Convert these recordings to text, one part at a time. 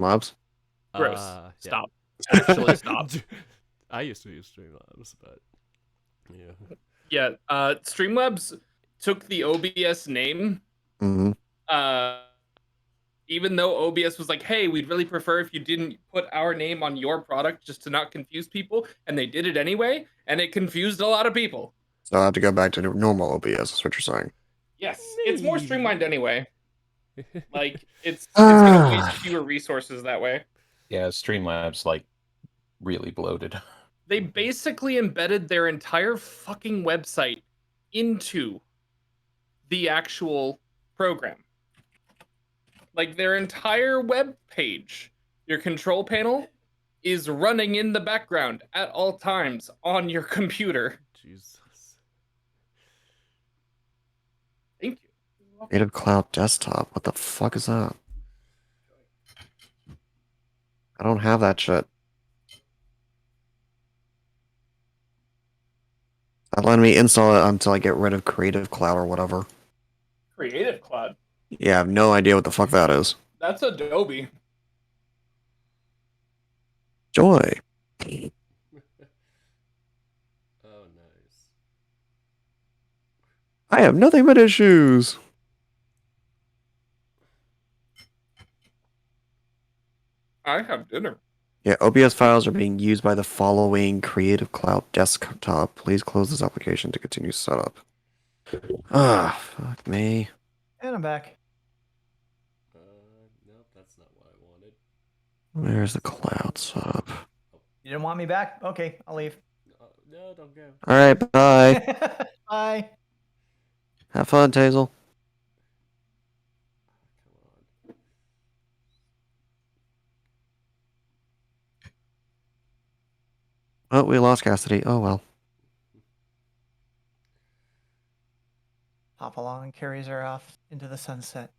Streamlabs? Gross. Yeah. Stop. Actually, stop. I used to use Streamlabs, but yeah. Yeah. Streamlabs took the OBS name. Mm-hmm. Even though OBS was like, hey, we'd really prefer if you didn't put our name on your product just to not confuse people, and they did it anyway, and it confused a lot of people. So I have to go back to normal OBS, is what you're saying. Yes, it's more streamlined anyway. Like, it's Ah. gonna waste fewer resources that way. Yeah, Streamlabs, like, really bloated. They basically embedded their entire fucking website into the actual program. Like, their entire web page, your control panel, is running in the background at all times on your computer. Jesus. Thank you. Native Cloud Desktop. What the fuck is that? I don't have that shit. Not letting me install it until I get rid of Creative Cloud or whatever. Creative Cloud. Yeah, I have no idea what the fuck that is. That's Adobe. Joy. Oh, nice. I have nothing but issues. I have dinner. Yeah, OBS files are being used by the following Creative Cloud Desktop. Please close this application to continue setup. Ah, fuck me. And I'm back. Nope, that's not what I wanted. Where's the cloud sub? You didn't want me back? Okay, I'll leave. No, don't go. Alright, bye. Bye. Have fun, Tazel. Come on. Oh, we lost Cassidy. Oh well. Hop along and carries her off into the sunset.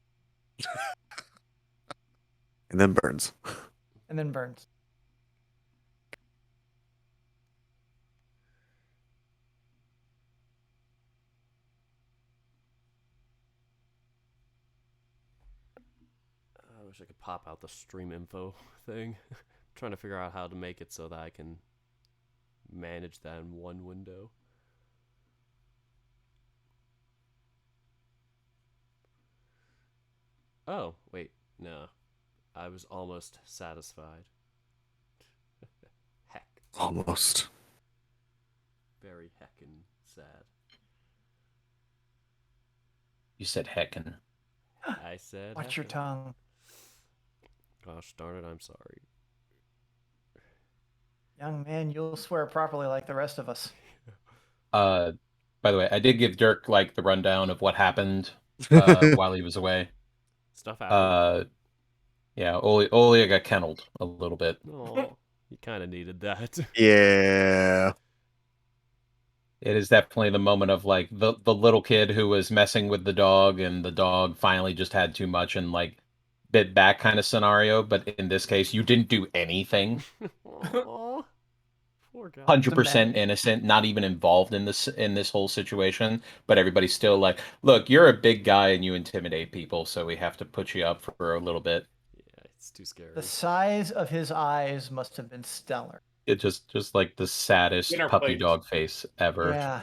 And then burns. And then burns. I wish I could pop out the stream info thing. I'm trying to figure out how to make it so that I can manage that in one window. Oh, wait, no. I was almost satisfied. Heck. Almost. Very heckin' sad. You said heckin'. I said Watch your heckin'. tongue. Gosh darn it, I'm sorry. Young man, you'll swear properly like the rest of us. By the way, I did give Dirk, like, the rundown of what happened while he was away. Stuff happened. Yeah, Olia got kennelled a little bit. Oh, you kind of needed that. Yeah. It is definitely the moment of, like, the little kid who was messing with the dog, and the dog finally just had too much and, like, bit back kind of scenario. But in this case, you didn't do anything. Aw, poor guy. 100% innocent, not even involved in this whole situation. But everybody's still like, look, you're a big guy and you intimidate people, so we have to put you up for a little bit. Yeah, it's too scary. The size of his eyes must have been stellar. It just like the saddest Dinner puppy plate. dog face ever. Yeah.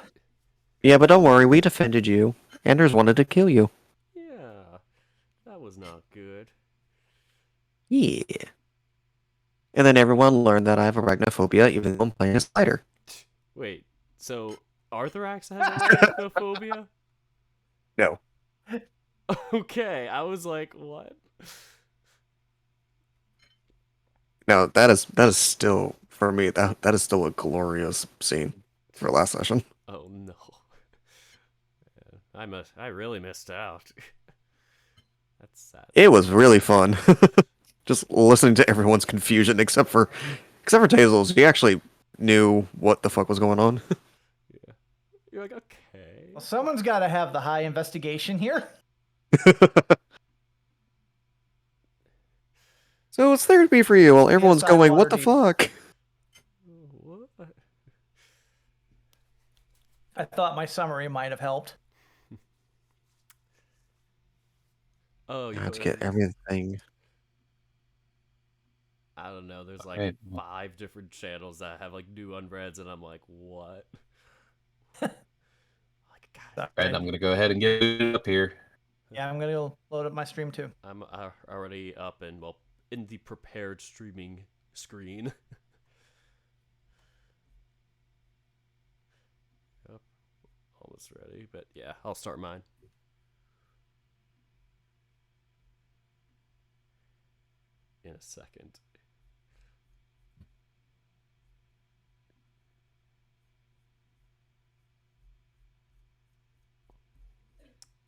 Yeah, but don't worry, we defended you. Anders wanted to kill you. Yeah, that was not good. Yeah. And then everyone learned that I have arachnophobia, even though I'm playing a spider. Wait, so Arthurax has arachnophobia? No. Okay, I was like, what? No, that is still, for me, that is still a glorious scene for last session. Oh no. Yeah, I really missed out. That's sad. It was really fun. Just listening to everyone's confusion, except for Tazel's. He actually knew what the fuck was going on. Yeah. You're like, okay. Well, someone's got to have the high investigation here. So it's therapy for you while everyone's Inside going, what the Waterdeep. fuck? What? I thought my summary might have helped. Oh, I have to get everything. I don't know. There's like Right. 5 different channels that have like new unreads, and I'm like, what? Like, God, Right, I'm gonna go ahead and get it up here. Yeah, I'm gonna load up my stream too. I'm already up and well in the prepared streaming screen. Yep, almost ready. But yeah, I'll start mine. In a second.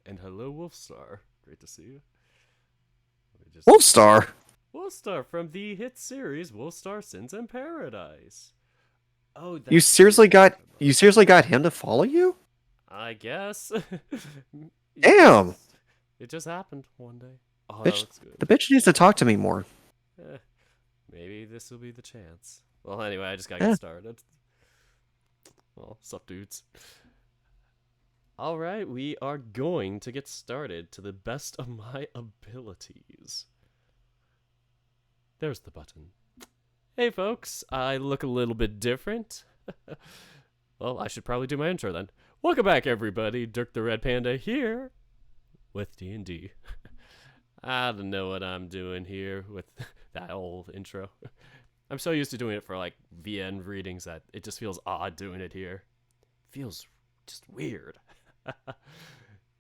And hello, Wolfstar. Great to see you. Let me just... Wolfstar. Wolfstar from the hit series Wolfstar Sins in Paradise. Oh, that's You seriously got him to follow you? I guess. Damn. It just happened one day. Oh, Bitch, that looks good. the bitch needs to talk to me more. Eh, maybe this will be the chance. Well, anyway, I just gotta Yeah. get started. Well, sup, dudes. All right, we are going to get started to the best of my abilities. There's the button. Hey, folks, I look a little bit different. Well, I should probably do my intro then. Welcome back, everybody. Dirk the Red Panda here with D&D. I don't know what I'm doing here with that old intro. I'm so used to doing it for like VN readings that it just feels odd doing it here. Feels just weird.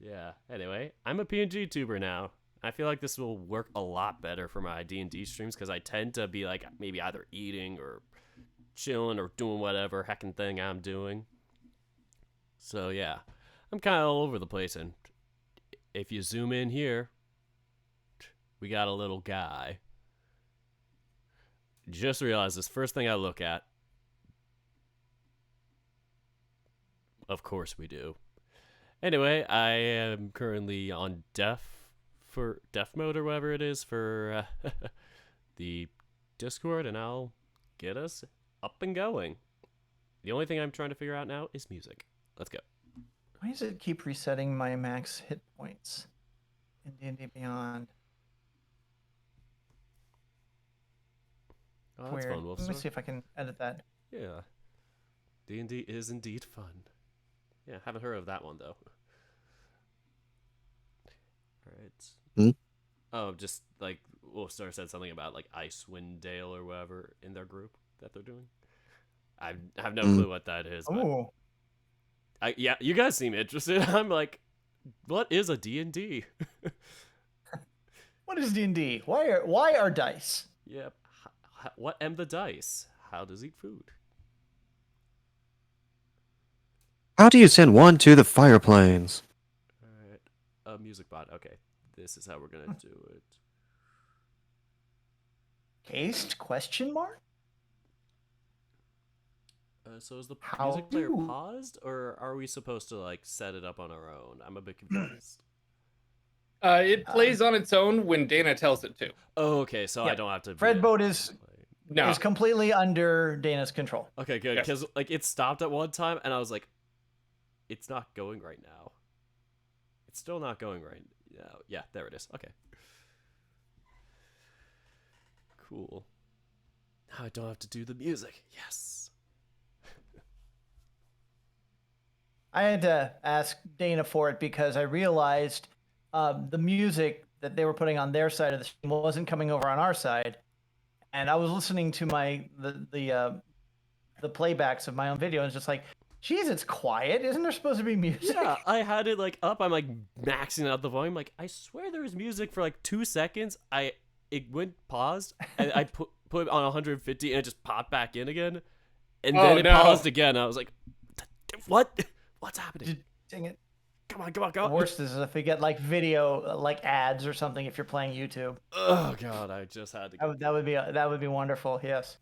Yeah, anyway, I'm a PNG tuber now. I feel like this will work a lot better for my D&D streams because I tend to be like maybe either eating or chilling or doing whatever heckin' thing I'm doing. So yeah, I'm kind of all over the place, and if you zoom in here, we got a little guy. Just realized this first thing I look at. Of course we do. Anyway, I am currently on deaf mode or whatever it is for the Discord, and I'll get us up and going. The only thing I'm trying to figure out now is music. Let's go. Why does it keep resetting my max hit points in D&D Beyond? Oh, that's Weird. fun, Let me Wolfstar. see if I can edit that. Yeah. D&D is indeed fun. Yeah, haven't heard of that one, though. Alright. Hmm? Oh, just, like, Wolfstar said something about, like, Icewind Dale or whatever in their group that they're doing. I have no clue what that is, but... Oh, yeah, you guys seem interested. I'm like, what is a D&D? what is D&D? Why are dice? Yep. What am the dice? How does eat food? How do you send one to the fire planes? Alright. A music bot. Okay. This is how we're gonna do it. Cased? Question mark? So is the How music player do- paused, or are we supposed to, like, set it up on our own? I'm a bit confused. It plays on its own when Dana tells it to. Oh, okay, so I Yeah. don't have to... Fred Boat is No. completely under Dana's control. Okay, good, Yes. because, like, it stopped at one time, and I was like, it's not going right now. It's still not going right now. Yeah, there it is. Okay. Cool. Now I don't have to do the music. Yes. I had to ask Dana for it because I realized the music that they were putting on their side of the stream wasn't coming over on our side, and I was listening to the playbacks of my own video, and it's just like, geez, it's quiet. Isn't there supposed to be music? Yeah, I had it like up. I'm like maxing out the volume. Like, I swear there was music for like 2 seconds. It went paused, and I put it on 150, and it just popped back in again, and Oh, then it no. paused again. I was like, what? What's happening? Dang it. Come on, come on, The come on. worst is if we get like video, like ads or something. If you're playing YouTube, Oh god, I just had to. that would be wonderful. Yes.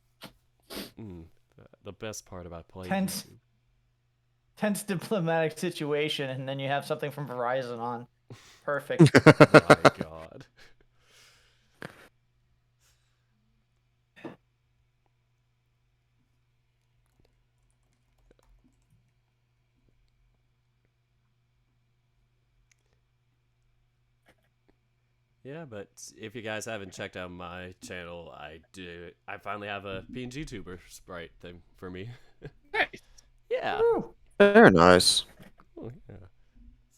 The best part about playing Tense. YouTube. Tense diplomatic situation, and then you have something from Verizon on. Perfect. My god. Yeah, but if you guys haven't checked out my channel, I finally have a PNG tuber sprite thing for me. Nice. Yeah. Woo. Very nice. Oh, yeah.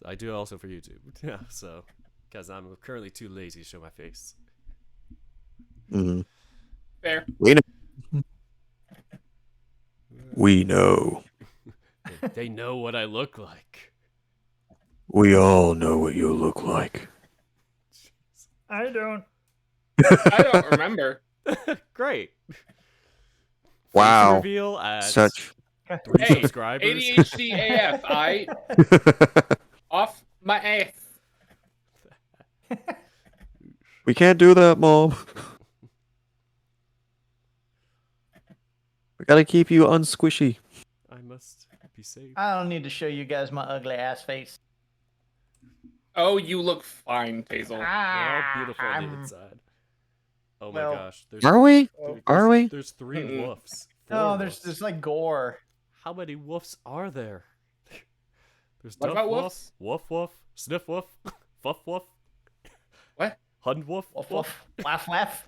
So I do also for YouTube. Yeah, so because I'm currently too lazy to show my face. Mm. Fair. We know. We know. They know what I look like. We all know what you look like. I don't. I don't remember. Great. Wow. Face reveal at Such. 3 Hey, subscribers. ADHD AF. I off my ass. We can't do that, Mom. We gotta keep you unsquishy. I must be safe. I don't need to show you guys my ugly ass face. Oh, you look fine, Tazel. We're all beautiful on the I'm- inside. Oh well- my gosh. Are we? there's- Are we? There's 3 Mm-mm. woofs. No, 4 there's woofs. like gore. How many woofs are there? There's What Duff about Woof, woofs? Woof Woof, Sniff Woof, Fuff Woof, What? Hun Woof, Woof Woof. woof. Laugh laugh.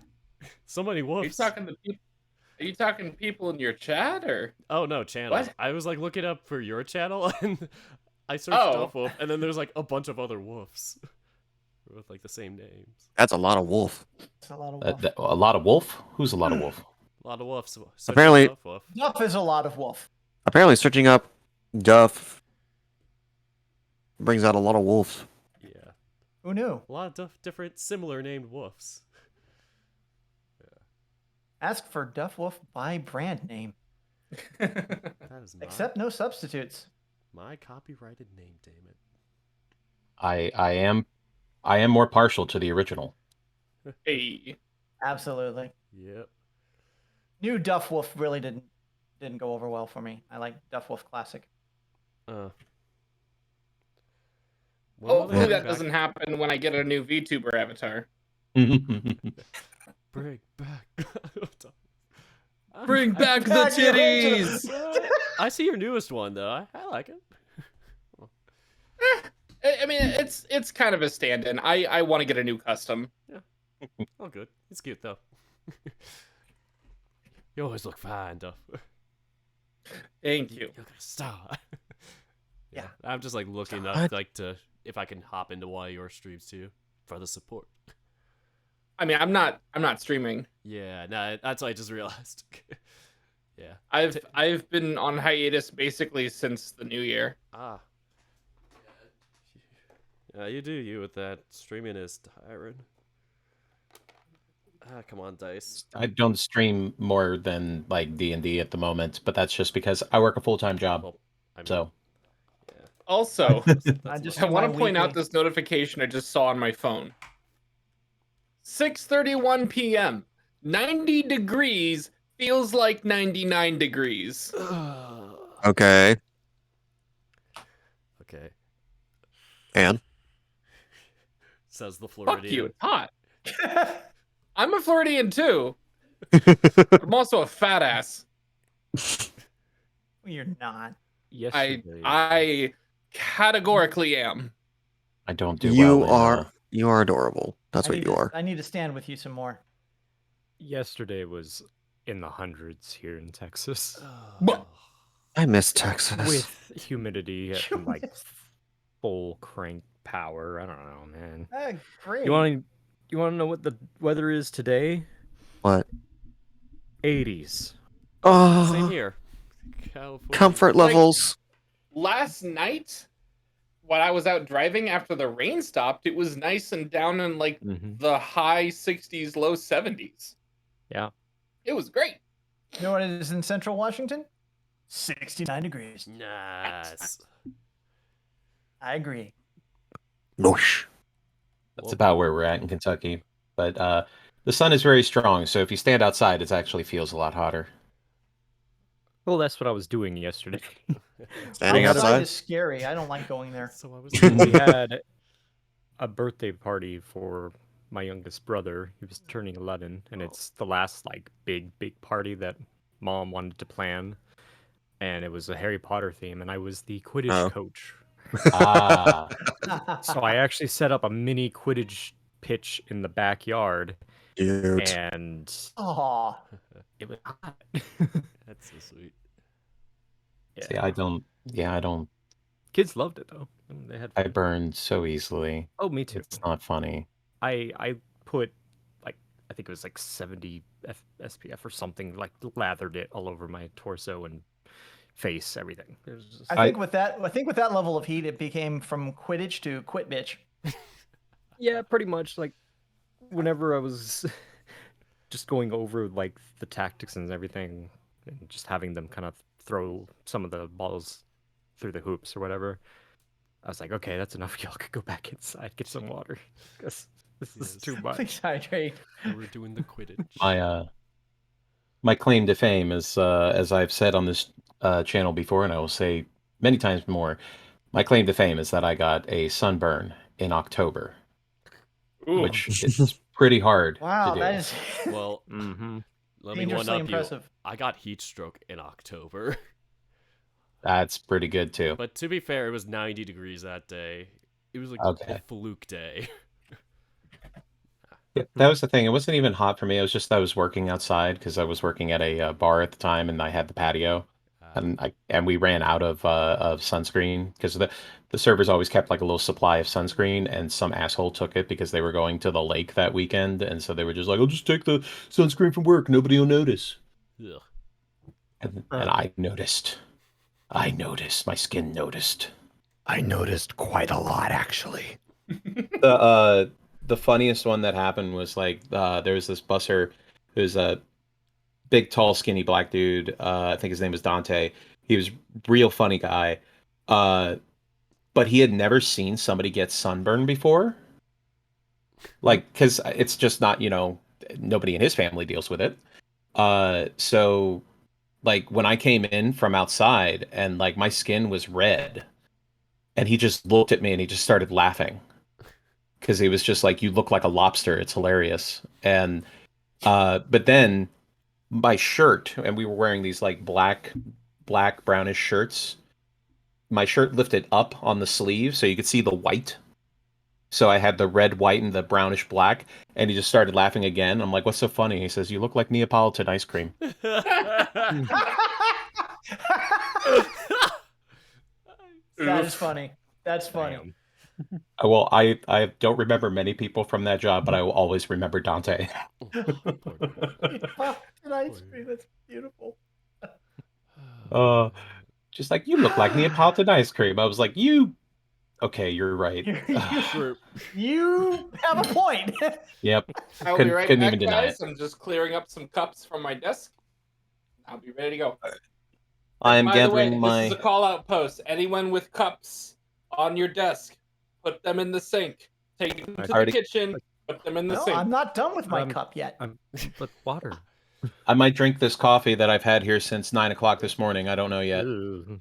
So many Are you woofs. talking to people? Are you talking to people in your chat or? Oh no, channel. What? I was like looking up for your channel and I searched Oh. Duff Woof and then there's like a bunch of other woofs with like the same names. That's a lot of wolf. It's a lot of wolf. A lot of wolf? Who's a lot of wolf? A lot of woofs. Such Apparently- as Duff Woof. Duff is a lot of wolf. Apparently, searching up Duff brings out a lot of wolves. Yeah, Who knew? a lot of different similar named woofs. Ask for Duff Wolf by brand name. That is my, Except no substitutes. my copyrighted name. Damn it. I am more partial to the original. Hey. Absolutely. Yep. New Duff Wolf really didn't go over well for me. I like Duff Wolf Classic. When will they Hopefully bring that back- doesn't happen when I get a new VTuber avatar. Bring back. Bring back the Back the original. titties. I see your newest one though. I like it. I mean, it's kind of a stand-in. I want to get a new custom. Oh, good. It's cute though. You always look fine, Duff. Thank you. You look like a star. Yeah. I'm just like looking God. up like to if I can hop into one of your streams too for the support. I mean, I'm not streaming. Yeah, no, that's what I just realized. Yeah. I've been on hiatus basically since the new year. Ah. Yeah, you do you with that. Streaming is tiring. Ah, come on, Dice. I don't stream more than like D&D at the moment, but that's just because I work a full-time job. Well, I mean, So Also, I just I do want my to point out weekly- this notification I just saw on my phone. 6:31 p.m. 90 degrees feels like 99 degrees. Okay. Okay. And? Says the Fuck you, Floridian. it's hot. I'm a Floridian too. But I'm also a fat ass. You're not. I categorically am. I don't do You well. are adorable. That's I what need you to- are. I need to stand with you some more. Yesterday was in the hundreds here in Texas But- I miss Texas. with humidity at like full crank power. I don't know, man. Great. You want to know what the weather is today? What? 80s. Oh, Same here. California. comfort Like- levels. Last night, when I was out driving after the rain stopped, it was nice and down in like Mm-hmm. the high 60s, low 70s. Yeah. It was great. You know what it is in Central Washington? 69 degrees. Nice. I agree. Noosh. That's about where we're at in Kentucky. But the sun is very strong, so if you stand outside, it actually feels a lot hotter. Well, that's what I was doing yesterday. Standing outside? is scary. I don't like going there. So I was. We had a birthday party for my youngest brother. He was turning 11, and it's the last like big party that Mom wanted to plan. And it was a Harry Potter theme, and I was the Quidditch Oh. coach. Ah, So I actually set up a mini Quidditch pitch in the backyard, Cute. and Aw. it was hot. That's so sweet. See, I don't. Yeah, I don't. Kids loved it though. They had. I burn so easily. Oh, me too. It's not funny. I put like I think it was like 70 SPF or something. Like lathered it all over my torso and face, everything. It was just... I think with that level of heat, it became from Quidditch to Quit Bitch. Yeah, pretty much. Like whenever I was just going over like the tactics and everything, and just having them kind of throw some of the balls through the hoops or whatever, I was like, okay, that's enough. Y'all could go back inside, get some water, because this is too much. Please hydrate. We're doing the Quidditch. My claim to fame is, as I've said on this channel before, and I will say many times more, my claim to fame is that I got a sunburn in October, which is pretty hard Wow, to do. that is Well, Mm-hmm. let me one dangerously up impressive. you. I got heat stroke in October. That's pretty good too. But to be fair, it was 90 degrees that day. It was like Okay. a fluke day. Yeah, that was the thing. It wasn't even hot for me. It was just I was working outside because I was working at a bar at the time, and I had the patio, and we ran out of sunscreen because the servers always kept like a little supply of sunscreen, and some asshole took it because they were going to the lake that weekend, and so they were just like, "I'll just take the sunscreen from work. Nobody will notice." Ugh. And I noticed. I noticed. My skin noticed. I noticed quite a lot, actually. The funniest one that happened was like there was this busser who's a big, tall, skinny black dude. I think his name was Dante. He was real funny guy, but he had never seen somebody get sunburned before. Like, because it's just not, nobody in his family deals with it. So like when I came in from outside and like my skin was red, and he just looked at me and he just started laughing. Because he was just like, "You look like a lobster. It's hilarious." And but then my shirt, and we were wearing these like black brownish shirts. My shirt lifted up on the sleeve so you could see the white. So I had the red, white, and the brownish black, and he just started laughing again. I'm like, "What's so funny?" He says, "You look like Neapolitan ice cream." That is funny. That's funny. Damn. Well, I don't remember many people from that job, but I will always remember Dante. An ice cream. That's beautiful. Just like, "You look like Neapolitan ice cream." I was like, okay, you're right. You have a point. Yep. I'll be right couldn't back, even deny guys. I'm just clearing up some cups from my desk. I'll be ready to go. I'm By the way, gathering this is a call-out post. Anyone with cups on your desk, put them in the sink. Take them to the kitchen. Put them in the No, sink. I'm not done with my cup yet. But water. I might drink this coffee that I've had here since 9 o'clock this morning. I don't know yet. Ew.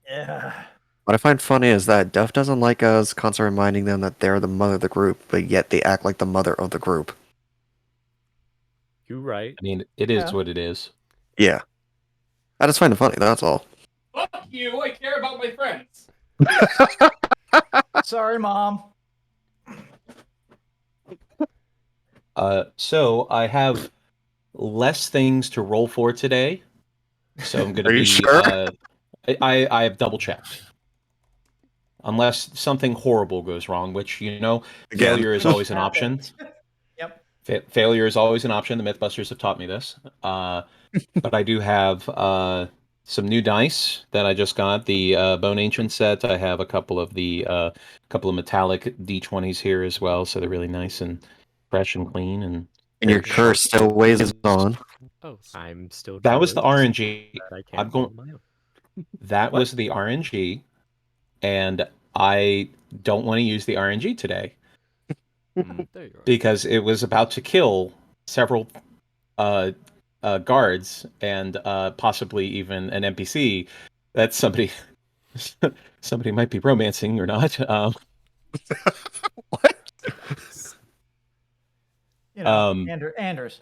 Yeah. What I find funny is that Duff doesn't like us constantly reminding them that they're the mother of the group, but yet they act like the mother of the group. You right. I mean, it is Yeah. what it is. Yeah. I just find it funny, that's all. Fuck you! I care about my friends. Sorry, Mom. So I have less things to roll for today. So I'm going to Are you be. sure? I have double checked. Unless something horrible goes wrong, which, Again. failure is always an option. Yep. Failure is always an option. The Mythbusters have taught me this. But I do have some new dice that I just got. The Bone Ancient set. I have a couple of metallic D20s here as well. So they're really nice and fresh and clean. And And your curse still weighs on. Oh, I'm still. that was the jealous RNG. that I can't I'm going. hold my own. That What? was the RNG, and I don't want to use the RNG today there you are. because it was about to kill several guards and possibly even an NPC that somebody might be romancing or not. What? Anders.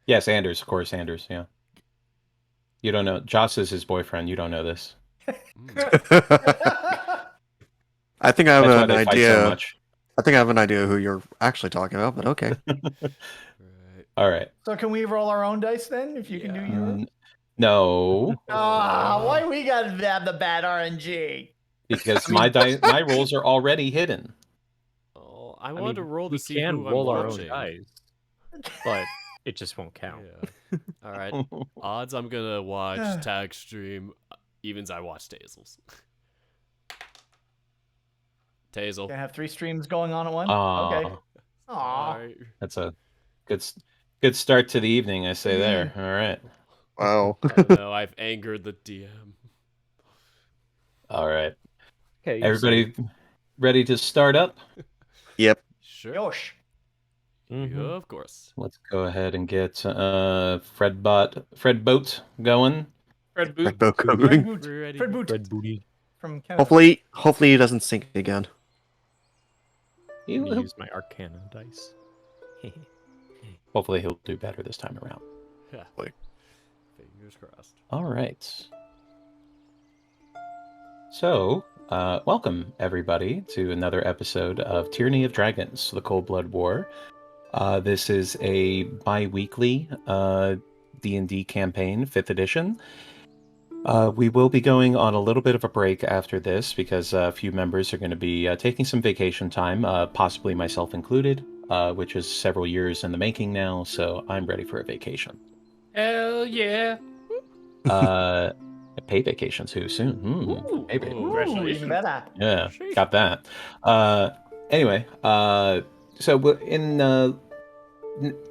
Yes, Anders, of course, Anders. Yeah, you don't know. Joss is his boyfriend. You don't know this. I think I have That's why an they fight so idea. much. I think I have an idea who you're actually talking about, but okay. Right. All right. So can we roll our own dice then, if you can do Yeah. yours? No, Why we gotta have the bad RNG? because my rolls are already hidden. Oh, I wanted to roll to we see can who roll I'm our own watching. dice, but it just won't count. Yeah. All right. Odds I'm gonna watch Tag Stream. Evens I watch Tazel's. Tazel. Can I have 3 streams going on at once? Aw, Okay. Aw. Sorry. that's a good start to the evening, I say there. All right. Wow. Oh no, I've angered the DM. All right. Okay, you're Everybody ready to start up? Yep. Sure. Yosh. safe. Yeah, of course. Let's go ahead and get Fred Boat going. Red boot. Red Boat Fred going. Boot. Ready. Fred Boot Red booty. from Canada. Hopefully he doesn't sink again. Let me use my Arcana dice. Hopefully he'll do better this time around. Yeah. Like- Fingers crossed. All right. So, welcome everybody to another episode of Tyranny of Dragons: The Cold Blood War. This is a bi-weekly D&D campaign, 5th edition. We will be going on a little bit of a break after this because a few members are going to be taking some vacation time, possibly myself included, which is several years in the making now, so I'm ready for a vacation. Hell yeah. Pay vacations too soon. Ooh. Maybe. Ooh. Ooh, even better. Yeah, Sheesh. got that. Anyway, so in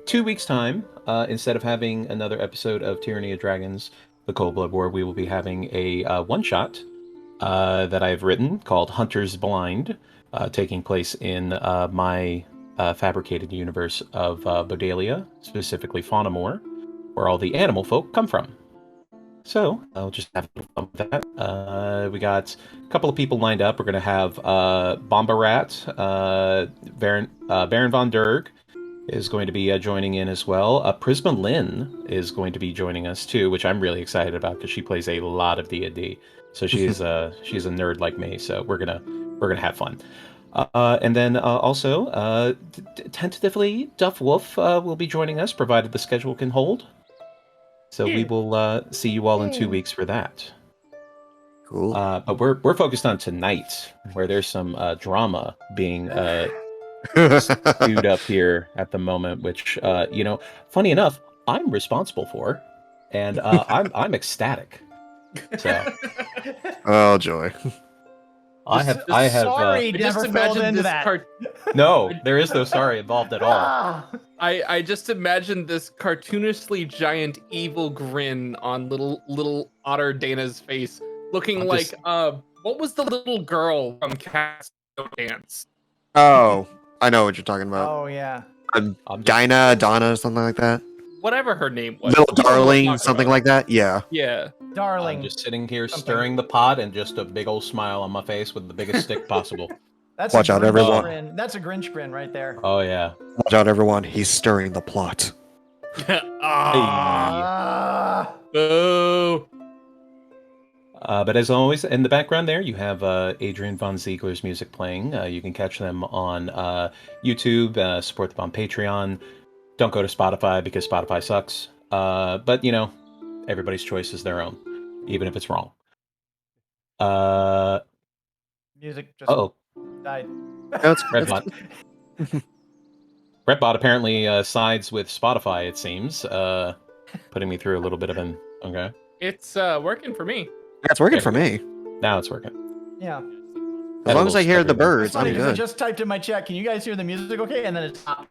2 weeks' time, instead of having another episode of Tyranny of Dragons: The Cold Blood War, we will be having a one-shot that I've written called Hunter's Blind, taking place in my fabricated universe of Bodalia, specifically Faunamore, where all the animal folk come from. So I'll just have a little fun with that. We got a couple of people lined up. We're going to have Bombarat, Baron von Durg is going to be joining in as well. Prisma Lynn is going to be joining us too, which I'm really excited about because she plays a lot of D&D. So she's she's a nerd like me. So we're gonna have fun. And then also tentatively, Duff Wolf will be joining us, provided the schedule can hold. So we will see you all in 2 weeks for that. Cool. But we're focused on tonight, where there's some drama being stewed up here at the moment, which funny enough, I'm responsible for, and I'm ecstatic. So Oh joy. I have Sorry, I never just fell imagined into this that. no, there is no sorry involved at all. Ah. I just imagined this cartoonishly giant evil grin on little Otter Dana's face, looking I'm like just- what was the little girl from Cat's Dance? Oh, I know what you're talking about. Oh yeah. I'm just- Donna, something like that. Whatever her name was. Little You know who I'm Darling, talking something about. like that. Yeah. Yeah. Darling. I'm just sitting here Something. stirring the pot and just a big old smile on my face with the biggest stick possible. That's Watch a out, Grinch everyone. Grin. That's a Grinch grin right there. Oh yeah. Watch out, everyone. He's stirring the plot. Ah. Boo. But as always, in the background there, you have Adrian von Ziegler's music playing. You can catch them on YouTube, support them on Patreon. Don't go to Spotify because Spotify sucks. But, everybody's choice is their own, even if it's wrong. Music just died. That's Redbot. Redbot apparently sides with Spotify, it seems, putting me through a little bit of an... Okay. It's working for me. That's working for me. Now it's working. Yeah. As long as I hear the It's birds, funny I'm because I good. just typed in my chat. Can you guys hear the music okay? And then it stopped.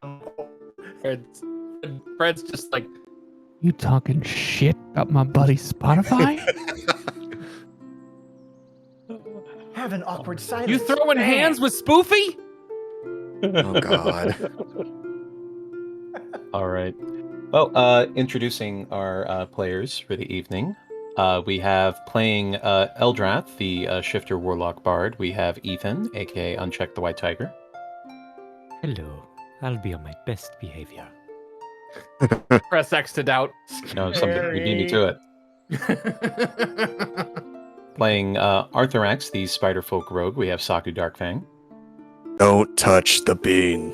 Fred's just like, You talking shit about my buddy Spotify? Have an awkward silence. you throwing Bam. hands with Spoofy? Oh God. All right. Well, introducing our players for the evening. We have playing Eldrath, the Shifter Warlock Bard. We have Ethan, aka Unchecked the White Tiger. Hello. I'll be on my best behavior. Press X to doubt. Something we beat me to it. Playing Arthur X, the Spiderfolk Rogue. We have Saku Darkfang. Don't touch the bean.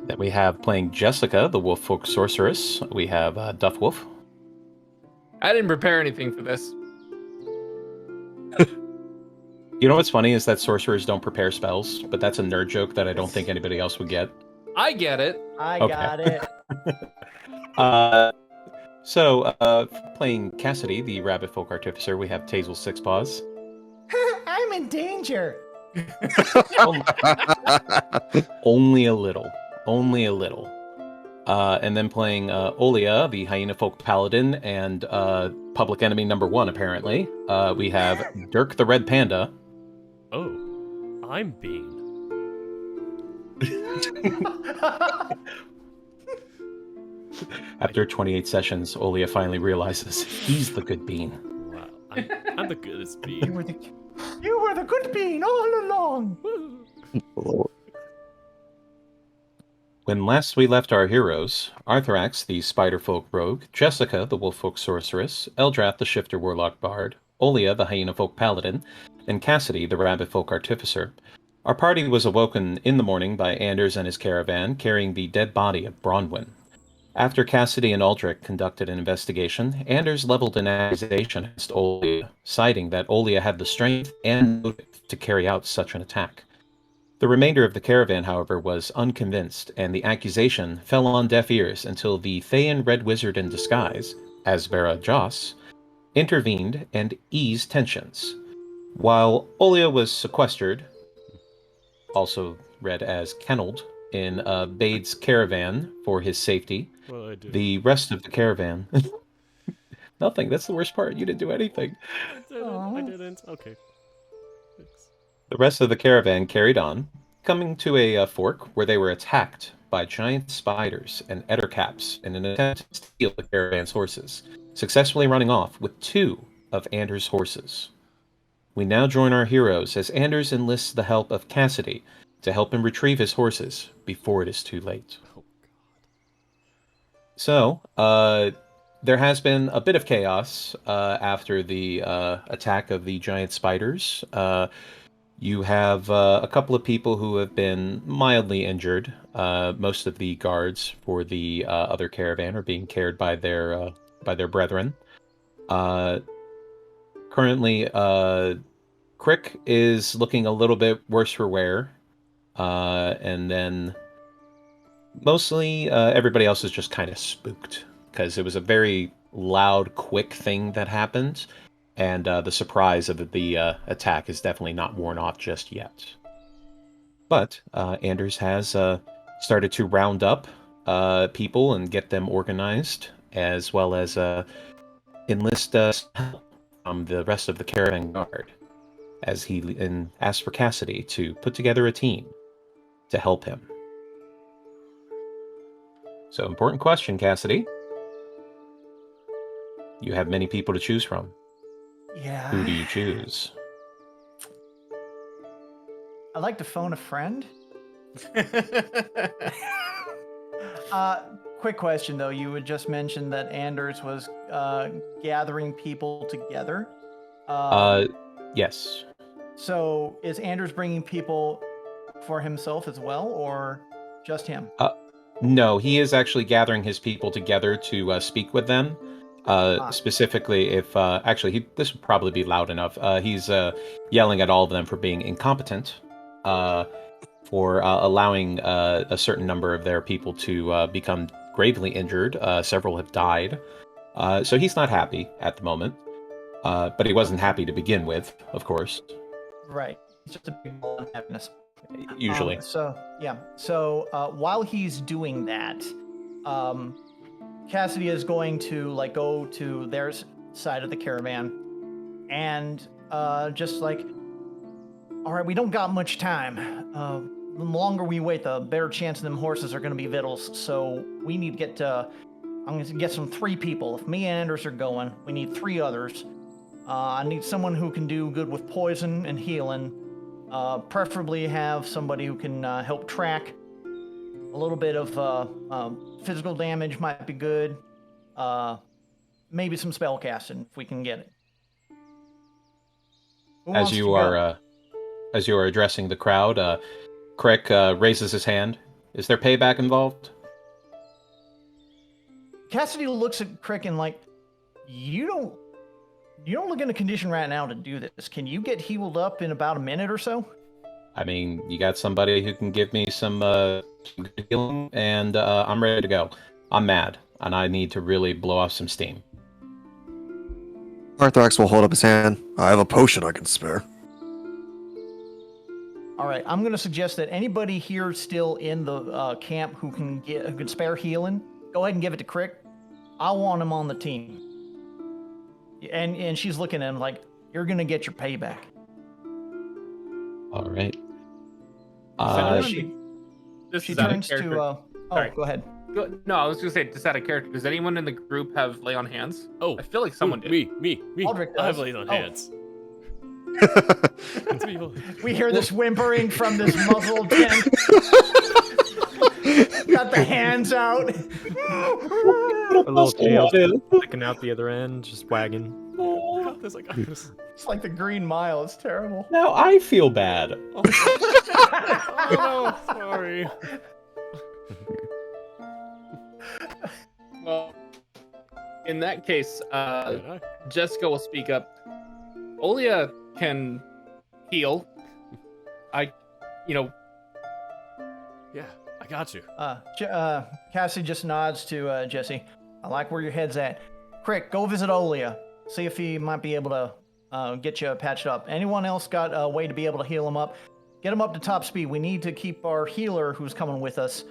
Then we have playing Jessica, the Wolffolk Sorceress. We have Duff Wolf. I didn't prepare anything for this. You know what's funny is that sorcerers don't prepare spells, but that's a nerd joke that I don't think anybody else would get. I get it. I Okay. got it. Playing Cassidy, the Rabbit Folk Artificer, we have Tazel Sixpaws. I'm in danger. Only a little. Only a little. And then playing Olia, the Hyena Folk Paladin, and public enemy number 1, apparently. We have Dirk the Red Panda. Oh, I'm Bean. After 28 sessions, Olia finally realizes he's the good bean. Wow, I'm the goodest You Bean. were the good bean all along. When last we left our heroes, Arthrax, the Spiderfolk Rogue, Jessica, the Wolffolk Sorceress, Eldrath, the Shifter Warlock Bard, Olia, the Hyena Folk Paladin, and Cassidy, the Rabbit Folk Artificer, our party was awoken in the morning by Anders and his caravan carrying the dead body of Bronwyn. After Cassidy and Aldrich conducted an investigation, Anders leveled an accusation against Olia, citing that Olia had the strength and motive to carry out such an attack. The remainder of the caravan, however, was unconvinced, and the accusation fell on deaf ears until the Thayan Red Wizard in disguise, Asbera Joss, intervened and eased tensions. While Olia was sequestered, also read as kennelled, in Bade's caravan for his safety, Well, I did. the rest of the caravan... Nothing, that's the worst part, you didn't do anything. I didn't. Okay. Thanks. The rest of the caravan carried on, coming to a fork where they were attacked by giant spiders and ettercaps in an attempt to steal the caravan's horses, successfully running off with 2 of Anders' horses. We now join our heroes as Anders enlists the help of Cassidy to help him retrieve his horses before it is too late. Oh, So, there has been a bit of chaos after the attack of the giant spiders. You have a couple of people who have been mildly injured. Most of the guards for the other caravan are being cared by their brethren. Currently, Crick is looking a little bit worse for wear, and then mostly everybody else is just kind of spooked because it was a very loud, quick thing that happened. And the surprise of the attack is definitely not worn off just yet. But Anders has started to round up people and get them organized, as well as enlist help from the rest of the caravan guard, as he asked for Cassidy to put together a team to help him. So, important question, Cassidy. You have many people to choose from. Yeah. Who do you choose? I'd like to phone a friend. Quick question though. You had just mentioned that Anders was gathering people together. Yes. So is Anders bringing people for himself as well, or just him? No, he is actually gathering his people together to speak with them. Specifically, if this would probably be loud enough. He's yelling at all of them for being incompetent, for allowing a certain number of their people to become gravely injured. Several have died, so he's not happy at the moment. But he wasn't happy to begin with, of course. Right. It's just a big ball of happiness. Usually. So while he's doing that, Cassidy is going to go to their side of the caravan and just all right, we don't got much time. The longer we wait, the better chance them horses are going to be victuals. So we need to get I'm going to get 3 people. If me and Anders are going, we need 3 others. I need someone who can do good with poison and healing. Preferably have somebody who can help track. A little bit of physical damage might be good. Maybe some spell casting if we can get it. Who As wants you to are as you are addressing the crowd, Crick raises his hand. Is there payback involved? Cassidy looks at Crick and like, you don't look in a condition right now to do this. Can you get healed up in about a minute or so? I mean, you got somebody who can give me some good healing, and I'm ready to go. I'm mad, and I need to really blow off some steam. Arthrax will hold up his hand. I have a potion I can spare. All right, I'm going to suggest that anybody here still in the camp who can spare healing, go ahead and give it to Crick. I want him on the team. And she's looking at him like, you're going to get your payback. All right. She turns to. Sorry. Go ahead. No, I was going to say, just out of character, does anyone in the group have lay on hands? Oh, I feel like someone did. Me. Aldrich I have does. laid on Oh. hands. It's me. We hear this whimpering from this muzzled tent. Got the hands out. A little tail sticking out the other end, just wagging. There's like, It's like the Green Mile. It's terrible. Now I feel bad. oh no, sorry. Well, in that case, Jessica will speak up. Olia can heal. Yeah, I got you. Cassie just nods to Jesse. I like where your head's at. Crick, go visit Olia. See if he might be able to get you patched up. Anyone else got a way to be able to heal him up? Get him up to top speed. We need to keep our healer who's coming with us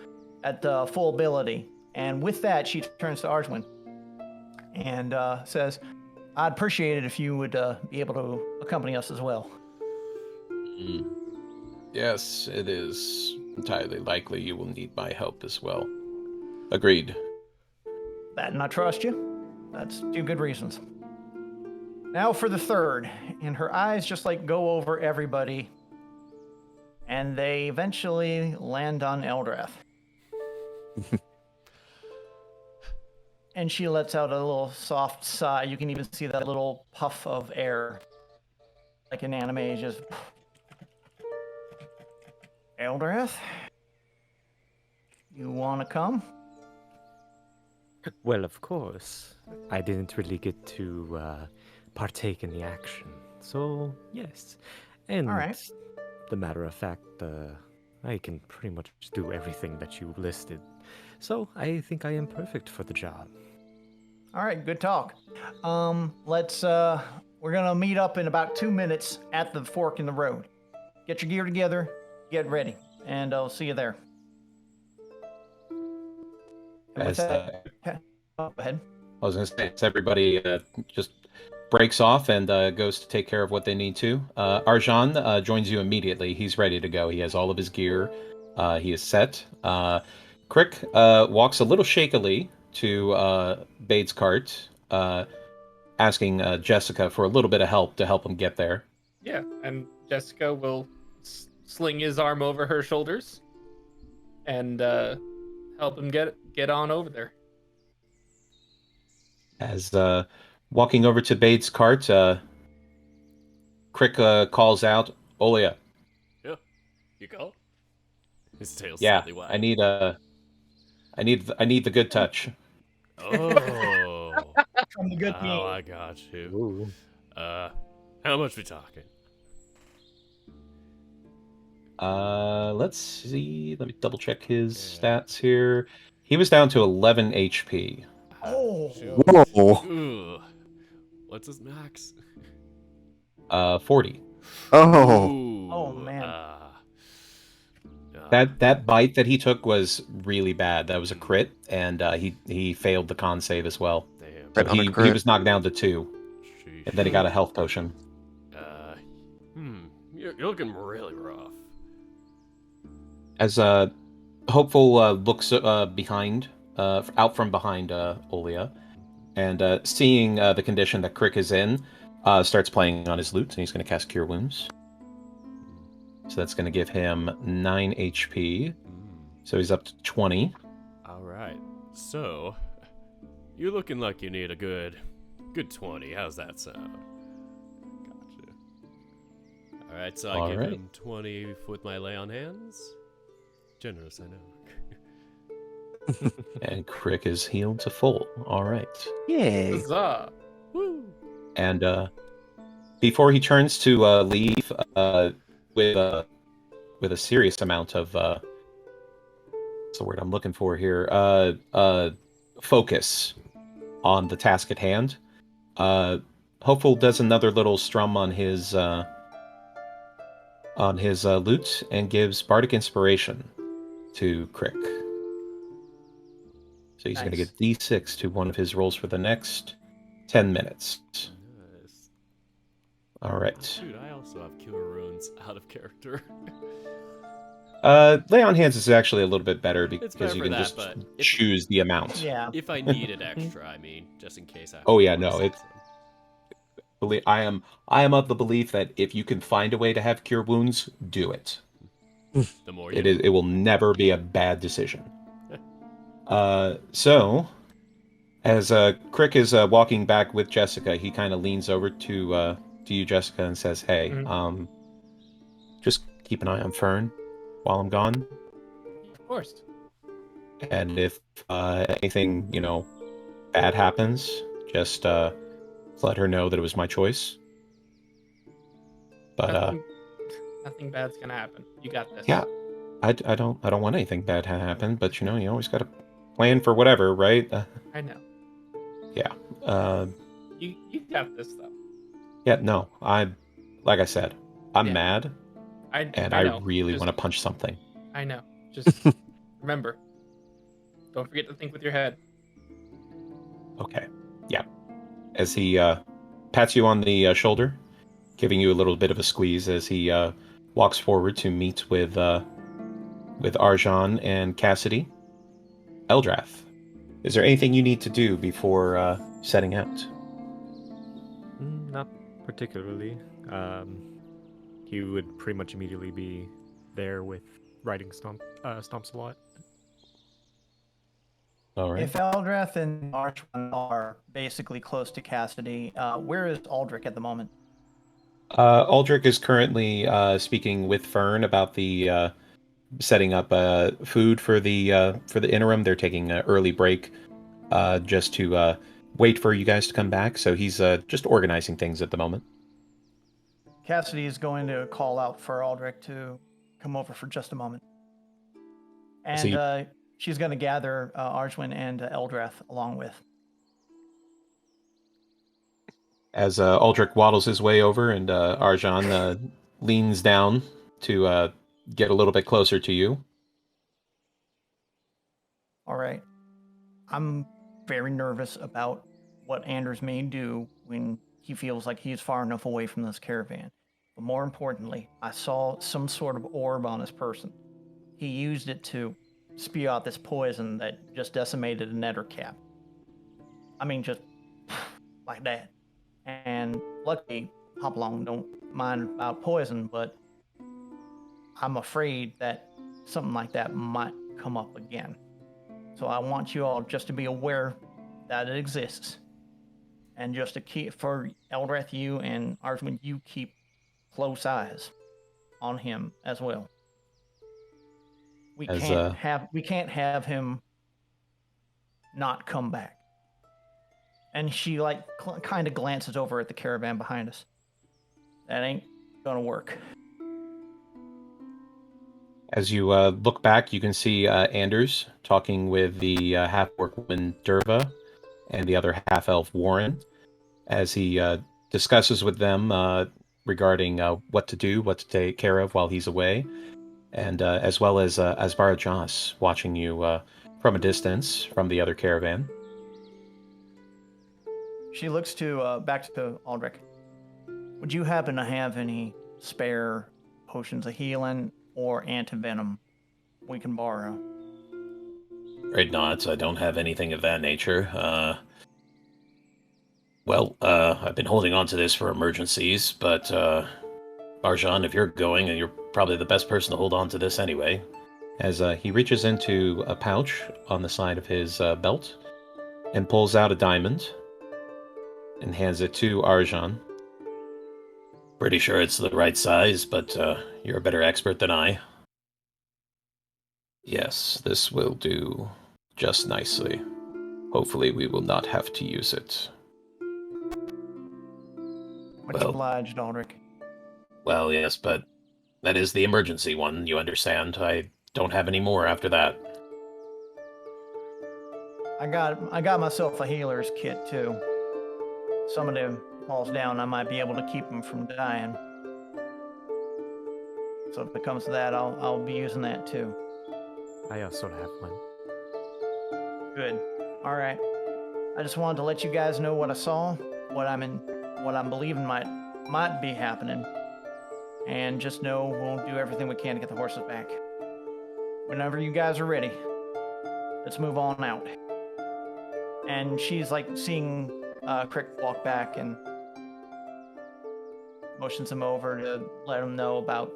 at full ability. And with that, she turns to Arjwin and says, I'd appreciate it if you would be able to accompany us as well. Yes, it is entirely likely you will need my help as well. Agreed. That and I trust you. That's two good reasons. Now for the third. And her eyes just like go over everybody. And they eventually land on Eldrath. And she lets out a little soft sigh. You can even see that little puff of air. Like an anime, just... Eldrath? You want to come? Well, of course. I didn't really get to partake in the action. So, yes. And All right. the matter of fact, I can pretty much do everything that you listed. So, I think I am perfect for the job. All right, good talk. We're gonna meet up in about 2 minutes at the fork in the road. Get your gear together, get ready, and I'll see you there. And with As, that, go ahead. I was going to say, as everybody just breaks off and goes to take care of what they need to. Arjan joins you immediately. He's ready to go. He has all of his gear. He is set. Crick walks a little shakily to Bade's cart, asking Jessica for a little bit of help to help him get there. Yeah, and Jessica will sling his arm over her shoulders and help him get on over there. As walking over to Bade's cart, Crick calls out, Olia. Yeah, you go. His tail's Yeah, slightly wide. I need the good touch. Oh. From the good Oh, team. I got you. Ooh. How much we talking? Let's see. Let me double check his stats here. He was down to 11 HP. Oh. Shoot. Whoa. Ooh. What's his max? 40. Oh. Ooh. Oh, man. That bite that he took was really bad. That was a crit, and he failed the con save as well. Damn. So Right on a he crit. was knocked down to 2, Sheesh. and then he got a health potion. You're looking really rough. As Hopeful looks behind, out from behind Olia, and seeing the condition that Crick is in, starts playing on his lute, and he's going to cast Cure Wounds. So that's going to give him 9 HP. So he's up to 20. All right. So, you're looking like you need a good 20. How's that sound? Gotcha. All Alright, so I All give right. him 20 with my lay on hands. Generous, I know. And Crick is healed to full. All right. Yay. Huzzah! Woo! And before he turns to leave with a serious amount of what's the word I'm looking for here? Focus on the task at hand. Hopeful does another little strum on his lute and gives bardic inspiration to Crick. So he's going to Nice. get D6 to one of his rolls for the next 10 minutes. Nice. All right. Shoot, I also have Cure Runes out of character. Lay on hands is actually a little bit better because better you for can that, just but if- choose the amount. Yeah. If I needed extra, I mean, just in case I Oh, yeah, want to no, save it's- some. I am of the belief that if you can find a way to have cure wounds, do it. The more you It will never be a bad decision. So, as Crick is walking back with Jessica, he kind of leans over to you, Jessica, and says, "Hey, just keep an eye on Fern while I'm gone, Of course. and if anything, bad happens, just let her know that it was my choice." But Nothing bad's gonna happen. You got this. yeah, I don't want anything bad to happen, but you always got to plan for whatever, right? I know. Yeah. You got this though. Yeah, no, like I said, I'm Yeah. mad, and I know. really Just- want to punch something. I know. Just remember. Don't forget to think with your head. Okay. Yeah. As he pats you on the shoulder, giving you a little bit of a squeeze as he walks forward to meet with Arjan and Cassidy. Eldrath, is there anything you need to do before setting out? Not particularly. He would pretty much immediately be there with riding Stomps a lot. All right. If Eldrath and Archwin are basically close to Cassidy, where is Aldrich at the moment? Aldrich is currently speaking with Fern about the setting up food for the interim. They're taking an early break just to wait for you guys to come back. So he's just organizing things at the moment. Cassidy is going to call out for Aldrich to come over for just a moment. And she's going to gather Archwin and Eldrath along with. As Aldrich waddles his way over and Arjan leans down to get a little bit closer to you. All right. I'm very nervous about what Anders may do when he feels like he's far enough away from this caravan. But more importantly, I saw some sort of orb on his person. He used it to spew out this poison that just decimated a nether cap. I mean, just like that. And luckily, Hopalong don't mind about poison, but I'm afraid that something like that might come up again. So I want you all just to be aware that it exists. And just to keep, for Eldrath, you and Archwin, you keep close eyes on him as well. We can't have him not come back. And she kind of glances over at the caravan behind us. That ain't gonna work. As you look back, you can see Anders talking with the half-orc woman Derva and the other half-elf Warren, as he discusses with them regarding what to do, what to take care of while he's away, and as well as Asbara Joss watching you from a distance from the other caravan. She looks to back to Aldrich. Would you happen to have any spare potions of healing or antivenom we can borrow? Right not, I don't have anything of that nature. I've been holding on to this for emergencies, but Arjan, if you're going, you're probably the best person to hold on to this anyway. As he reaches into a pouch on the side of his belt and pulls out a diamond and hands it to Arjan. Pretty sure it's the right size, but you're a better expert than I. Yes, this will do just nicely. Hopefully we will not have to use it. Much Well- obliged, Aldrich. Well, yes, but that is the emergency one, you understand. I don't have any more after that. I got myself a healer's kit too. Some of them falls down, I might be able to keep them from dying. So if it comes to that, I'll be using that too. I also have one. Good. All right. I just wanted to let you guys know what I saw, what I'm believing might be happening, and just know we'll do everything we can to get the horses back. Whenever you guys are ready, let's move on out. And she's like seeing Crick walk back and motions him over to let him know about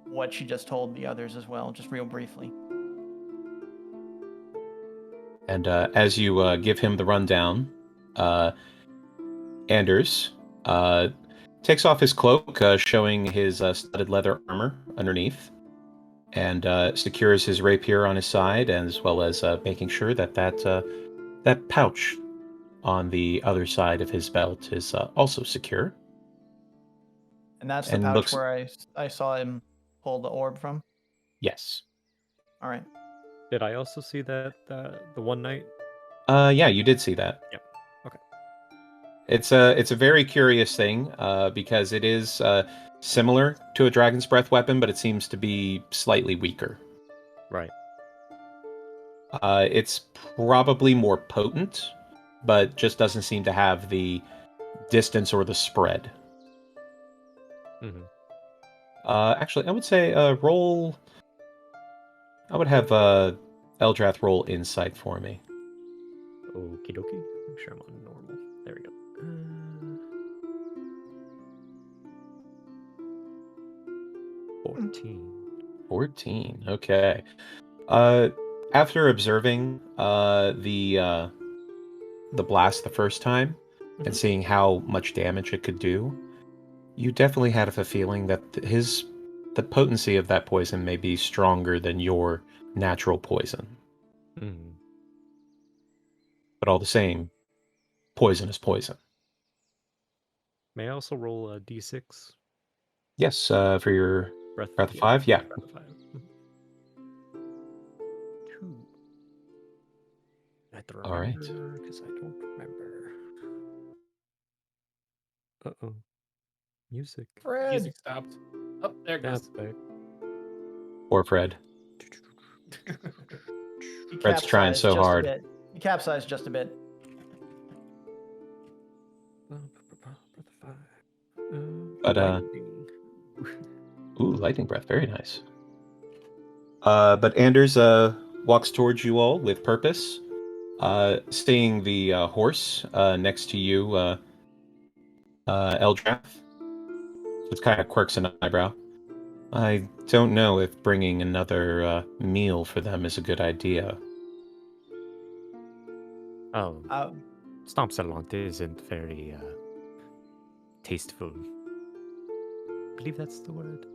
what she just told the others as well, just real briefly. And as you give him the rundown, Anders takes off his cloak, showing his studded leather armor underneath, and secures his rapier on his side, as well as making sure that that pouch on the other side of his belt is also secure. And that's the And pouch looks- where I saw him pull the orb from. Yes. All right. Did I also see that the one night? Yeah, you did see that. Yep. Okay. It's a very curious thing because it is similar to a dragon's breath weapon, but it seems to be slightly weaker. Right. It's probably more potent, but just doesn't seem to have the distance or the spread. Mm-hmm. Actually, I would say roll. I would have Eldrath roll insight for me. Okie dokie. Make sure I'm on normal. There we go. 14. 14. Okay. After observing the blast the first time and seeing how much damage it could do, you definitely had a feeling that the potency of that poison may be stronger than your natural poison. Mm-hmm. But all the same, poison is poison. May I also roll a d6? Yes, for your Breath of Five? Yeah. Breath of 5. Two. I have to All right. remember because I don't remember. Uh-oh. Music. Music stopped. Oh, there it That's goes. back. Or Fred. He Fred's trying capsized so just a hard. bit. He capsized just a bit. Breath of 5. But, lightning. Ooh, lightning breath, very nice. But Anders walks towards you all with purpose, seeing the horse next to you, Eldrath. Just kind of quirks an eyebrow. I don't know if bringing another meal for them is a good idea. Oh, Uh, Stomp Salont isn't very tasteful. I believe that's the word.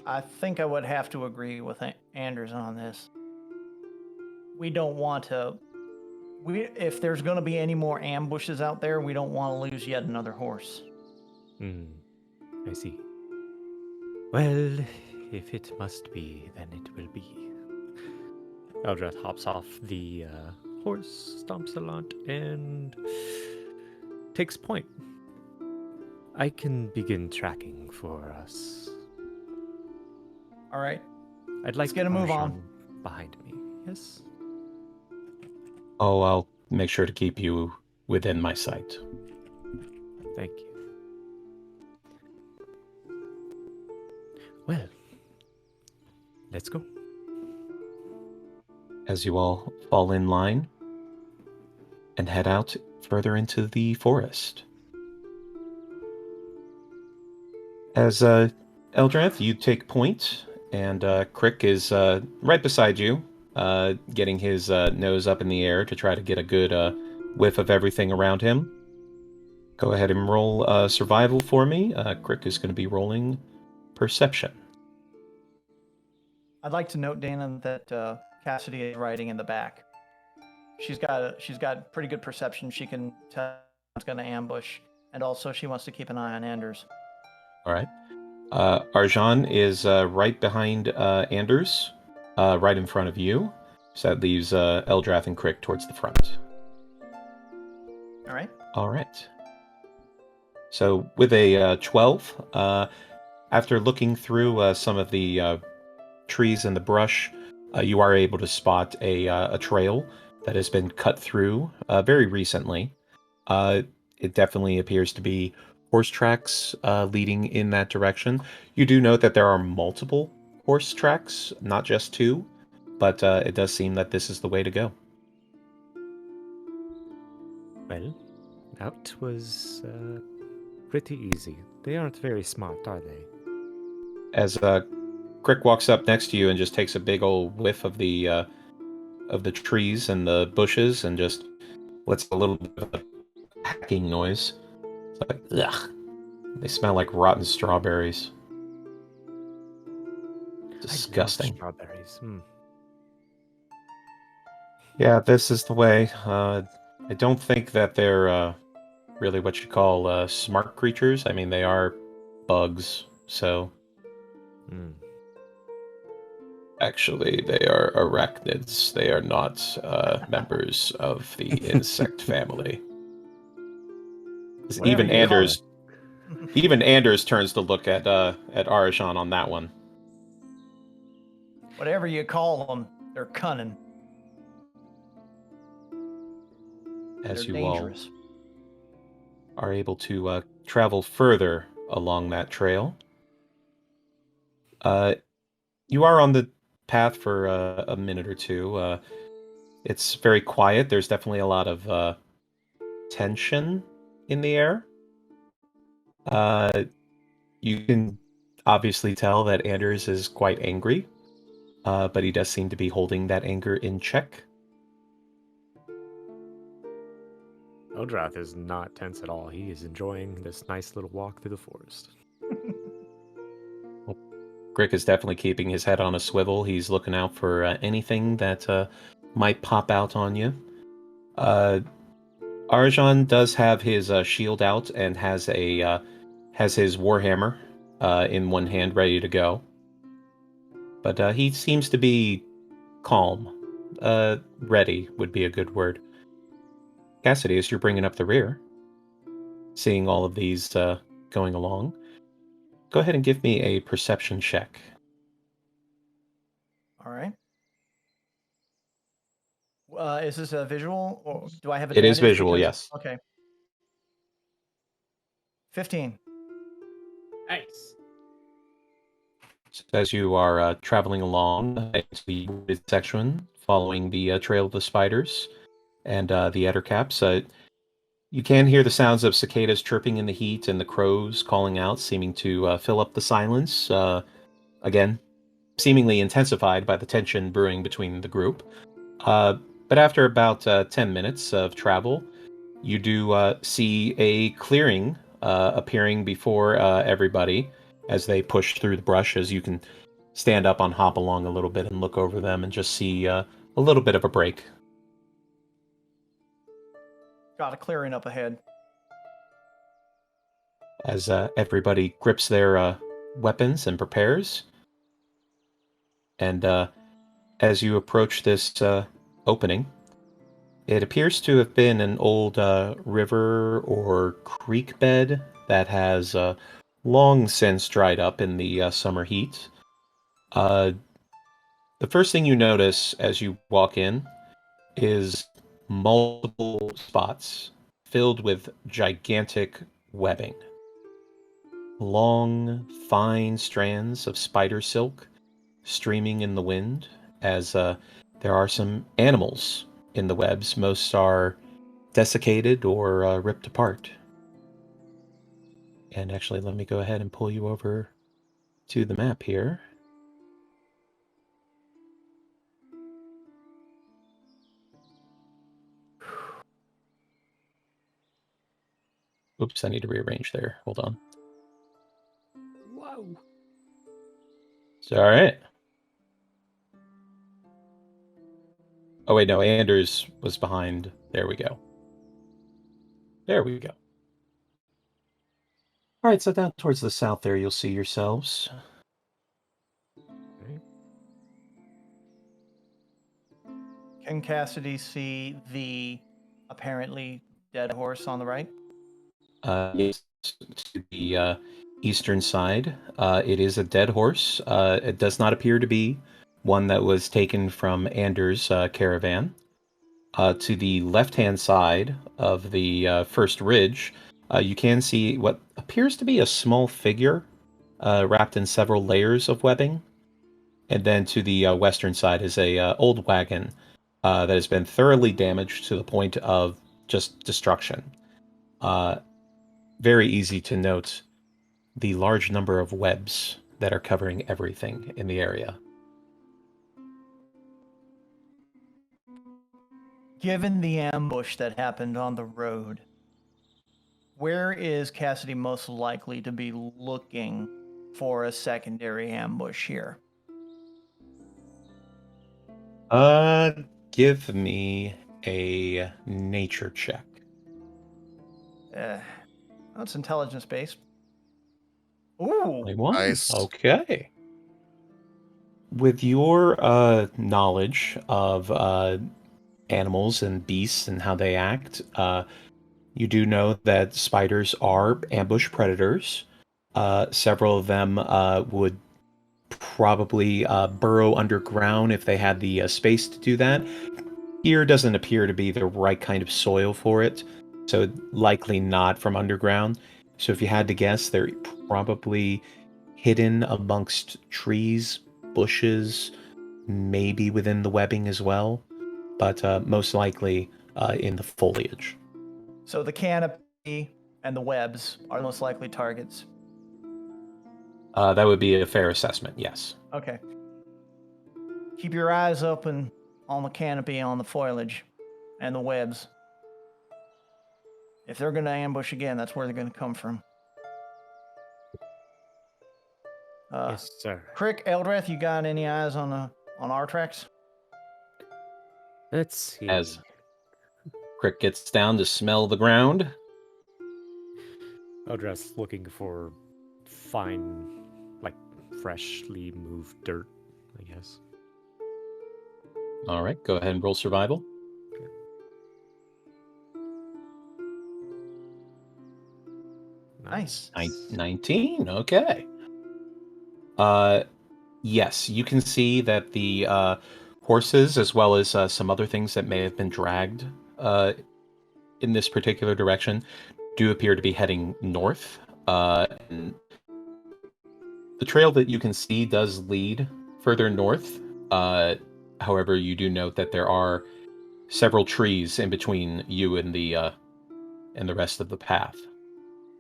I think I would have to agree with Anders on this. We don't want to. If there's going to be any more ambushes out there, we don't want to lose yet another horse. I see. Well, if it must be, then it will be. Eldrath hops off the horse, stomps a lot, and takes point. I can begin tracking for us. All right. I'd like Let's get a move on. Arshon behind me. Yes. Oh, I'll make sure to keep you within my sight. Thank you. Well, let's go. As you all fall in line and head out further into the forest. As Eldrath, you take point, and Crick is right beside you, getting his nose up in the air to try to get a good whiff of everything around him. Go ahead and roll survival for me. Crick is going to be rolling perception. I'd like to note, Dana, that Cassidy is riding in the back. She's got pretty good perception. She can tell what's going to ambush, and also she wants to keep an eye on Anders. All right. Arjan is right behind Anders, right in front of you. So that leaves Eldrath and Crick towards the front. All right. All right. So with a 12, after looking through some of the trees and the brush, you are able to spot a trail that has been cut through very recently. It definitely appears to be horse tracks leading in that direction. You do note that there are multiple horse tracks, not just two, but it does seem that this is the way to go. Well, that was pretty easy. They aren't very smart, are they? As Crick walks up next to you and just takes a big old whiff of the trees and the bushes and just lets a little bit of a hacking noise. It's like, ugh. They smell like rotten strawberries. I love Disgusting. strawberries. Yeah, this is the way. I don't think that they're really what you call smart creatures. I mean, they are bugs, so actually they are arachnids. They are not members of the insect family. Whatever you call it. Even Anders turns to look at Arajan on that one. Whatever you call them, they're cunning. As They're you dangerous. all are able to travel further along that trail. You are on the path for a minute or two. It's very quiet. There's definitely a lot of tension in the air. You can obviously tell that Anders is quite angry, but he does seem to be holding that anger in check. Eldrath is not tense at all. He is enjoying this nice little walk through the forest. Grick is definitely keeping his head on a swivel. He's looking out for anything that might pop out on you. Arjan does have his shield out and has his warhammer in one hand, ready to go. But he seems to be calm. Ready would be a good word. Cassidy, as you're bringing up the rear, seeing all of these going along, go ahead and give me a perception check. All right. Is this a visual, or do I have It is advantage? visual, yes. Okay. 15. Nice. So as you are traveling along into the wooded section, following the trail of the spiders and the ettercaps, you can hear the sounds of cicadas chirping in the heat and the crows calling out, seeming to fill up the silence. Again, seemingly intensified by the tension brewing between the group. But after about 10 minutes of travel, you do see a clearing appearing before everybody as they push through the brush, as you can stand up on hop along a little bit and look over them and just see a little bit of a break. Got a clearing up ahead. As everybody grips their weapons and prepares. And as you approach this opening, it appears to have been an old river or creek bed that has long since dried up in the summer heat. The first thing you notice as you walk in is multiple spots filled with gigantic webbing. Long, fine strands of spider silk streaming in the wind, as there are some animals in the webs. Most are desiccated or ripped apart. And actually, let me go ahead and pull you over to the map here. Oops, I need to rearrange there. Hold on. Wow. It's all right. Oh wait, no, Anders was behind. There we go. There we go. All right, so down towards the south there, you'll see yourselves. Okay. Can Cassidy see the apparently dead horse on the right? Yes, to the eastern side. It is a dead horse. It does not appear to be one that was taken from Anders' caravan. To the left-hand side of the first ridge, you can see what appears to be a small figure wrapped in several layers of webbing. And then to the western side is a old wagon that has been thoroughly damaged to the point of just destruction. Very easy to note the large number of webs that are covering everything in the area. Given the ambush that happened on the road, where is Cassidy most likely to be looking for a secondary ambush here? Give me a nature check. That's intelligence based. Ooh, 21. Nice. Okay. With your knowledge of animals and beasts and how they act, you do know that spiders are ambush predators. Several of them would probably burrow underground if they had the space to do that. Here doesn't appear to be the right kind of soil for it, so likely not from underground. So if you had to guess, they're probably hidden amongst trees, bushes, maybe within the webbing as well, but most likely in the foliage. so the canopy and the webs are most likely targets. That would be a fair assessment, yes. Okay. Keep your eyes open on the canopy, on the foliage, and the webs. If they're going to ambush again, that's where they're going to come from. Yes, sir. Crick, Eldrath, you got any eyes on our tracks? Let's see. As Crick gets down to smell the ground. Eldrath's looking for fine, like freshly moved dirt, I guess. All right, go ahead and roll survival. Nice. 19, okay. Yes, you can see that the horses, as well as some other things that may have been dragged in this particular direction, do appear to be heading north. And the trail that you can see does lead further north. However, you do note that there are several trees in between you and the rest of the path.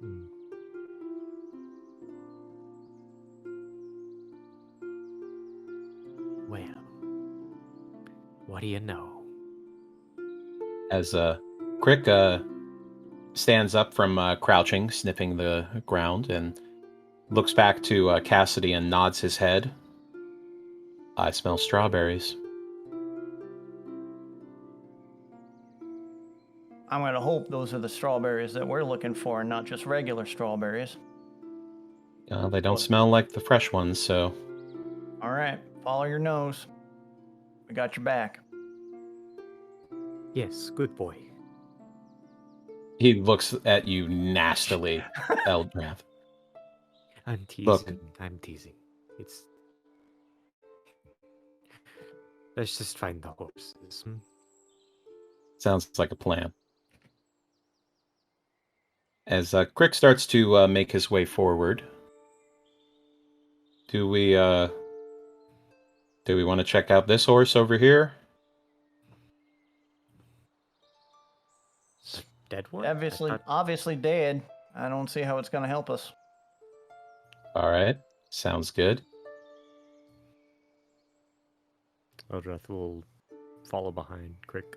Hmm. Well, what do you know? As Crick stands up from crouching, sniffing the ground, and looks back to Cassidy and nods his head. I smell strawberries. I'm going to hope those are the strawberries that we're looking for and not just regular strawberries. They don't smell like the fresh ones, so... All right, follow your nose. We got your back. Yes, good boy. He looks at you nastily, Eldrath. I'm teasing. Look. I'm teasing. It's. Let's just find the horses. Hmm? Sounds like a plan. As Crick starts to make his way forward, do we want to check out this horse over here? Dead one? I thought- Obviously dead. I don't see how it's going to help us. All right, sounds good. Eldrath will follow behind Crick.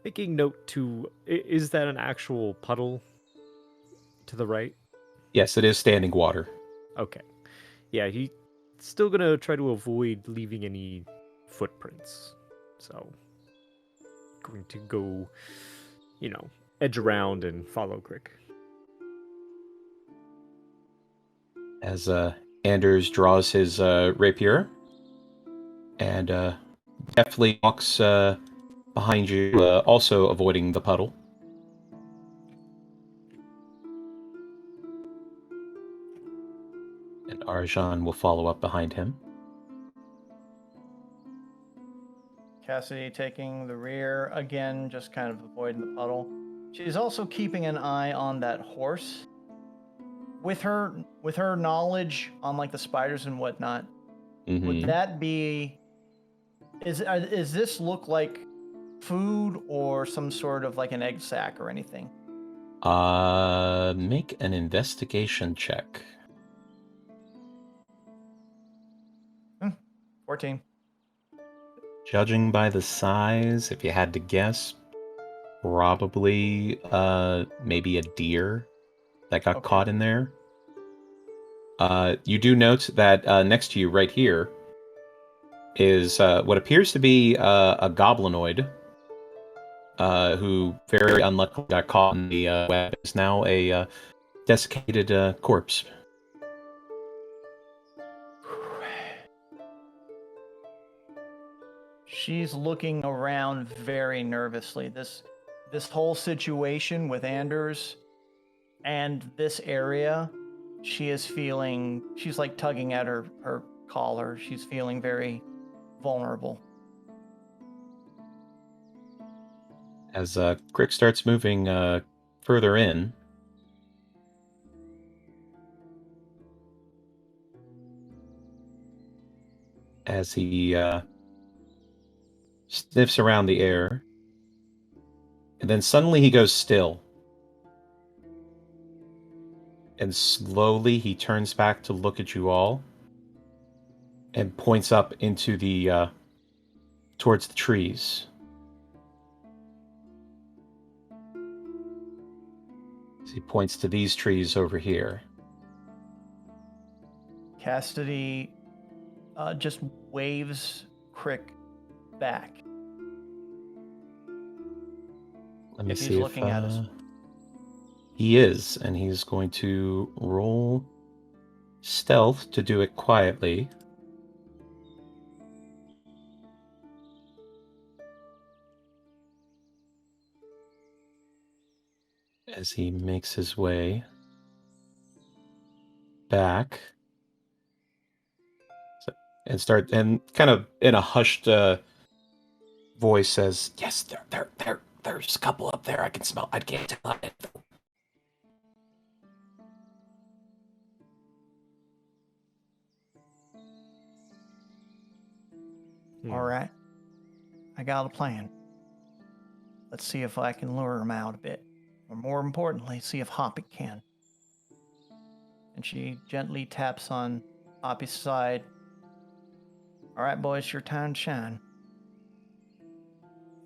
Making note to, is that an actual puddle to the right? Yes, it is standing water. Okay. Yeah, he's still gonna try to avoid leaving any footprints. So, going to go, edge around and follow Crick. As Anders draws his rapier and deftly walks behind you, also avoiding the puddle. And Arjan will follow up behind him. Cassidy taking the rear again, just kind of avoiding the puddle. She's also keeping an eye on that horse. With her knowledge on like the spiders and whatnot, would Mhm. that be? Is this look like food or some sort of like an egg sac or anything? Make an investigation check. 14. Judging by the size, if you had to guess, probably maybe a deer that got Okay. caught in there. You do note that next to you, right here, is what appears to be a goblinoid who very unluckily got caught in the web. Is now a desiccated corpse. She's looking around very nervously. This whole situation with Anders and this area, she's like tugging at her collar. She's feeling very vulnerable. As Crick starts moving further in, as he sniffs around the air, and then suddenly he goes still. And slowly he turns back to look at you all and points up into the towards the trees. So he points to these trees over here. Cassidy just waves Crick back. Let me If he's see looking at us. He is, and he's going to roll stealth to do it quietly. As he makes his way back and kind of in a hushed voice says, "Yes, there's a couple up there. I can smell. I can't tell it." All right. I got a plan. Let's see if I can lure him out a bit. Or more importantly, see if Hoppy can. And she gently taps on Hoppy's side. All right, boys, your time to shine.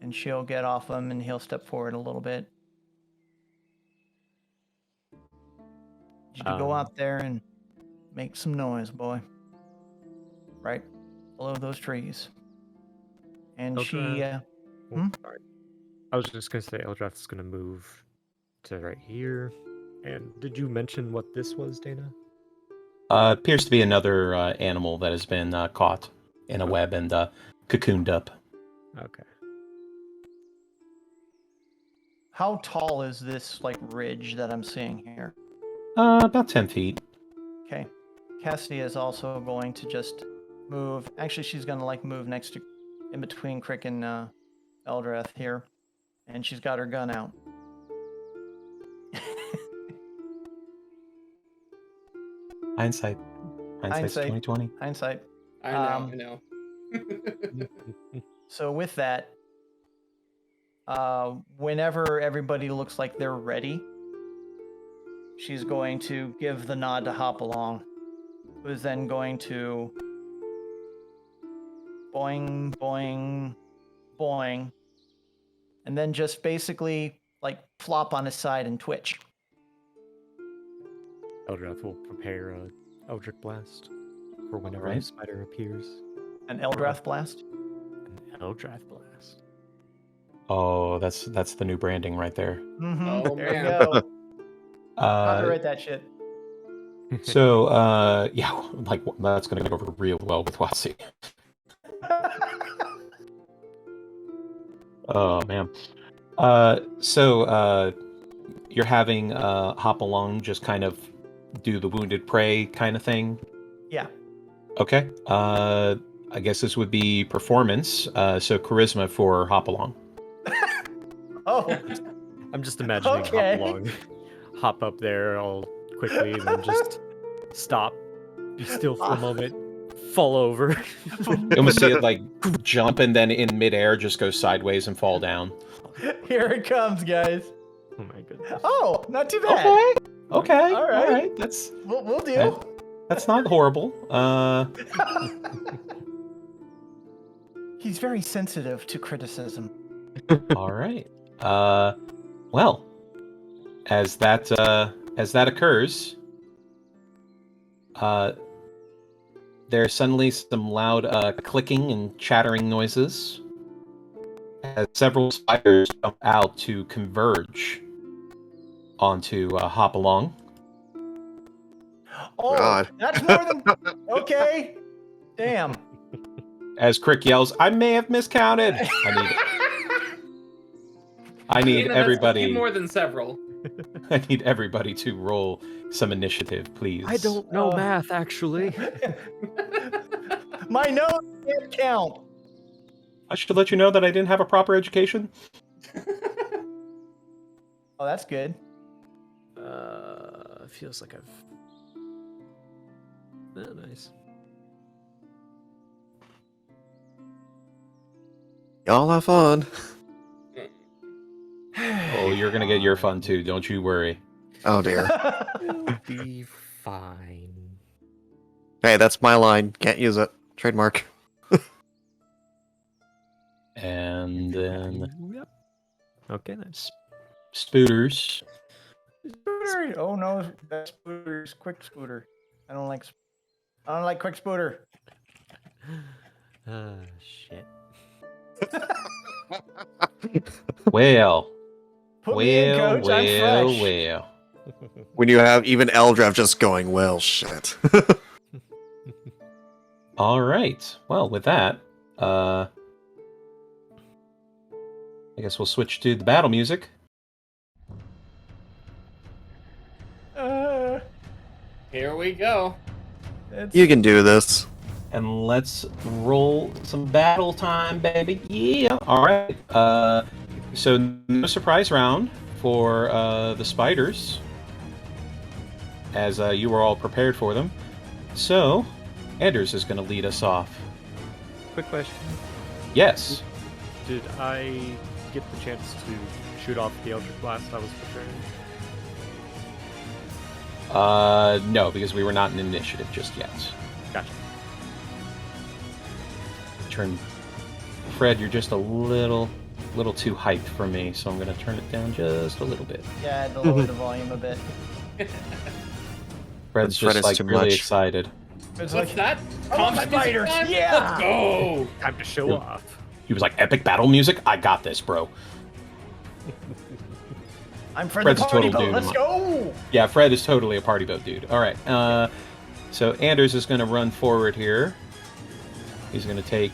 And she'll get off him and he'll step forward a little bit. You go out there and make some noise, boy. Right below those trees. And she... Sorry. I was just going to say Eldrath's going to move to right here. And did you mention what this was, Dana? Appears to be another animal that has been caught in a web and cocooned up. Okay. How tall is this, like, ridge that I'm seeing here? About 10 feet. Okay. Cassidy is also going to just move. Actually, she's going to, like, move next to... in between Crick and Eldrath here. And she's got her gun out. Hindsight's 2020. Hindsight. I know. So with that, whenever everybody looks like they're ready, she's going to give the nod to hop along, who's then going to boing, boing, boing, and then just basically like flop on his side and twitch. Eldrath will prepare a Eldritch Blast for whenever a Alright. spider appears. An Eldrath blast. An Eldrath Blast. Oh, that's the new branding right there. Mm-hmm. Oh, there you man. go. Uh, Copyright that shit. so yeah, like that's gonna go over real well with Watsy. Oh man. So you're having hop along, just kind of do the wounded prey kind of thing. Yeah. Okay. I guess this would be performance. So charisma for hop along. Oh, I'm just imagining Okay. hop along, hop up there all quickly, and then just stop, be still for a moment, fall over. You almost see it like jump and then in midair just go sideways and fall down. here it comes, guys. Oh my goodness. Oh, not too bad. Okay. All right. That's We'll do. that's not horrible. He's very sensitive to criticism. All right. Well, as that occurs, there's suddenly some loud clicking and chattering noises as several spiders jump out to converge onto hop along. Oh, God. that's more than okay. Damn. As Crick yells, "I may have miscounted." I need Dana, that's everybody. more than several. I need everybody to roll some initiative, please. I don't know Oh. math, actually. My nose can't count. I should let you know that I didn't have a proper education. Oh, that's good. Feels like I've. Oh, nice. Y'all have fun. Oh, you're gonna get your fun too. Don't you worry. Oh dear. We'll be fine. Hey, that's my line. Can't use it. Trademark. And then Yep. Okay, that's Spooters. Scooter. Oh no, that scooter's quick scooter. I don't like quick scooter. shit. Well, Put me in, coach. I'm fresh. well. When you have even Eldrath just going, well, shit. All right. Well, with that, I guess we'll switch to the battle music. Here we go. You can do this. And let's roll some battle time, baby. Yeah. All right. So no surprise round for the spiders, as you were all prepared for them. So Anders is going to lead us off. Quick question. Yes. Did I get the chance to shoot off the Eldritch Blast I was preparing? No, because we were not in initiative just yet. Gotcha. Turn, Fred. You're just a little too hyped for me, so I'm going to turn it down just a little bit. Yeah, I had to lower the volume a bit. Fred's Fred just is like too really much. excited. It's What's that? Oh, Combat music spiders! time? Yeah! Let's go! Time to show off. He was like, "Epic battle music. I got this, bro." I'm Fred Fred's the a party total boat. dude. Let's go! Yeah, Fred is totally a party boat dude. All right. So Anders is going to run forward here. He's going to take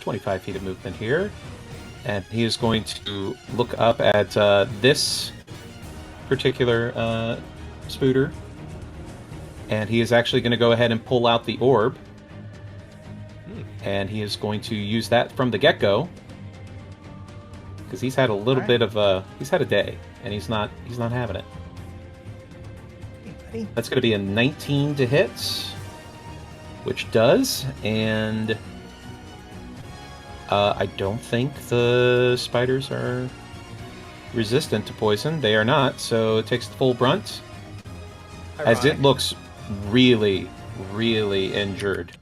25 feet of movement here. And he is going to look up at this particular spooter. And he is actually going to go ahead and pull out the orb. And he is going to use that from the get-go. Because he's had a little bit of he's had a day, and he's not having it. That's going to be a 19 to hit, which does, and I don't think the spiders are resistant to poison. They are not, so it takes the full brunt. As it looks really, really injured,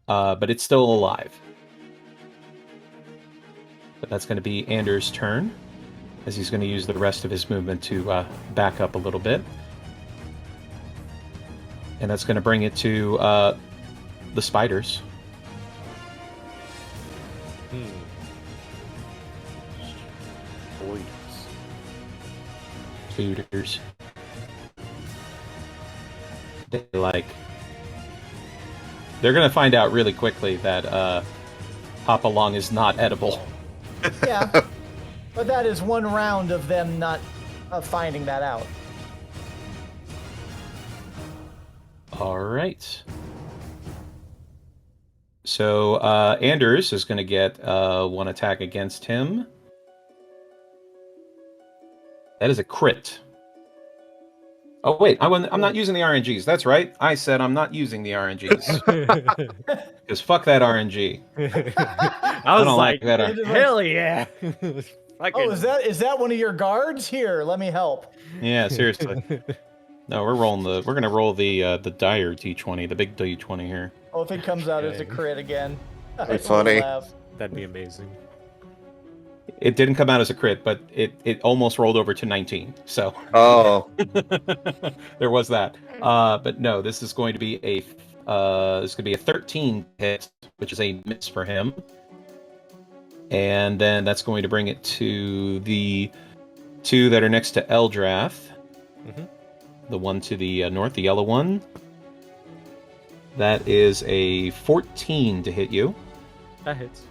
but it's still alive. But that's going to be Anders' turn, as he's going to use the rest of his movement to back up a little bit. And that's going to bring it to the spiders. Spiders. They're going to find out really quickly that Hopalong is not edible. Yeah, but that is one round of them not finding that out. All right. So Anders is going to get one attack against him. That is a crit. Oh, wait, I'm not using the RNGs. That's right. I said I'm not using the RNGs. Because fuck that RNG. I was don't like, that hell yeah. Oh, is that one of your guards? Here, let me help. Yeah, seriously. No, we're gonna roll the dire D20, the big D20 here. Oh, if it comes out as a crit again. That'd be funny. That'd be amazing. It didn't come out as a crit, but it almost rolled over to 19. So Oh. there was that. But no, this is going to be a 13 hit, which is a miss for him. And then that's going to bring it to the two that are next to Eldrath. Mm-hmm. The one to the north, the yellow one. That is a 14 to hit you. That hits.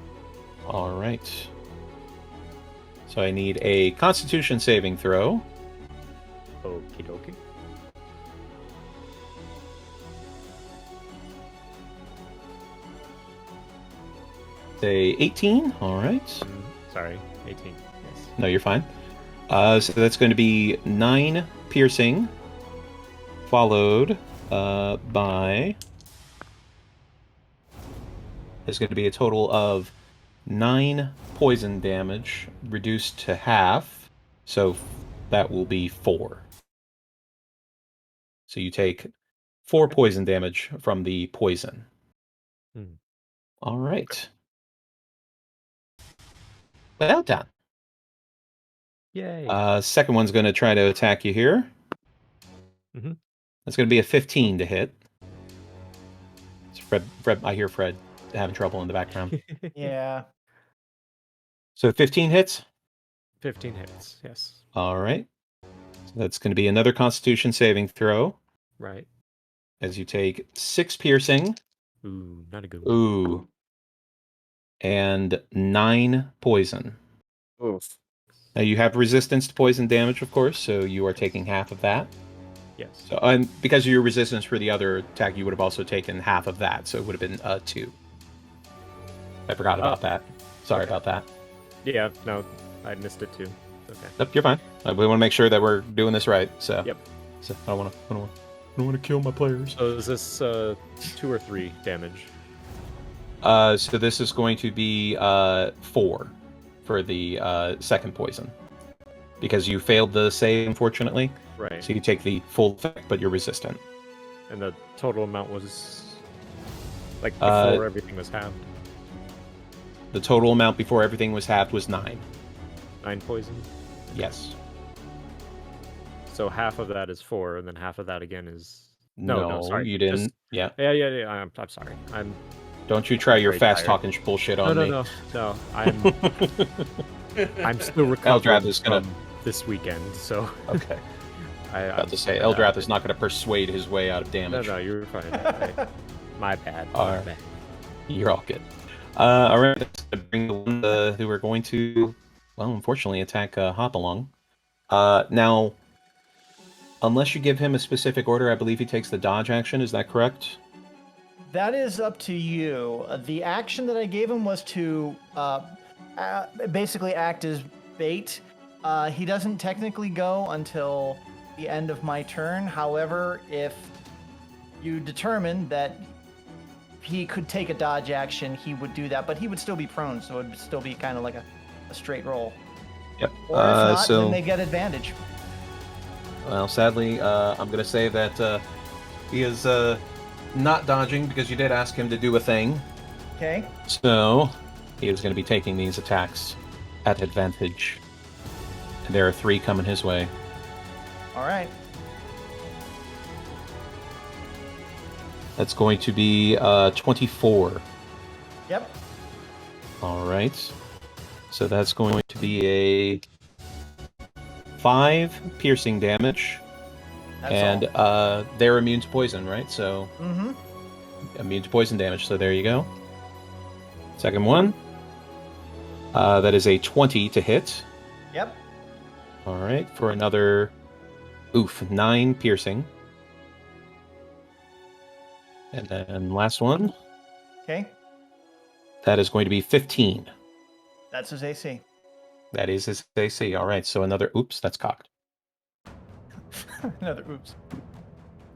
All right. So I need a Constitution saving throw. Okie dokie. Say 18. All right. Sorry, 18. Yes. No, you're fine. So that's going to be 9 piercing, followed by... There's going to be a total of 9 poison damage, reduced to half, so that will be 4. So you take 4 poison damage from the poison. All right. Well done. Yay. Second one's going to try to attack you here. Mm-hmm. That's going to be a 15 to hit. It's Fred, I hear Fred having trouble in the background. Yeah. So 15 hits? 15 hits, yes. All right. So that's going to be another Constitution saving throw. Right. As you take 6 piercing. Ooh, not a good one. Ooh. And 9 poison. Oof. Now you have resistance to poison damage, of course, so you are taking half of that. Yes. So, because of your resistance for the other attack, you would have also taken half of that, so it would have been 2. I forgot about that. Sorry about that. Yeah, no, I missed it too. Okay. Nope, you're fine. We want to make sure that we're doing this right. So. Yep. So I don't want to kill my players. So is this 2 or 3 damage? So this is going to be 4 for the second poison, because you failed the save, unfortunately. Right. So you take the full effect, but you're resistant. And the total amount was like before everything was halved. The total amount before everything was halved was 9. 9 poison. Yes. So half of that is 4, and then half of that again is no sorry. You didn't. Just... Yeah. Yeah. I'm sorry. Don't you try your very fast tired. talking bullshit on me. No. I'm still recovering Eldrath is gonna... from this weekend, so. Okay. I'm about to say, Eldrath is not going to persuade his way out of damage. No, you're fine. My bad. All right. You're all good. All right, let's bring the one who are going to, well, unfortunately, attack Hopalong. Now, unless you give him a specific order, I believe he takes the dodge action. Is that correct? That is up to you. The action that I gave him was to basically act as bait. He doesn't technically go until the end of my turn. However, if you determine that he could take a dodge action, he would do that, but he would still be prone, so it would still be kind of like a straight roll. Yep. Or if not, then they get advantage. Well, sadly, I'm going to say that he is not dodging, because you did ask him to do a thing. Okay. So he is going to be taking these attacks. at advantage. And there are 3 coming his way. All right. That's going to be 24. Yep. All right. So that's going to be a 5 piercing damage. That's And all. they're immune to poison, right? So Mm-hmm. immune to poison damage. So there you go. Second one. That is a 20 to hit. Yep. All right. For another 9 piercing. And then last one. Okay. That is going to be 15. That's his AC. That is his AC. All right. So another that's cocked. Another oops.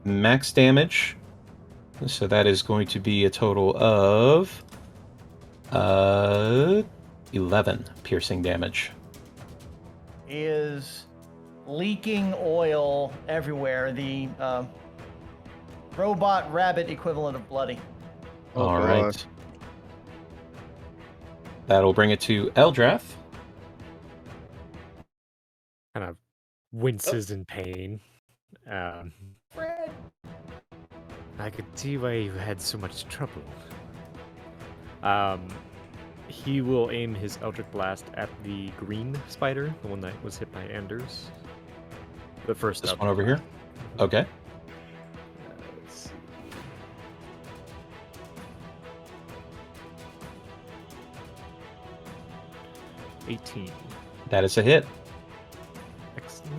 Max damage. So that is going to be a total of 11 piercing damage. He is leaking oil everywhere. The robot rabbit equivalent of bloody. Oh, All God. right. That'll bring it to Eldrath. Kind of winces in pain. I could see why you had so much trouble. He will aim his Eldritch Blast at the green spider, the one that was hit by Anders. The first This Eldritch one over here? Blast. Okay. Let's see. $18. That is a hit. Excellent.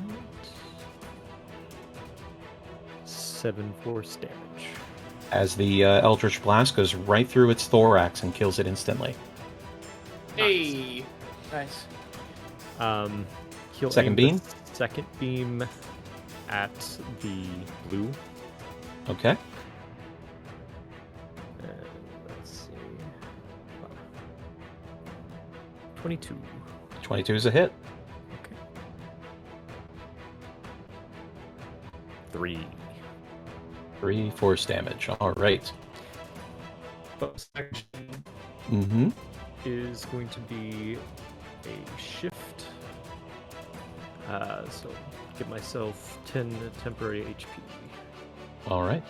7 force damage. As the Eldritch Blast goes right through its thorax and kills it instantly. Hey. Nice. He'll Second aim beam? the second beam at the blue. Okay. Let's see. 22. 22 is a hit. Okay. 3. 3 force damage. All right. Bonus action Mm-hmm. is going to be a shift. So give myself 10 temporary HP. All right.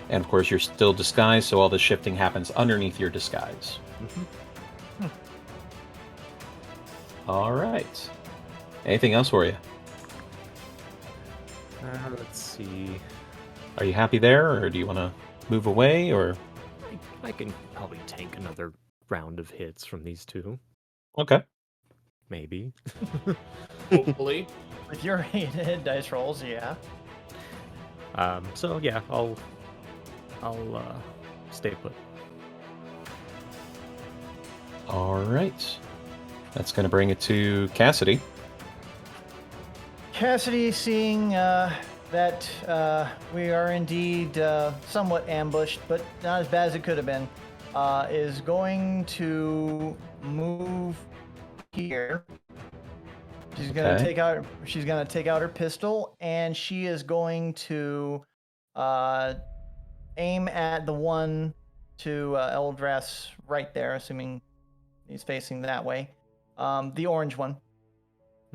And of course, you're still disguised, so all the shifting happens underneath your disguise. All right. Anything else for you? Let's see. Are you happy there, or do you want to move away, or? I can probably tank another round of hits from these two. Okay. Maybe. Hopefully. With your hit dice rolls, yeah. So yeah, I'll stay put. All right. That's going to bring it to Cassidy. Cassidy, seeing that we are indeed somewhat ambushed, but not as bad as it could have been, is going to move here. She's gonna Okay. take out her pistol, and she is going to aim at the one to Eldrath's right there, assuming he's facing that way, the orange one.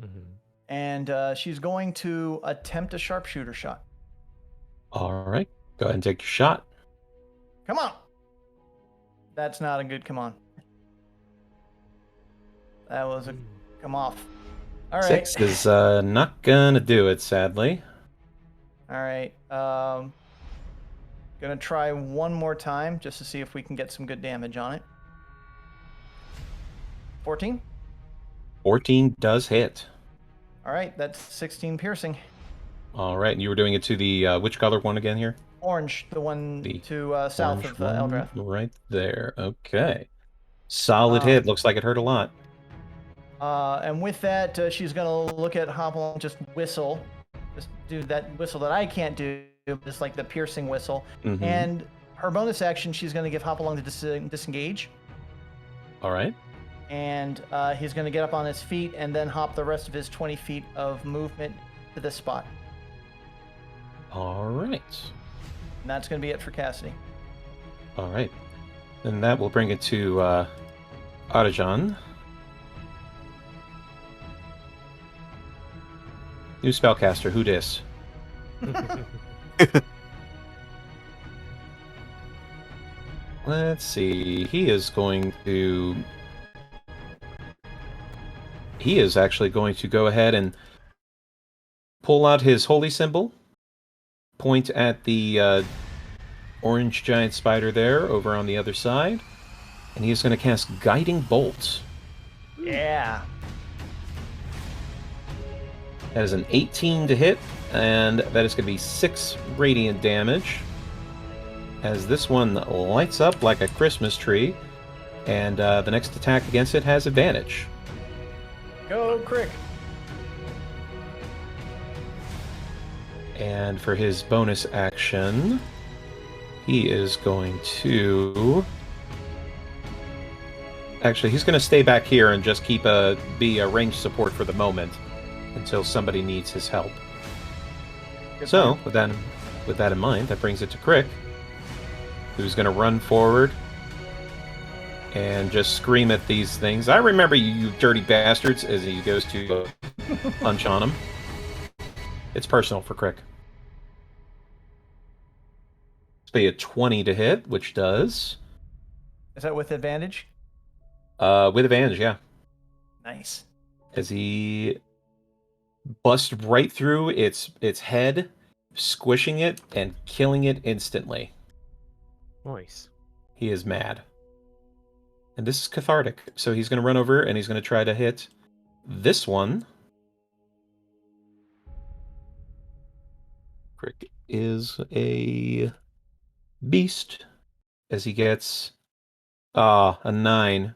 Mm-hmm. And she's going to attempt a sharpshooter shot. All right. Go ahead and take your shot. Come on! That's not a good come on. That was a come off. All right. 6 is not going to do it, sadly. All right. Gonna try one more time just to see if we can get some good damage on it. 14. 14 does hit. All right, that's 16 piercing. All right. And you were doing it to the, which color one again here? Orange, the one The to south Orange of one Eldrath. right there. Okay. Solid hit. Looks like it hurt a lot. And with that, she's gonna look at Hopalong, just whistle, just do that whistle that I can't do, just like the piercing whistle. Mhm. And her bonus action, she's gonna give Hopalong to disengage, All right. and he's gonna get up on his feet and then hop the rest of his 20 feet of movement to this spot. All right. And that's gonna be it for Cassidy. All right. And that will bring it to Arjan. New spellcaster, who dis? Let's see. He is actually going to go ahead and pull out his holy symbol, point at the orange giant spider there over on the other side, and he is going to cast Guiding Bolt. Yeah. That is an 18 to hit, and that is going to be 6 radiant damage, as this one lights up like a Christmas tree, and the next attack against it has advantage. Go, Crick. And for his bonus action, he is going to... Actually, he's going to stay back here and just be a ranged support for the moment until somebody needs his help. Good So, plan. with that in mind, that brings it to Crick, who's going to run forward and just scream at these things. I remember you, you dirty bastards, as he goes to punch on him. It's personal for Crick. It's be a 20 to hit, which does. Is that with advantage? With advantage, yeah. Nice. As he busts right through its head, squishing it and killing it instantly. Nice. He is mad. And this is cathartic, so he's going to run over and he's going to try to hit this one. Crick is a beast, as he gets a 9,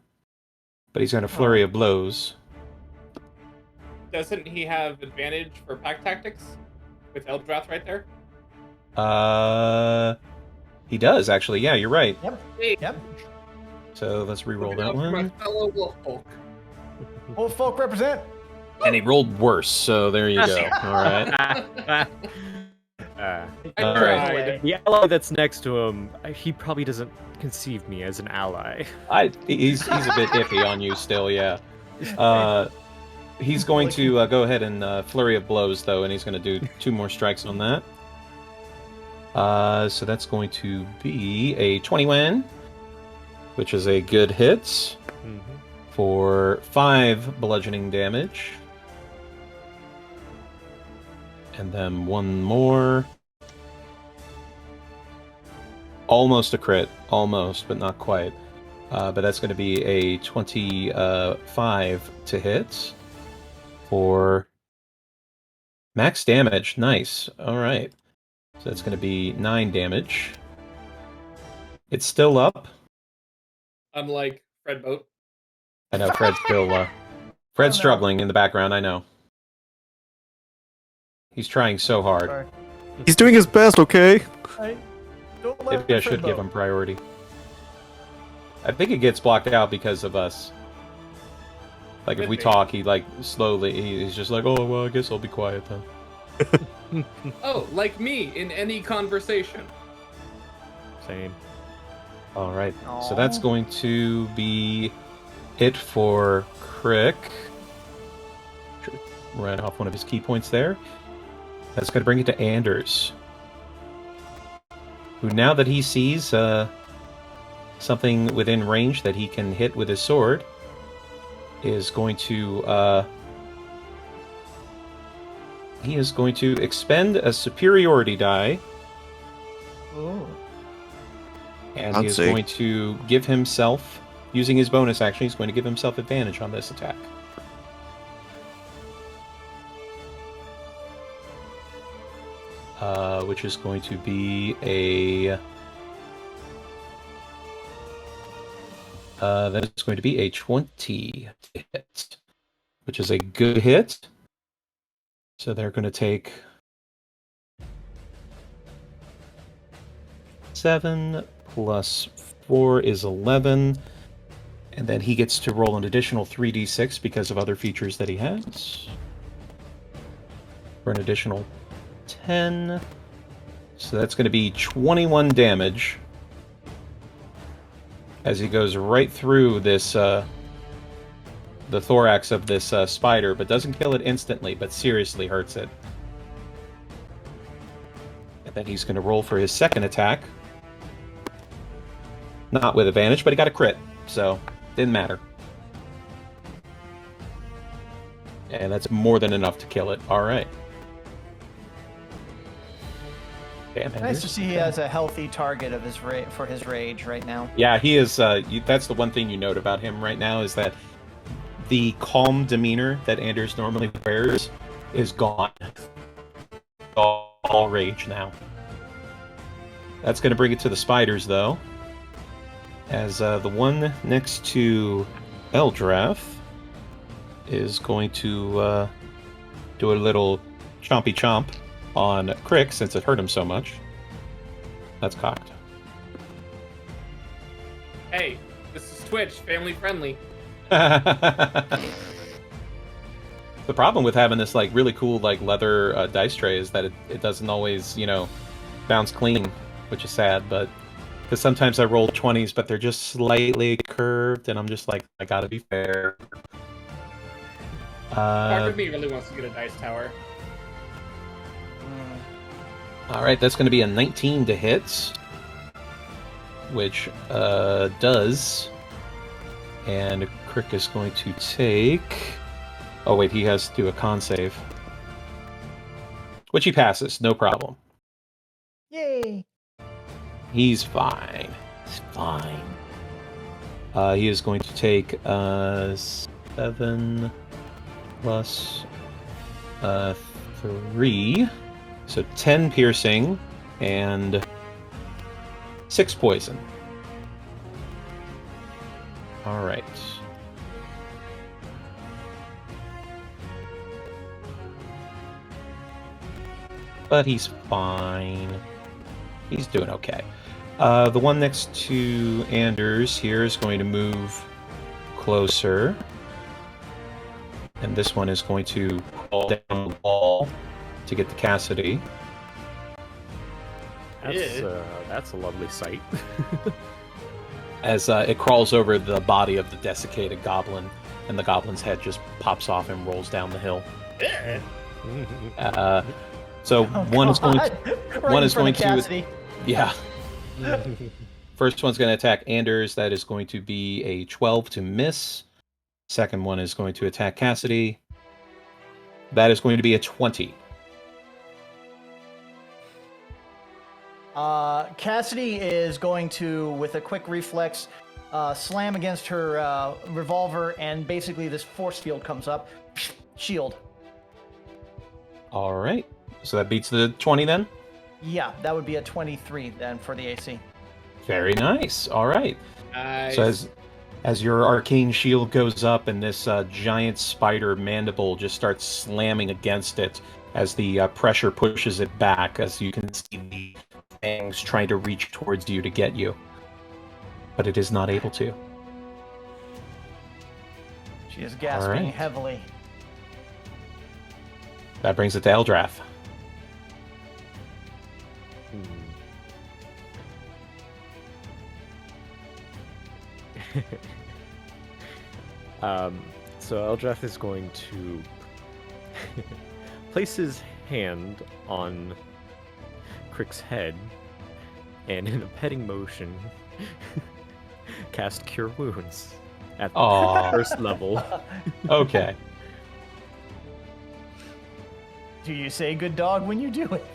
but he's going to flurry of blows. Doesn't he have advantage for pack tactics with Eldrath right there? He does actually. Yeah, you're right. Yep. Hey, Yep. So let's re-roll looking that out for my one. fellow wolf folk. Wolf folk represent. And he rolled worse, so there you go. All right. I All tried. right. The ally that's next to him, he probably doesn't conceive me as an ally. He's a bit iffy on you still, yeah. He's going to go ahead and flurry of blows though, and he's going to do 2 more strikes on that. So that's going to be a 21, which is a good hit Mm-hmm. for 5 bludgeoning damage. And then 1 more. Almost a crit. Almost, but not quite. But that's going to be a 25 to hit for max damage. Nice. Alright. So that's going to be 9 damage. It's still up. Unlike Fred Boat. I know Fred's still Fred's no. struggling in the background, I know. He's trying so hard. Sorry. He's doing his best, okay? Don't let Maybe I Fred should give vote. him priority. I think it gets blocked out because of us. Like, if Could we be. talk, he, like, slowly, he's just like, oh, well, I guess I'll be quiet then. Oh, like me in any conversation. Same. Alright, so Aw. that's going to be it for Crick. Right off one of his key points there. That's going to bring it to Anders, who, now that he sees something within range that he can hit with his sword, is going to expend a superiority die, Ooh. and he is Fancy. going to give himself, using his bonus action, he's going to give himself advantage on this attack. Which is going to be a... that is going to be a 20 hit, which is a good hit. So they're going to take 7 plus 4 is 11, and then he gets to roll an additional 3d6 because of other features that he has. For an additional 10. So that's going to be 21 damage as he goes right through this the thorax of this spider, but doesn't kill it instantly, but seriously hurts it. And then he's going to roll for his second attack. Not with advantage, but he got a crit, so didn't matter. And that's more than enough to kill it. All right. Damn, Nice to see he has a healthy target of his for his rage right now. Yeah, he is. That's the one thing you note about him right now is that the calm demeanor that Anders normally wears is gone. All rage now. That's going to bring it to the spiders, though. As the one next to Eldrath is going to do a little chompy chomp on Crick since it hurt him so much. That's cocked. Hey, this is Twitch, family friendly. The problem with having this like really cool like leather dice tray is that it doesn't always, bounce clean, which is sad, but because sometimes I roll 20s, but they're just slightly curved, and I'm just like, I gotta be fair. Part of me really wants to get a dice tower. Alright, that's going to be a 19 to hit, which does. And Crick is going to take... Oh wait, he has to do a con save. Which he passes, no problem. Yay! He's fine. He's fine. He is going to take 7 plus 3. So 10 piercing and 6 poison. Alright. But he's fine. He's doing okay. The one next to Anders here is going to move closer. And this one is going to crawl down the wall to get to Cassidy. That's a lovely sight. As it crawls over the body of the desiccated goblin, and the goblin's head just pops off and rolls down the hill. So one is going to Cassidy. Yeah. First one's going to attack Anders. That is going to be a 12 to miss. Second one is going to attack Cassidy. That is going to be a 20. Cassidy is going to, with a quick reflex, slam against her revolver, and basically this force field comes up. Shield. All right. So that beats the 20 then? Yeah, that would be a 23 then for the AC. Very nice. All right. Nice. So as your arcane shield goes up and this giant spider mandible just starts slamming against it as the pressure pushes it back, as you can see the fangs trying to reach towards you to get you. But it is not able to. She is gasping right. heavily. That brings it to Eldrath. So Eldrath is going to place his hand on Crick's head and in a petting motion cast Cure Wounds at the first level. Okay. Do you say good dog when you do it?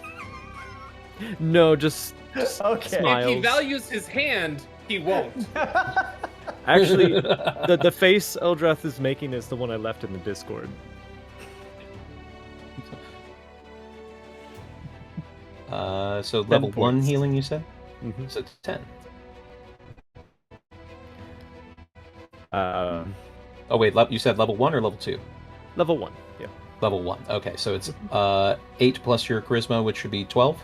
No, just Okay. smiles. If he values his hand, he won't. Actually, the face Eldrath is making is the one I left in the Discord. So level 1 points. healing, you said? Mm-hmm. So 10. Oh wait, you said level 1 or level 2? Level 1, yeah. Level 1. Okay, so it's 8 plus your charisma, which should be 12.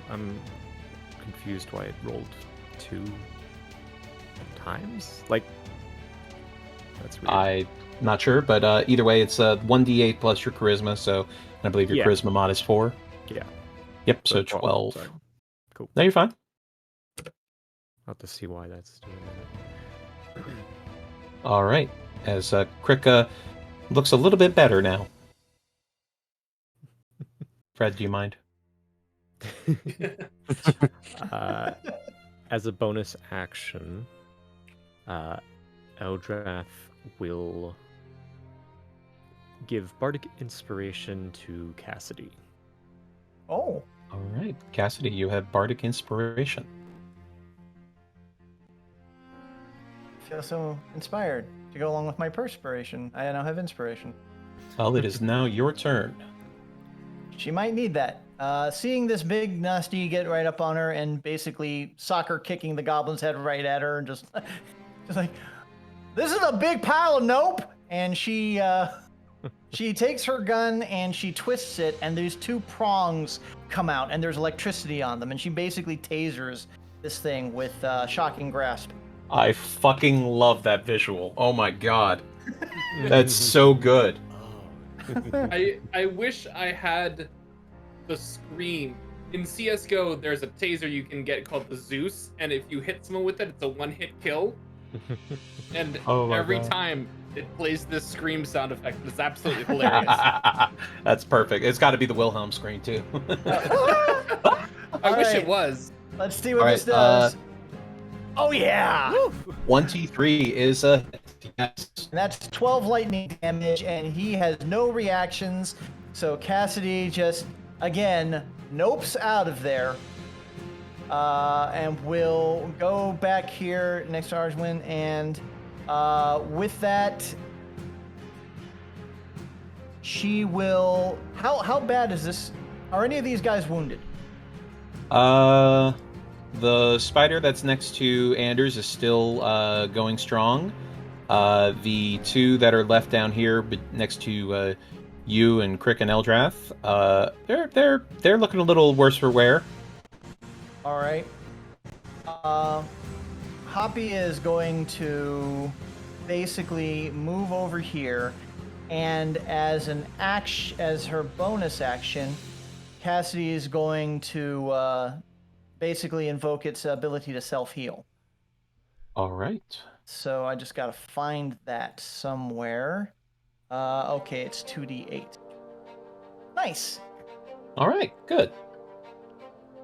I'm confused why it rolled 2 times. Like, that's weird. I'm not sure, but either way, it's 1d8 plus your charisma. So I believe your charisma mod is 4. Yeah. Yep. So 12. Sorry. Cool. No, you're fine. I'll have to see why that's doing that. All right. As Krika looks a little bit better now. Fred, do you mind? As a bonus action, Eldrath will give Bardic Inspiration to Cassidy. Oh, All right. Cassidy, you have Bardic Inspiration. feel so inspired to go along with my perspiration. I now have inspiration. Well, it is now your turn. She might need that. Seeing this big nasty get right up on her and basically soccer kicking the goblin's head right at her and just like, this is a big pile of nope. And she takes her gun and she twists it, and these two prongs come out, and there's electricity on them, and she basically tasers this thing with shocking grasp. I fucking love that visual. Oh my god. That's so good. I wish I had the scream. In CSGO, there's a taser you can get called the Zeus, and if you hit someone with it, it's a one-hit kill. And Oh my every God. time it plays this scream sound effect. It's absolutely hilarious. That's perfect. It's got to be the Wilhelm screen too. I wish it was. Let's see what All this right, does. Oh yeah! 1t3 is a yes. And that's 12 lightning damage, and he has no reactions. So Cassidy just, again, nopes out of there. And we'll go back here next to Arjwin, and with that, she will... How bad is this? Are any of these guys wounded? The spider that's next to Anders is still going strong. The two that are left down here, next to you and Crick and Eldrath, they're looking a little worse for wear. All right. Hoppy is going to basically move over here, and as an action, as her bonus action, Cassidy is going to basically invoke its ability to self-heal. All right. So I just gotta find that somewhere. Okay, it's 2d8. Nice. All right. Good.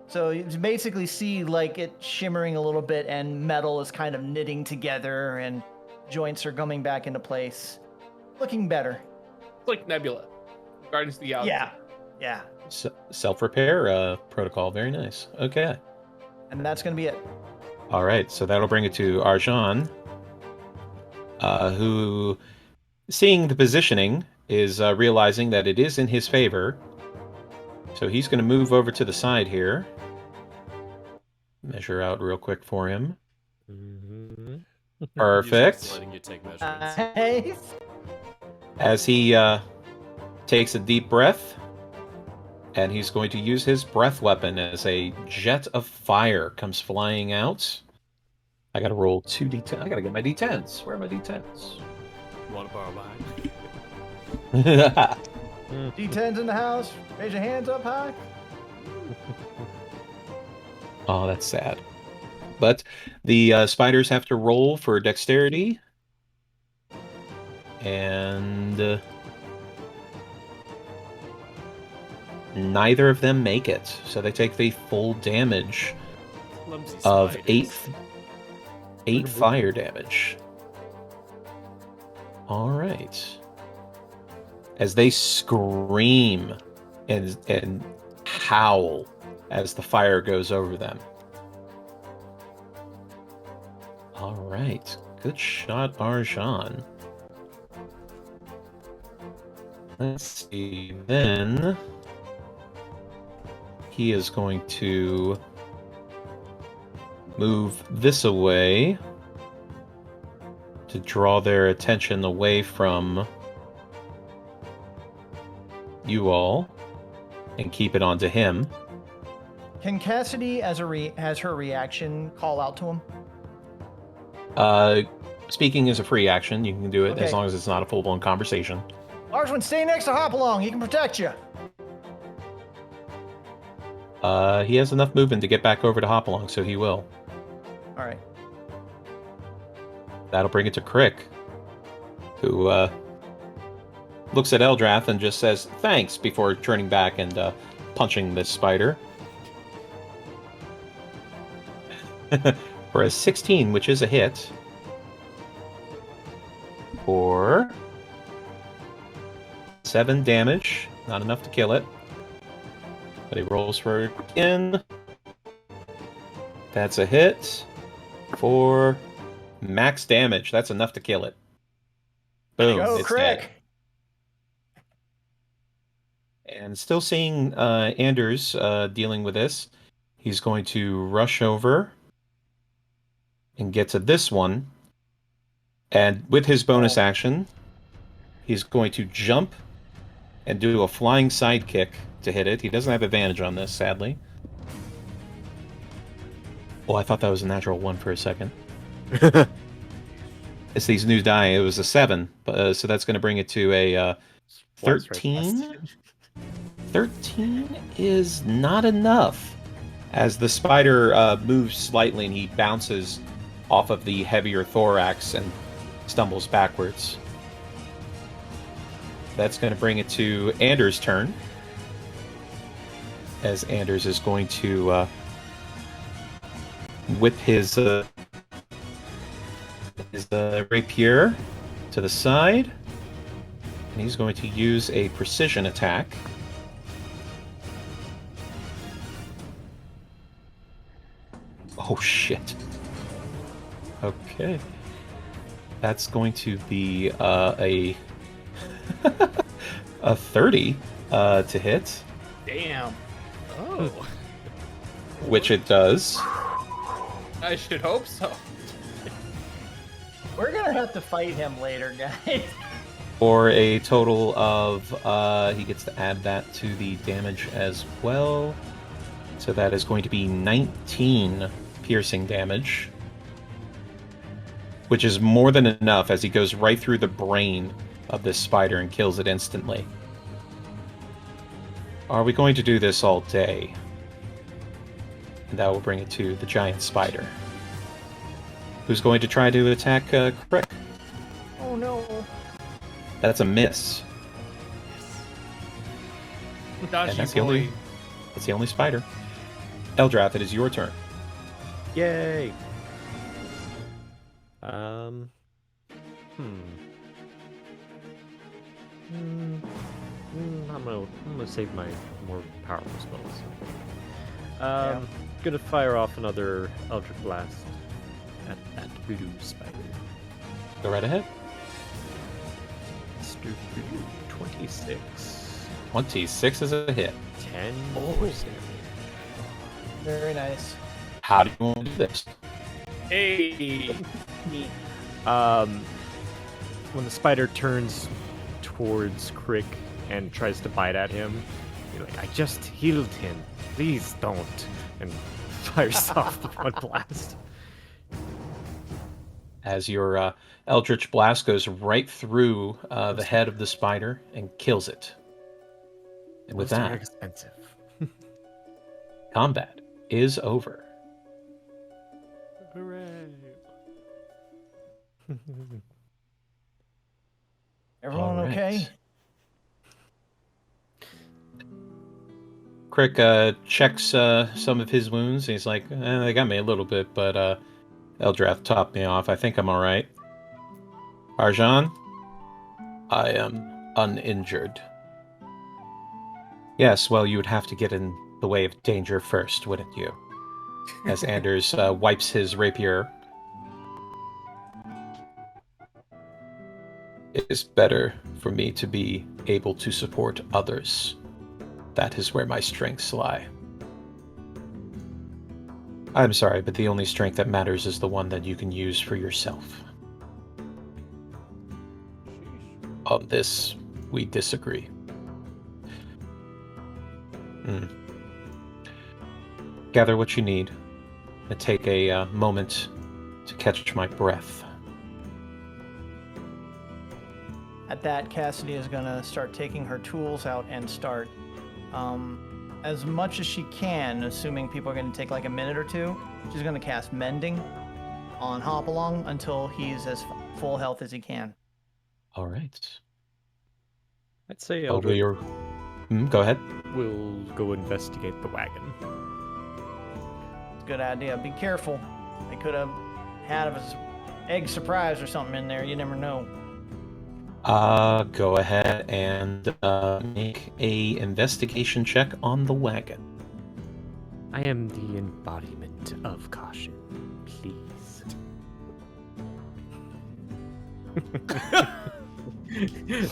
So you basically see like it shimmering a little bit, and metal is kind of knitting together, and joints are coming back into place. Looking better. It's like Nebula. Guardians of the Galaxy. Yeah. Self-repair protocol. Very nice. Okay. And that's gonna be it. All right. So that'll bring it to Arjan, who, seeing the positioning, is realizing that it is in his favor. So he's going to move over to the side here. Measure out real quick for him. Perfect. Just letting you take measurements. Nice. As he takes a deep breath, and he's going to use his breath weapon as a jet of fire comes flying out. I gotta roll 2d10. I gotta get my d10s. Where are my d10s? Want to borrow mine? D10's in the house. Raise your hands up high. Oh, that's sad. But the spiders have to roll for dexterity. And neither of them make it. So they take the full damage Clumsy of spiders. 8 fire damage. All right. As they scream and howl as the fire goes over them. All right. Good shot, Arjan. Let's see. Then he is going to move this away to draw their attention away from you all and keep it onto him. Can Cassidy, as her reaction, call out to him? Speaking is a free action. You can do it Okay. as long as it's not a full-blown conversation. Arjwin, stay next to Hopalong. He can protect you. He has enough movement to get back over to Hopalong, so he will. All right. That'll bring it to Crick, who looks at Eldrath and just says thanks before turning back and punching this spider. For a 16, which is a hit. For 7 damage. Not enough to kill it. But he rolls for it again. That's a hit. For max damage. That's enough to kill it. Boom. Go, It's Crick. dead. And still seeing Anders dealing with this. He's going to rush over and get to this one. And with his bonus action, he's going to jump and do a flying sidekick to hit it. He doesn't have advantage on this, sadly. Oh, I thought that was a natural 1 for a second. It's these new die. It was a 7, so that's going to bring it to a 13. 13 is not enough. As the spider moves slightly and he bounces off of the heavier thorax and stumbles backwards. That's going to bring it to Anders' turn. As Anders is going to whip his rapier to the side. And he's going to use a precision attack. Oh, shit. Okay. That's going to be a 30 to hit. Damn. Oh. Which it does. I should hope so. We're gonna have to fight him later, guys. For a total of, he gets to add that to the damage as well. So that is going to be 19 piercing damage. Which is more than enough as he goes right through the brain of this spider and kills it instantly. Are we going to do this all day? And that will bring it to the giant spider. Who's going to try to attack Crick? Oh no. That's a miss. Dodgy And that's boy. the only spider. Eldrath, it is your turn. Yay! I'm gonna save my more powerful spells. Gonna fire off another Eldritch Blast at that voodoo spider. Go right ahead. Let's do 26. 26 is a hit. 10 Oh. force damage. Very nice. How do you want to do this? Hey. When the spider turns towards Crick and tries to bite at him, you're like, I just healed him. Please don't. And fires off the one blast. As your Eldritch Blast goes right through the head of the spider and kills it. And with Those are that, expensive. combat is over. Hooray. Everyone All right. okay? Crick checks some of his wounds. He's like, they got me a little bit, but Eldrath topped me off. I think I'm alright. Arjan? I am uninjured. Yes, well, you would have to get in the way of danger first, wouldn't you? As Anders wipes his rapier. It is better for me to be able to support others. That is where my strengths lie. I'm sorry, but the only strength that matters is the one that you can use for yourself. On this, we disagree. Gather what you need, and take a moment to catch my breath. At that, Cassidy is going to start taking her tools out and start, as much as she can, assuming people are going to take like a minute or two, she's going to cast Mending on Hopalong until he's as full health as he can. All right. I'd say Over Eldrath your. Go ahead. will go investigate the wagon. It's a good idea. Be careful. They could have had a egg surprise or something in there. You never know. Go ahead and make a investigation check on the wagon. I am the embodiment of caution. Please.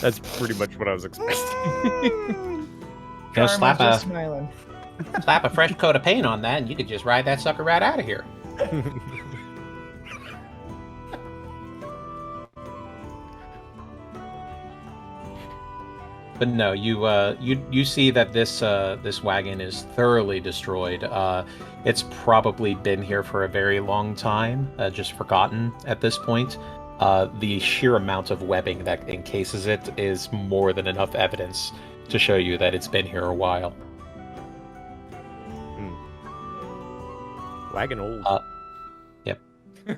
That's pretty much what I was expecting. Karma's just smiling. Slap a fresh coat of paint on that, and you could just ride that sucker right out of here. But no, you see that this wagon is thoroughly destroyed. It's probably been here for a very long time, just forgotten at this point. The sheer amount of webbing that encases it is more than enough evidence to show you that it's been here a while. Wagon old. Yep.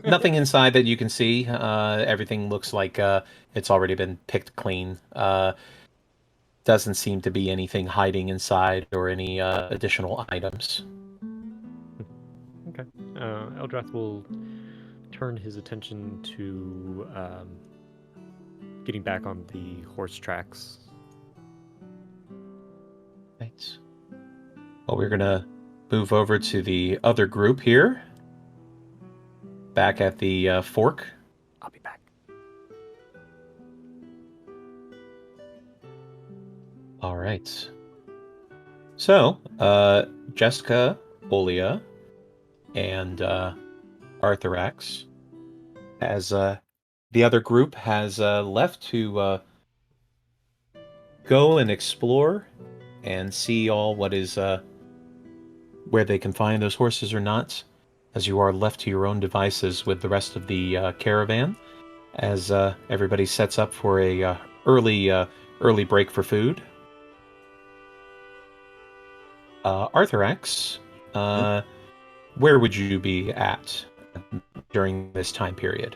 Nothing inside that you can see. Everything looks like it's already been picked clean. Doesn't seem to be anything hiding inside or any additional items. Okay. Eldrath will turn his attention to getting back on the horse tracks. Right. Well, we're gonna move over to the other group here. Back at the fork. I'll be back. All right. So, Jessica, Olia, and Arthurax, as the other group has left to go and explore and see all what is where they can find those horses or not, as you are left to your own devices with the rest of the caravan, as everybody sets up for a early break for food. Arthurax, where would you be at during this time period?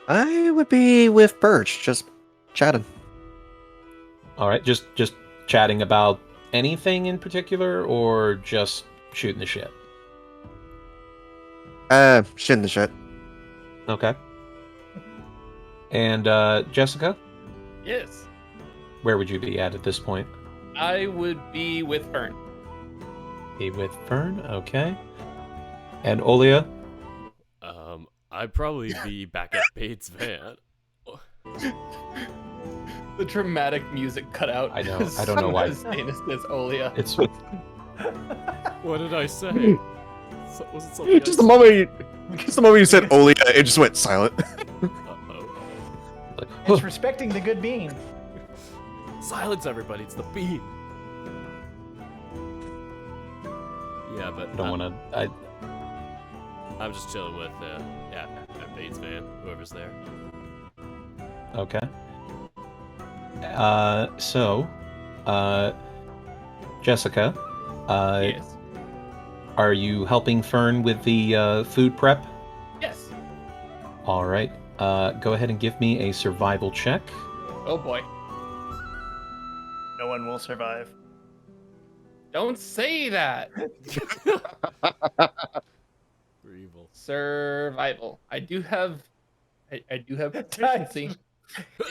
I would be with Birch, just chatting. All right, just chatting about anything in particular, or just shooting the shit? Shitting the shit. Okay. And Jessica, Yes. where would you be at this point? I would be with Fern. Be with Fern, okay. And Olia? I'd probably be back at Bates' van. The dramatic music cut out. I know, I don't know why. Stannis says Olia. It's What did I say? Was it something Just the moment you said Olia, it just went silent. Uh-oh. It's respecting the good bean. Silence, everybody! It's the beat. Yeah, but don't want to. I'm just chilling with at Bates' van, whoever's there. Okay. So, Jessica, Yes. are you helping Fern with the food prep? Yes. All right. Go ahead and give me a survival check. Oh boy. No one will survive. Don't say that. We're evil. Survival. I do have proficiency.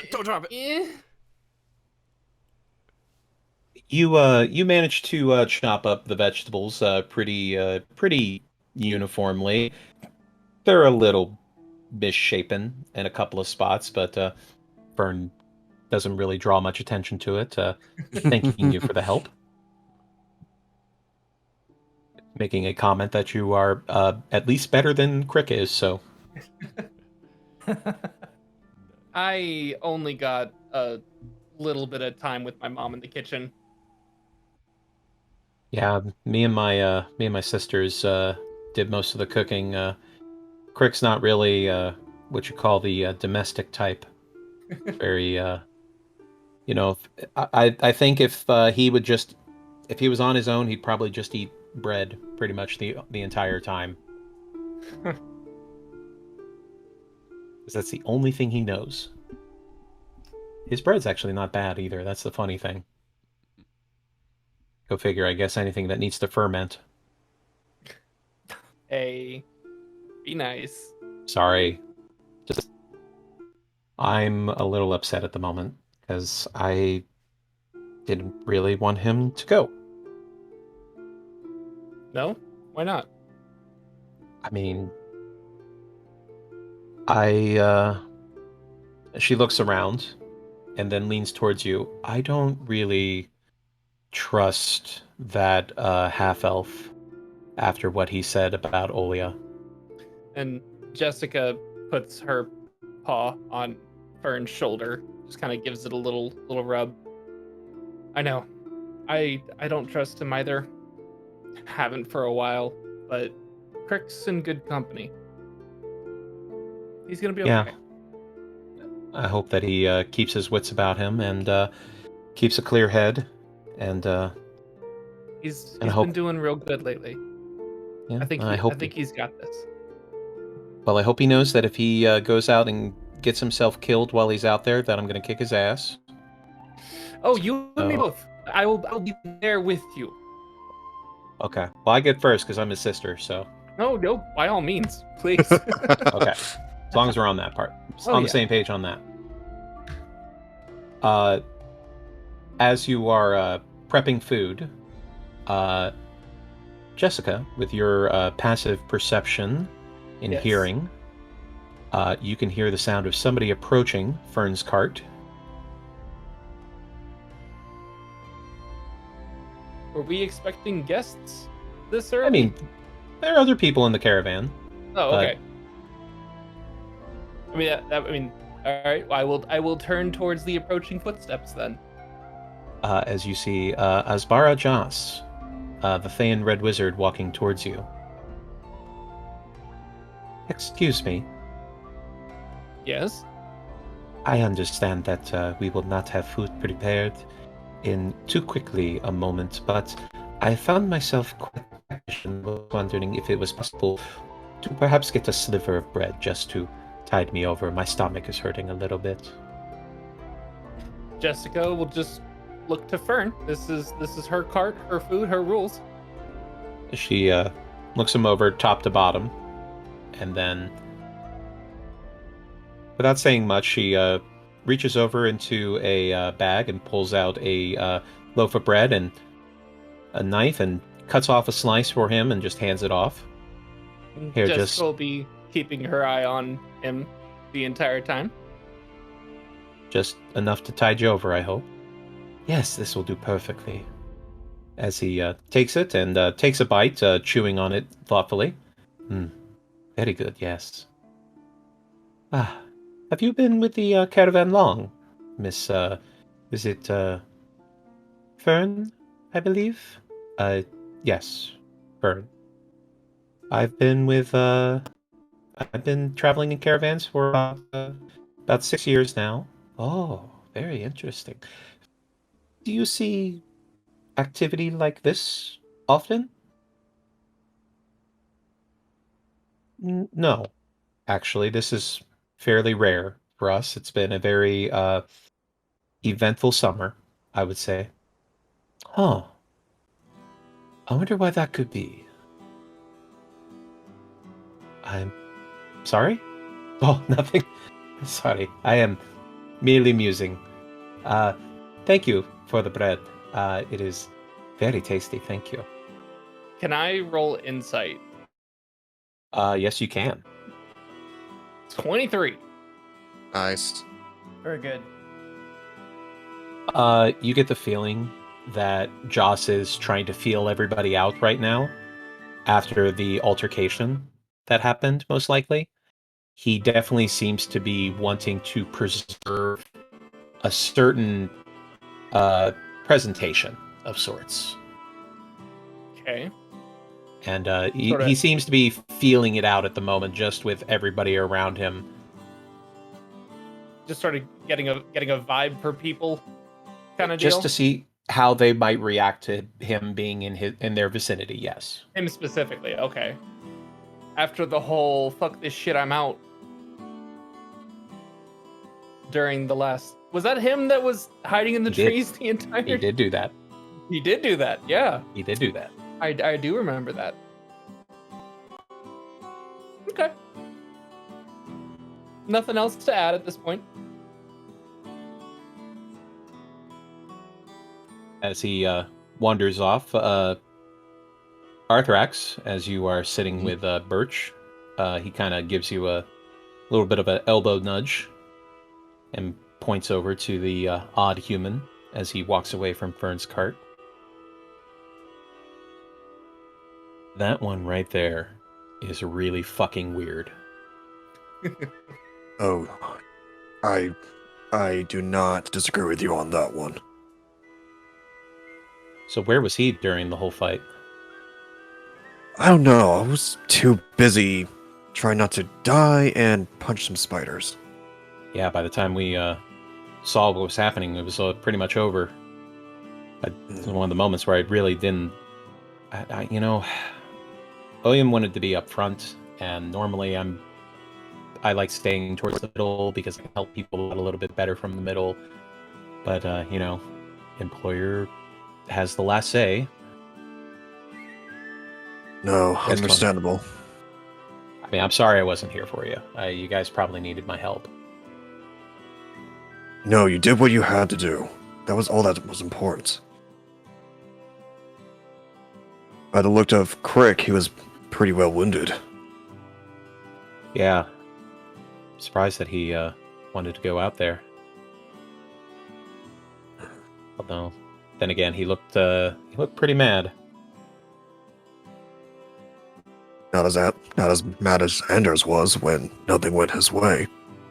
Don't drop it. Eh. You managed to chop up the vegetables pretty uniformly. They're a little misshapen in a couple of spots, but Fern doesn't really draw much attention to it. Thanking you for the help. Making a comment that you are at least better than Crick is, so. I only got a little bit of time with my mom in the kitchen. Yeah, me and my sisters did most of the cooking. Crick's not really what you call the domestic type. Very, I think if he was on his own, he'd probably just eat bread pretty much the entire time. Because that's the only thing he knows. His bread's actually not bad either. That's the funny thing. Go figure, I guess anything that needs to ferment. Hey, be nice. Sorry. Just I'm a little upset at the moment because I didn't really want him to go. No? Why not? I mean, she looks around and then leans towards you. I don't really trust that half-elf after what he said about Olia. And Jessica puts her paw on Fern's shoulder, just kind of gives it a little rub. I know. I don't trust him either. Haven't for a while, but Crick's in good company. He's gonna be okay. Yeah. I hope that he keeps his wits about him and keeps a clear head. And He's and I hope, been doing real good lately. yeah, I think he's got this. Well, I hope he knows that if he goes out and gets himself killed while he's out there, that I'm going to kick his ass. Oh, you and me both. I'll be there with you. Okay. Well, I get first because I'm his sister, so. No, by all means, please. Okay. As long as we're on that part. On the same page on that. As you are prepping food, Jessica, with your passive perception in hearing, you can hear the sound of somebody approaching Fern's cart. Were we expecting guests this early? I mean, there are other people in the caravan. Oh, okay. I mean, all right. I will turn towards the approaching footsteps then. As you see Asbara Jas, the Thayan Red Wizard, walking towards you. Excuse me. Yes? I understand that we will not have food prepared in too quickly a moment, but I found myself quite wondering if it was possible to perhaps get a sliver of bread just to tide me over. My stomach is hurting a little bit. Jessica will just look to Fern. This is her cart, her food, her rules. She looks him over top to bottom, and then, without saying much, she reaches over into a bag and pulls out a loaf of bread and a knife and cuts off a slice for him and just hands it off. Here, Jessica will be keeping her eye on him the entire time. Just enough to tide you over, I hope. Yes, this will do perfectly. As he takes it and takes a bite, chewing on it thoughtfully. Very good, yes. Have you been with the caravan long, Miss, is it, Fern, I believe? Yes, Fern. I've been traveling in caravans for about 6 years now. Oh, very interesting. Do you see activity like this often? No. Actually, this is fairly rare for us. It's been a very eventful summer, I would say. Huh. I wonder why that could be. I'm sorry? Oh, nothing. Sorry. I am merely musing. Thank you for the bread. It is very tasty, thank you. Can I roll insight? Yes, you can. 23. Nice. Very good. You get the feeling that Joss is trying to feel everybody out right now after the altercation that happened, most likely. He definitely seems to be wanting to preserve a certain presentation of sorts. Okay. And he seems to be feeling it out at the moment, just with everybody around him. Just started getting a vibe for people, kind of deal. how they might react to him being in their vicinity. Yes. Him specifically, okay. After the whole "fuck this shit, I'm out" during the last, was that him that was hiding in the He did. trees the entire? He did do that. He did do that. Yeah, He did do that. I do remember that. Okay. Nothing else to add at this point. As he wanders off, Arthrax, as you are sitting with Birch, he kind of gives you a little bit of an elbow nudge and points over to the odd human as he walks away from Fern's cart. That one right there is really fucking weird. Oh, I do not disagree with you on that one. So where was he during the whole fight? I don't know. I was too busy trying not to die and punch some spiders. Yeah, by the time we saw what was happening, it was pretty much over. It was one of the moments where I really didn't... William wanted to be up front, and normally I like staying towards the middle because I can help people out a little bit better from the middle. But, employer has the last say. No, That's understandable. I mean, I'm sorry I wasn't here for you. You guys probably needed my help. No, you did what you had to do. That was all that was important. By the look of Crick, he was pretty well wounded. Yeah. Surprised that he wanted to go out there. Although, then again, he looked pretty mad. Not as mad as Anders was when nothing went his way.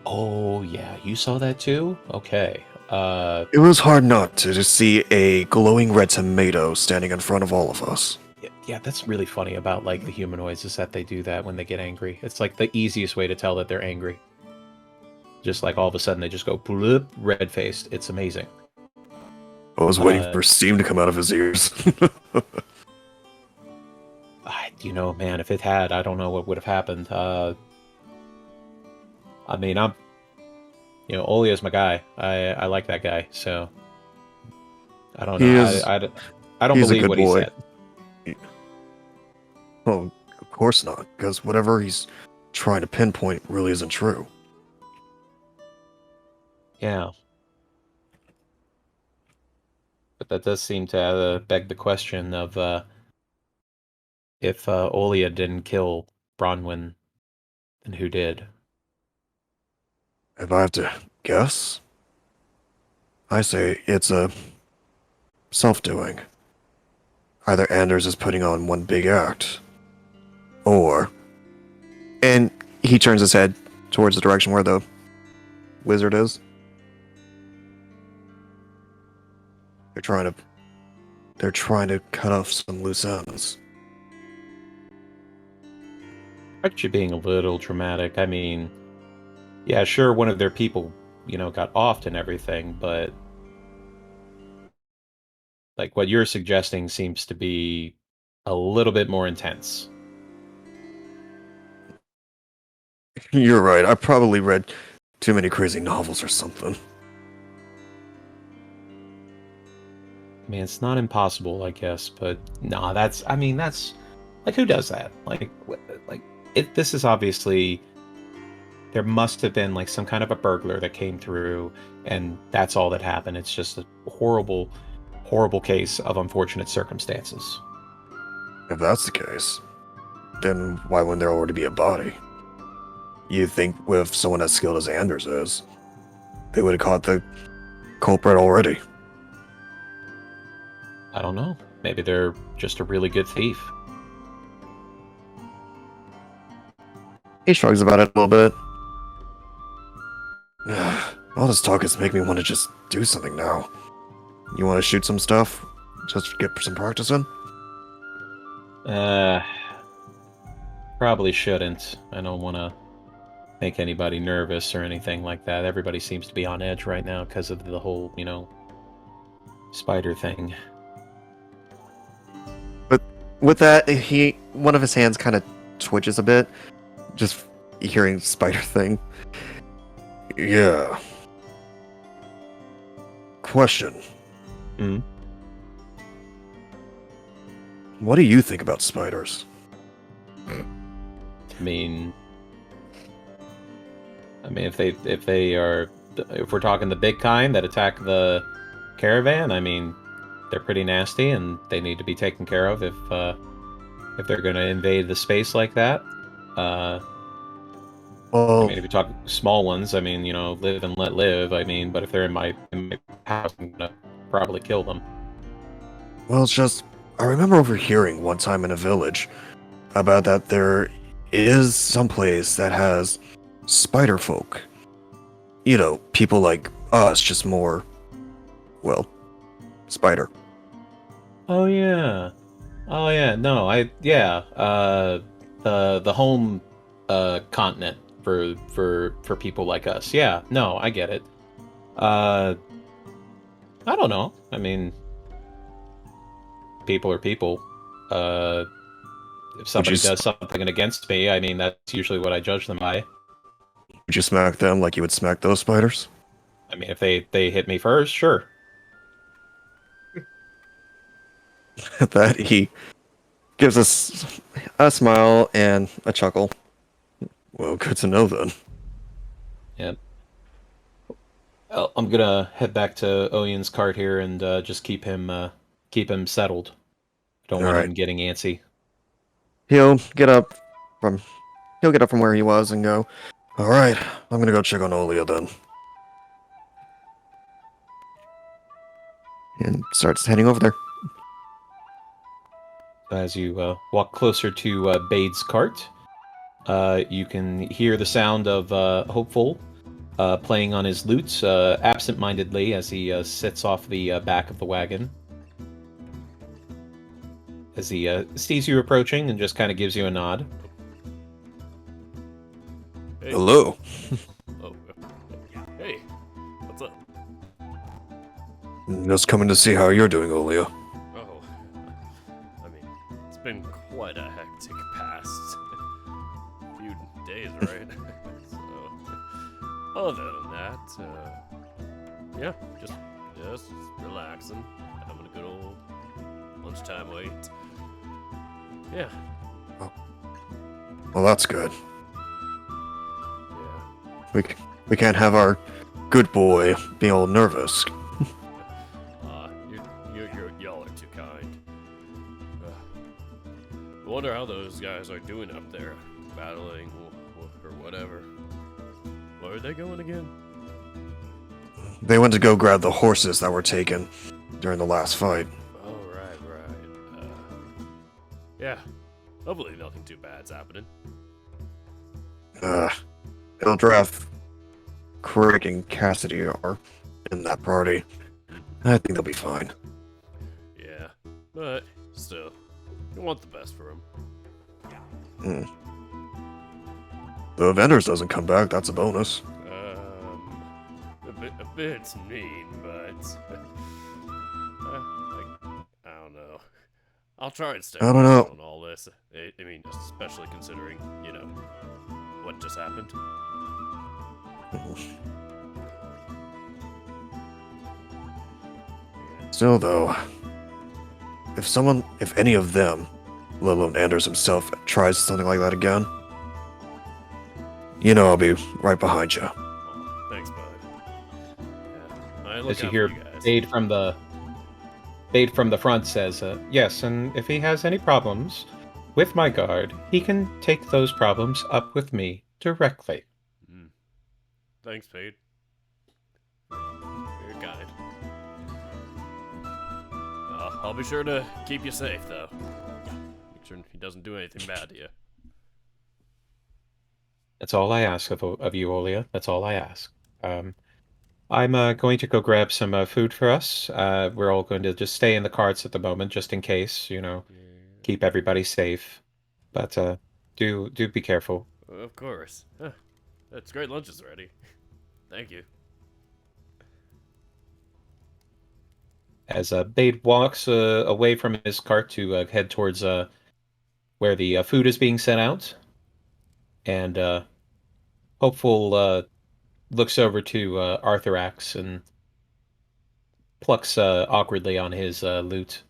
Oh yeah, you saw that too? Okay. It was hard not to just see a glowing red tomato standing in front of all of us. Yeah, that's really funny about like the humanoids is that they do that when they get angry. It's like the easiest way to tell that they're angry. Just like all of a sudden they just go bloop, red-faced. It's amazing. I was waiting for steam to come out of his ears. Man, if it had, I don't know what would have happened. I mean, Olia's my guy. I like that guy, so I don't know. I don't believe what he said. Well, of course not, because whatever he's trying to pinpoint really isn't true. Yeah. But that does seem to beg the question of if Olia didn't kill Bronwyn, then who did? If I have to guess, I say it's a self-doing. Either Anders is putting on one big act, or... And he turns his head towards the direction where the wizard is. They're trying to cut off some loose ends. Aren't you being a little dramatic? I mean, yeah, sure, one of their people, got offed and everything, but like what you're suggesting seems to be a little bit more intense. You're right. I probably read too many crazy novels or something. I mean, it's not impossible, I guess, but nah, that's like, who does that? This is obviously, there must have been like some kind of a burglar that came through, and that's all that happened. It's just a horrible, horrible case of unfortunate circumstances. If that's the case, then why wouldn't there already be a body? You'd think with someone as skilled as Anders is, they would have caught the culprit already. I don't know. Maybe they're just a really good thief. He shrugs about it a little bit. All this talk is making me want to just do something now. You want to shoot some stuff? Just get some practice in? Probably shouldn't. I don't want to make anybody nervous or anything like that. Everybody seems to be on edge right now because of the whole, spider thing. But with that, one of his hands kind of twitches a bit, just hearing spider thing. Yeah. Question. Hmm? What do you think about spiders? I mean, if we're talking the big kind that attack the caravan, I mean, they're pretty nasty and they need to be taken care of if they're going to invade the space like that. I Well, mean, if you talk small ones, I mean, live and let live. I mean, but if they're in my house, I'm gonna probably kill them. it's just I remember overhearing one time in a village about that there is some place that has spider folk. People like us, just more, well, spider. Oh yeah, oh yeah. No, the home continent for people like us. Yeah, no, I get it. I don't know. I mean, people are people. If somebody does something against me, I mean, that's usually what I judge them by. Would you smack them like you would smack those spiders? I mean, if they hit me first, sure. At that, he gives us a smile and a chuckle. Well, good to know then. Yeah. Well, I'm gonna head back to Oyen's cart here and just keep him settled. Don't want him getting antsy. He'll get up from where he was and go, all right, I'm gonna go check on Olia then. And starts heading over there. As you walk closer to Bade's cart, you can hear the sound of Hopeful playing on his lute absent-mindedly as he sits off the back of the wagon. As he sees you approaching and just kind of gives you a nod. Hey. Hello. Oh, hey, what's up? Just coming to see how you're doing, Olia. Oh, I mean, it's been quite a hectic past few days, right? So, other than that, yeah, just relaxing, having a good old lunchtime wait. Yeah. Well, that's good. Yeah. We can't have our good boy being all nervous. Y'all are too kind. I wonder how those guys are doing up there, battling or whatever. Where are they going again? They went to go grab the horses that were taken during the last fight. Oh, right. Yeah. Hopefully nothing too bad's happening. Eldrath, Crick, and Cassidy are in that party. I think they'll be fine. Yeah, but still, you want the best for them. Though if Enders doesn't come back, that's a bonus. A bit mean, but I don't know. I'll try and stay I don't know. on all this. I mean, especially considering, what just happened. Still, though, if any of them, let alone Anders himself, tries something like that again, I'll be right behind you. Oh, thanks, bud. Yeah, I look As you out hear for you guys. Bade from the front says, yes, and if he has any problems with my guard, he can take those problems up with me directly. Thanks, Pete. You're kind. I'll be sure to keep you safe, though. Make sure he doesn't do anything bad to you. That's all I ask of you, Olia. That's all I ask. I'm going to go grab some food for us. We're all going to just stay in the carts at the moment, just in case, keep everybody safe. But do be careful. Of course. Huh. That's great lunch is ready. Thank you. as Bade walks away from his cart to head towards where the food is being sent out, and Hopeful looks over to Arthurax and plucks awkwardly on his lute.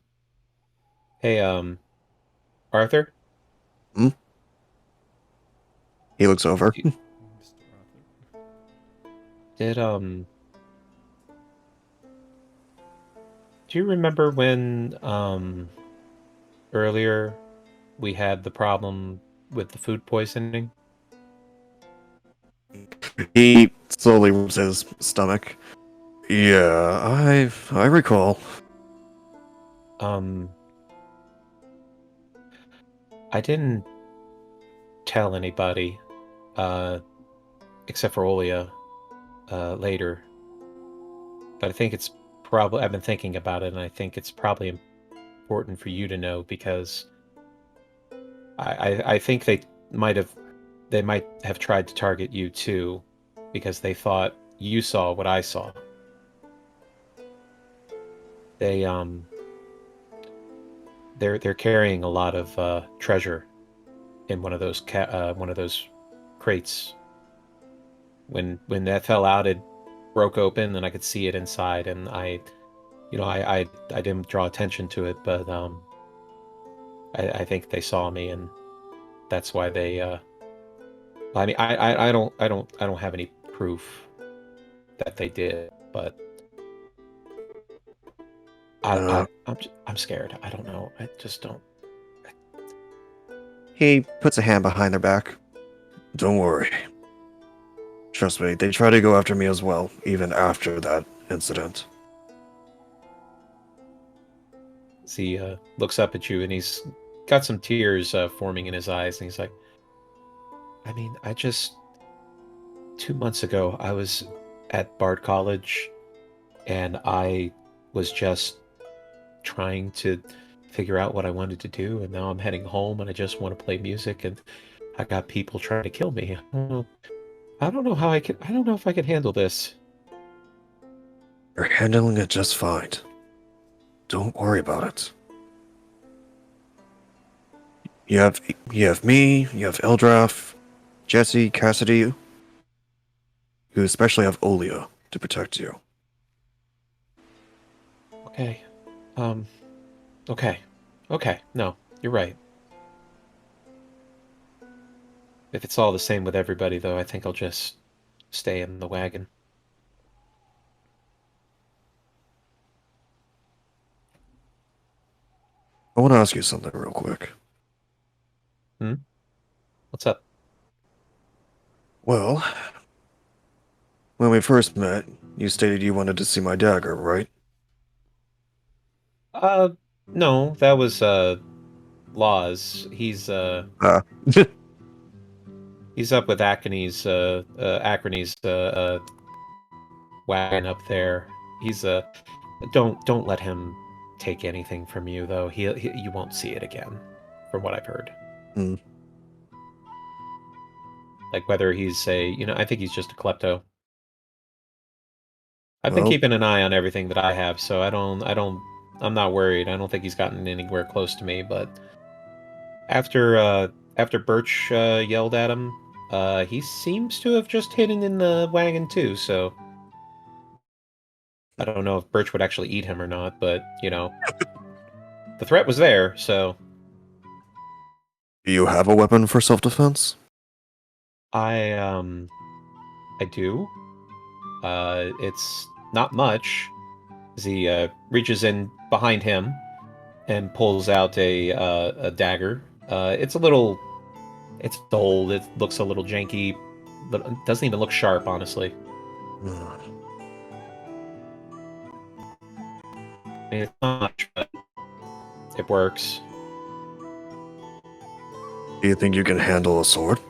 Hey, Arthur? Hmm? He looks over. Did do you remember when earlier we had the problem with the food poisoning? He slowly rubs his stomach. Yeah, I recall. I didn't tell anybody, except for Olia, later. But I think it's probably, I've been thinking about it, and I think it's probably important for you to know because I think they might have tried to target you too, because they thought you saw what I saw. They they're carrying a lot of treasure in one of those crates. When that fell out, it broke open, and I could see it inside, and I didn't draw attention to it, but I think they saw me, and that's why they. I mean, I don't have any proof that they did, but Uh, I'm scared. I don't know. I just don't. he puts a hand behind their back. Don't worry. Trust me, they try to go after me as well, even after that incident. He looks up at you, and he's got some tears forming in his eyes, and he's like, I mean, 2 months ago, I was at Bard College, and I was just trying to figure out what I wanted to do, and now I'm heading home, and I just want to play music, and I got people trying to kill me. I don't know how I can. I don't know if I can handle this. You're handling it just fine. Don't worry about it. You have me, you have Eldrath, Jesse, Cassidy. You especially have Olia to protect you. Okay. Okay. Okay. No, you're right. If it's all the same with everybody, though, I think I'll just stay in the wagon. I want to ask you something real quick. What's up? Well, when we first met, you stated you wanted to see my dagger, right? No, that was Laws. Ah. He's up with Acrony's wagon up there. He's don't let him take anything from you, though. You won't see it again, from what I've heard. Hmm. Like whether he's I think he's just a klepto. I've been Well, keeping an eye on everything that I have, so I'm not worried. I don't think he's gotten anywhere close to me, but after Birch yelled at him, he seems to have just hidden in the wagon too, so I don't know if Birch would actually eat him or not, but the threat was there, so do you have a weapon for self-defense? I do. It's not much. As he reaches in behind him and pulls out a dagger. It's old. It looks a little janky, but it doesn't even look sharp, honestly. Hmm. I mean, it's not much, but it works. Do you think you can handle a sword?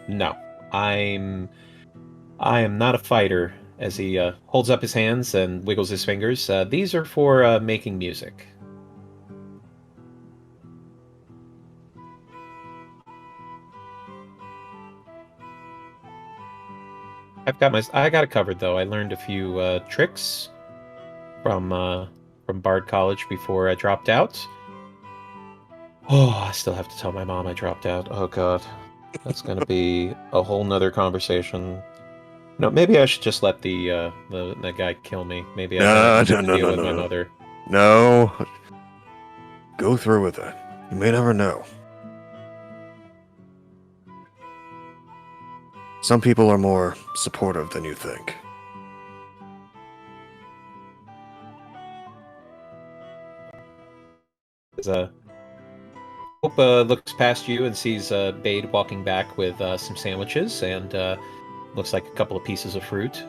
No. I am not a fighter. As he holds up his hands and wiggles his fingers. These are for making music. I got it covered though. I learned a few tricks from Bard College before I dropped out. Oh, I still have to tell my mom I dropped out. Oh God, that's gonna be a whole nother conversation. No, maybe I should just let the guy kill me. Maybe I don't No, need no, to no, deal no, with my no. mother. No. Go through with it. You may never know. Some people are more supportive than you think. Hope looks past you and sees Bade walking back with some sandwiches and looks like a couple of pieces of fruit.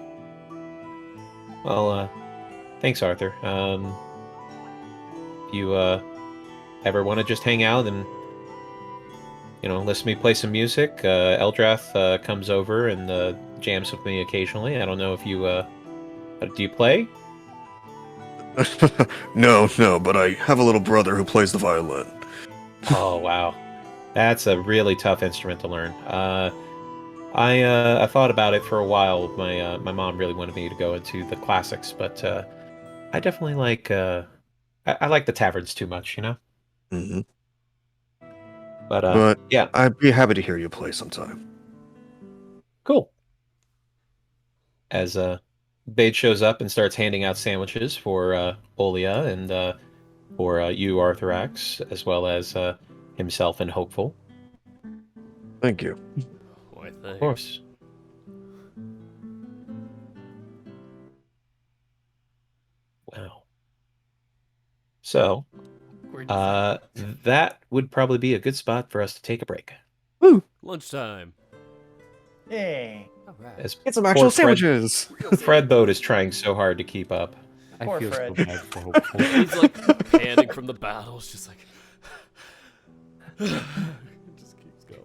Well, thanks, Arthur. If you ever want to just hang out and listen to me play some music, Eldrath comes over and jams with me occasionally. I don't know if you do you play? No, but I have a little brother who plays the violin. Oh wow, that's a really tough instrument to learn. I thought about it for a while. My mom really wanted me to go into the classics, but I definitely like I like the taverns too much, Mm-hmm. But But yeah, I'd be happy to hear you play sometime. cool. As Bade shows up and starts handing out sandwiches for Olia and for you, Arthurax, as well as himself and Hopeful. Thank you. Why, Of thanks. course. Wow. So, Awkward that would probably be a good spot for us to take a break. Woo! Lunchtime. Hey, All right. As Get some poor actual Fred, sandwiches! Fred Boat is trying so hard to keep up. I Poor feel Fred. so bad for Hopeful. He's like panning from the battles, just like. It just keeps going.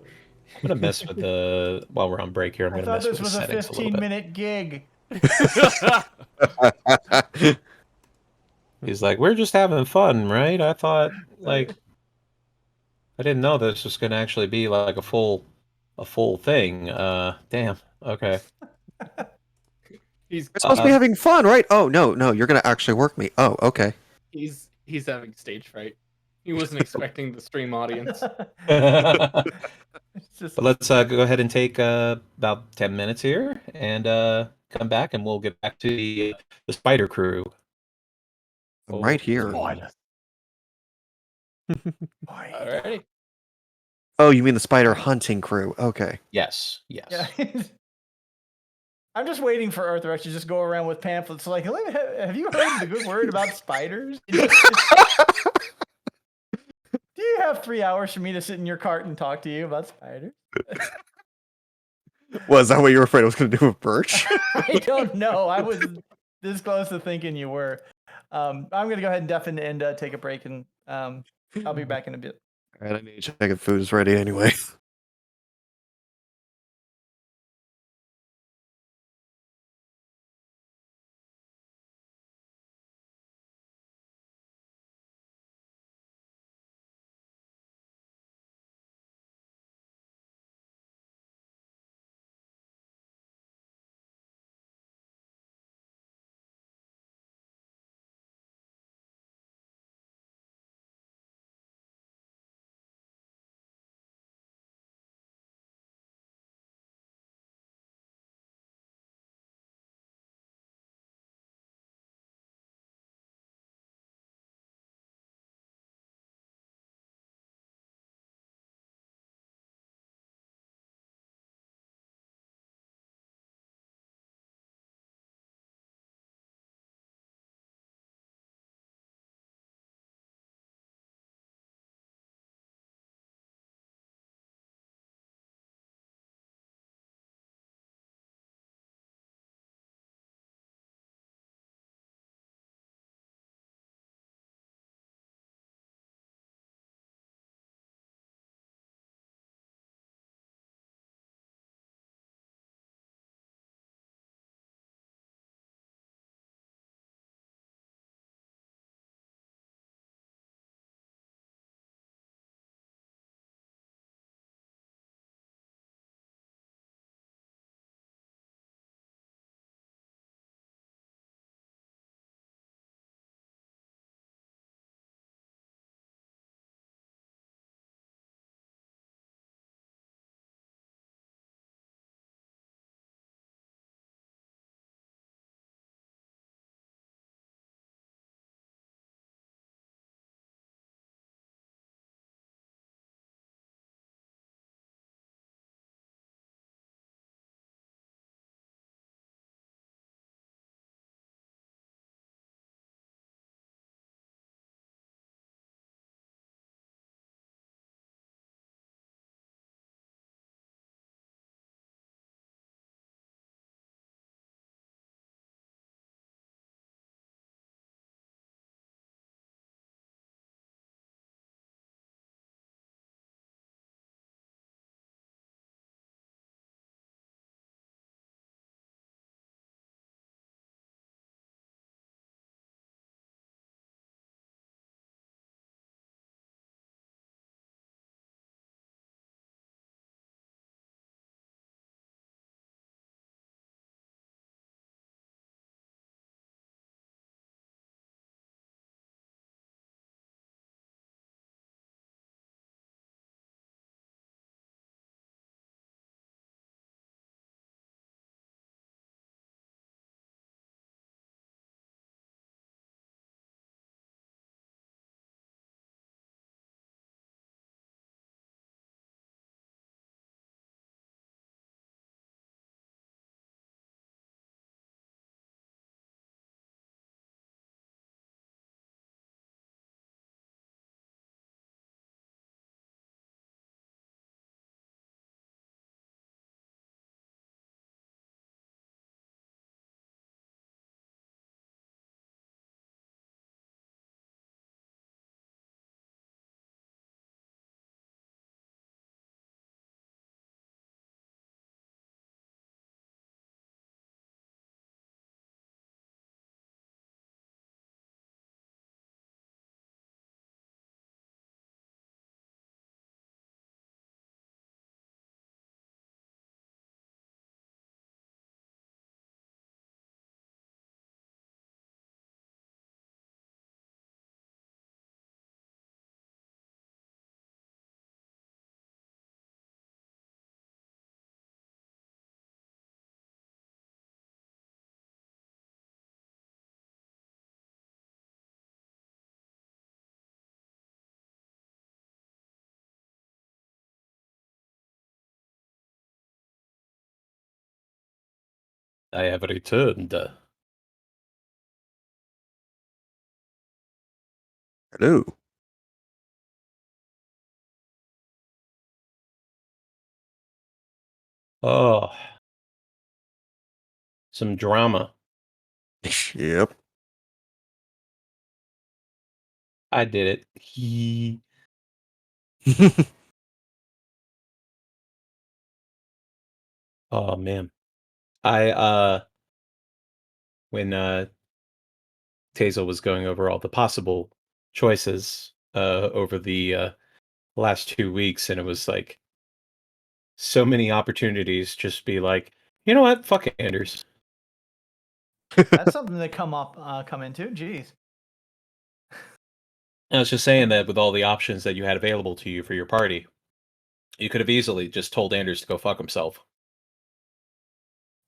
I'm gonna mess with the while we're on break here. I'm I gonna thought mess with this the was a settings a little bit. 15-minute gig. He's like, "We're just having fun, right?" I thought, like, I didn't know this was gonna actually be like a full thing. Damn. Okay. He's We're supposed to be Uh, having fun, right? Oh, no, you're gonna actually work me. Oh, okay. he's having stage fright. He wasn't expecting the stream audience. but It's just let's go ahead and take about 10 minutes here and come back, and we'll get back to the Spider Crew. I'm right here. Alrighty. Oh, you mean the spider hunting crew? Okay. Yes. yeah. I'm just waiting for Arthur to just go around with pamphlets like, have you heard the good word about spiders? Do you have 3 hours for me to sit in your cart and talk to you about spiders? Was that what you were afraid I was gonna do with Birch? I don't know. I was this close to thinking you were. I'm gonna go ahead and deafen and take a break, and I'll be back in a bit. Alright, I need to check if food's ready anyway. I have returned. Hello. Oh, some drama. Yep. I did it. He. Oh man. When Tazel was going over all the possible choices over the last 2 weeks, and it was like so many opportunities just be like, you know what, fuck Anders. That's something to come into. Jeez. I was just saying that with all the options that you had available to you for your party, you could have easily just told Anders to go fuck himself.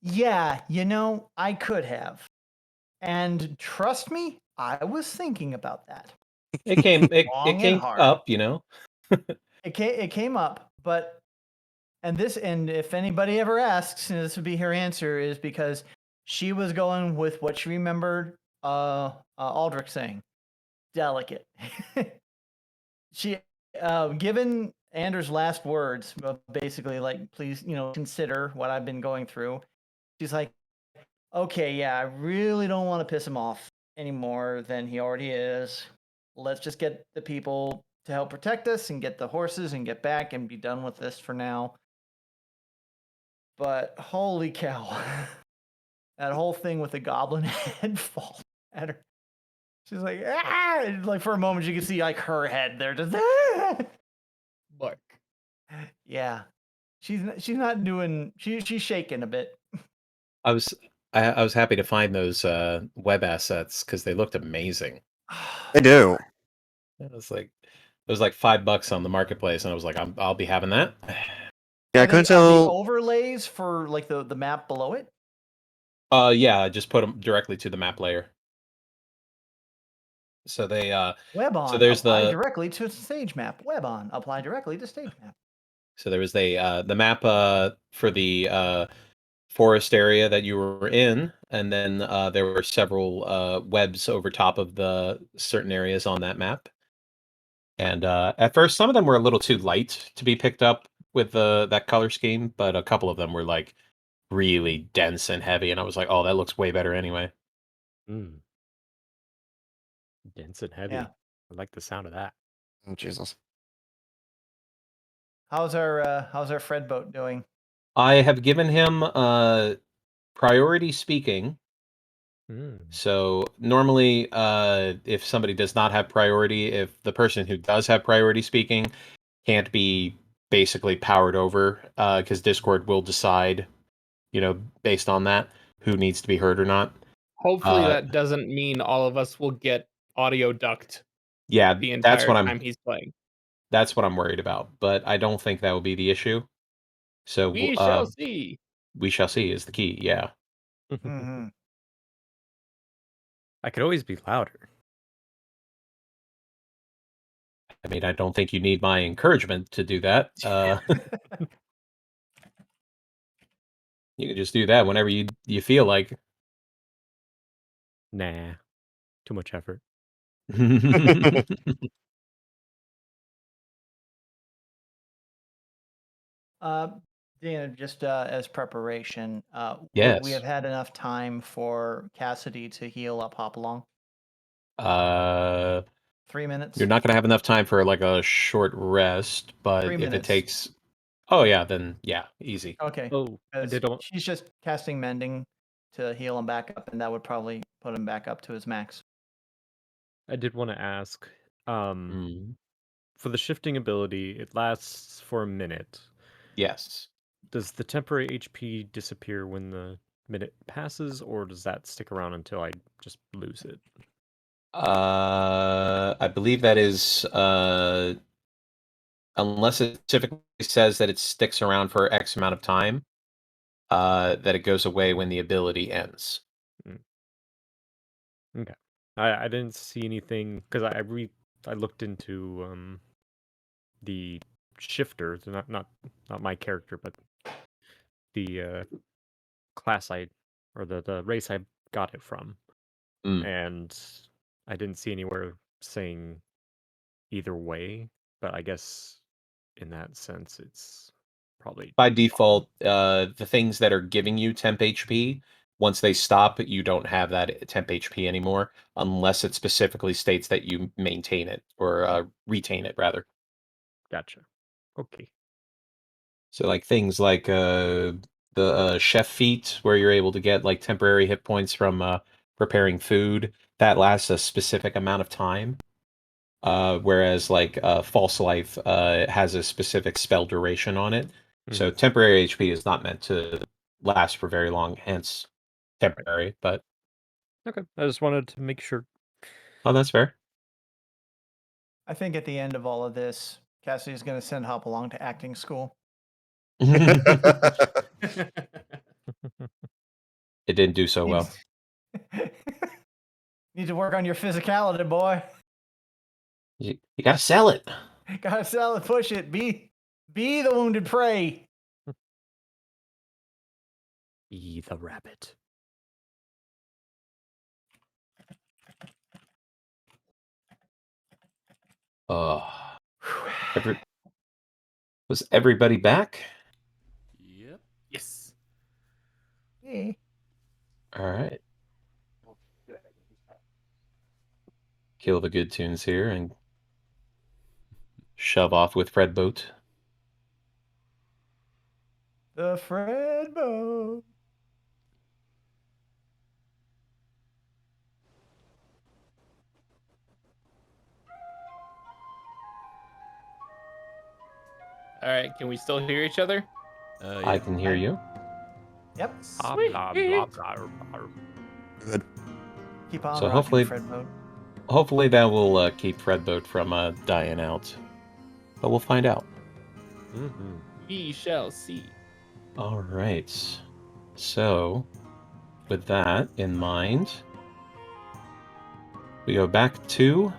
Yeah, I could have. And trust me, I was thinking about that. It came it Long and came hard. up, you know. It came up, but and if anybody ever asks, and this would be her answer, is because she was going with what she remembered Aldrich saying. Delicate. She given Anders' last words, basically like, please, consider what I've been going through. She's like, okay, yeah, I really don't want to piss him off any more than he already is. Let's just get the people to help protect us and get the horses and get back and be done with this for now. But holy cow, that whole thing with the goblin head fall at her. She's like, ah! And like for a moment, you can see like her head there, just ah! Look, Yeah, she's not doing. She's shaking a bit. I was I was happy to find those web assets because they looked amazing. I do. It was like $5 on the marketplace, and I was like, I'll be having that. Yeah, I Are couldn't are they tell. overlays for like the map below it? Yeah, I just put them directly to the map layer. So they Web so on, there's apply the directly to stage map. Web on, apply directly to stage map. so there was the map for the forest area that you were in, and then there were several webs over top of the certain areas on that map. And at first, some of them were a little too light to be picked up with that color scheme, but a couple of them were like really dense and heavy, and I was like, oh, that looks way better anyway. Mm. Dense and heavy. Yeah. I like the sound of that. Oh, Jesus. How's our Fred boat doing? I have given him priority speaking. Mm. So normally, if somebody does not have priority, if the person who does have priority speaking can't be basically powered over, because Discord will decide, based on that, who needs to be heard or not. hopefully that doesn't mean all of us will get audio ducked Yeah, the that's entire what time he's playing. that's what I'm worried about. But I don't think that will be the issue. So We shall see. we shall see is the key. Yeah. Mm-hmm. I could always be louder. I mean, I don't think you need my encouragement to do that. You can just do that whenever you feel like. Nah, too much effort. Dana, just as preparation, will we have Yes. had enough time for Cassidy to heal up Hopalong? Uh, 3 minutes. you're not gonna have enough time for like a short rest, but 3 if it minutes. takes, oh yeah, then yeah, easy. Okay. Oh, I 'Cause did. she's just casting mending to heal him back up, and that would probably put him back up to his max. I did want to ask. Mm, For the shifting ability, it lasts for a minute. yes. Does the temporary HP disappear when the minute passes, or does that stick around until I just lose it? I believe that is unless it specifically says that it sticks around for X amount of time, that it goes away when the ability ends. Okay. I didn't see anything because I looked into the shifter, not my character, but the class I or the race I got it from. Mm. And I didn't see anywhere saying either way, but I guess in that sense, it's probably By fine. default, the things that are giving you temp HP, once they stop, you don't have that temp HP anymore, unless it specifically states that you maintain it or retain it rather. Gotcha. Okay. So like things like the chef feat, where you're able to get like temporary hit points from preparing food, that lasts a specific amount of time. Whereas like false life has a specific spell duration on it. So Mhm. temporary HP is not meant to last for very long, hence temporary. But Okay. I just wanted to make sure. oh, that's fair. I think at the end of all of this, Cassidy's going to send Hop along to acting school. It didn't do so well. Need to work on your physicality, boy. You gotta sell it. Gotta sell it, push it. Be the wounded prey. Be the rabbit. Oh, was everybody back? Yep. Yes. Yeah. All right. Kill the good tunes here and shove off with Fred Boat. The Fred boat. All right, can we still hear each other? I can hear you. Yep. Blah, Sweet. blah, blah, blah, blah. Good. Keep on So rocking, hopefully- Fred boat. Hopefully that will keep Fred Boat from dying out. But we'll find out. Mm-hmm. We shall see. All right. So, with that in mind, we go back to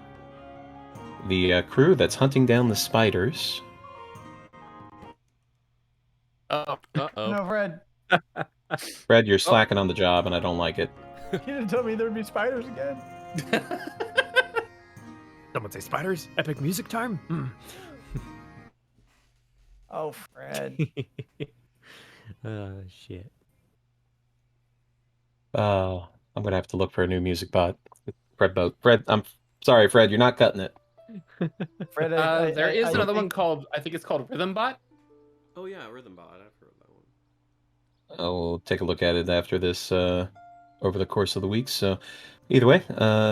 the crew that's hunting down the spiders. Oh, Uh-oh. No, Fred. Fred, you're slacking on the job, and I don't like it. You didn't tell me there'd be spiders again. Someone say spiders? Epic music time? Oh, Fred. Shit. I'm gonna have to look for a new music bot. Fred Boat. Fred, I'm sorry, Fred, you're not cutting it. Fred, there is I another one think- called, I think it's called Rhythm Bot. Oh yeah, Rhythm Bot. I've heard that one. I'll take a look at it after this, over the course of the week. So, either way,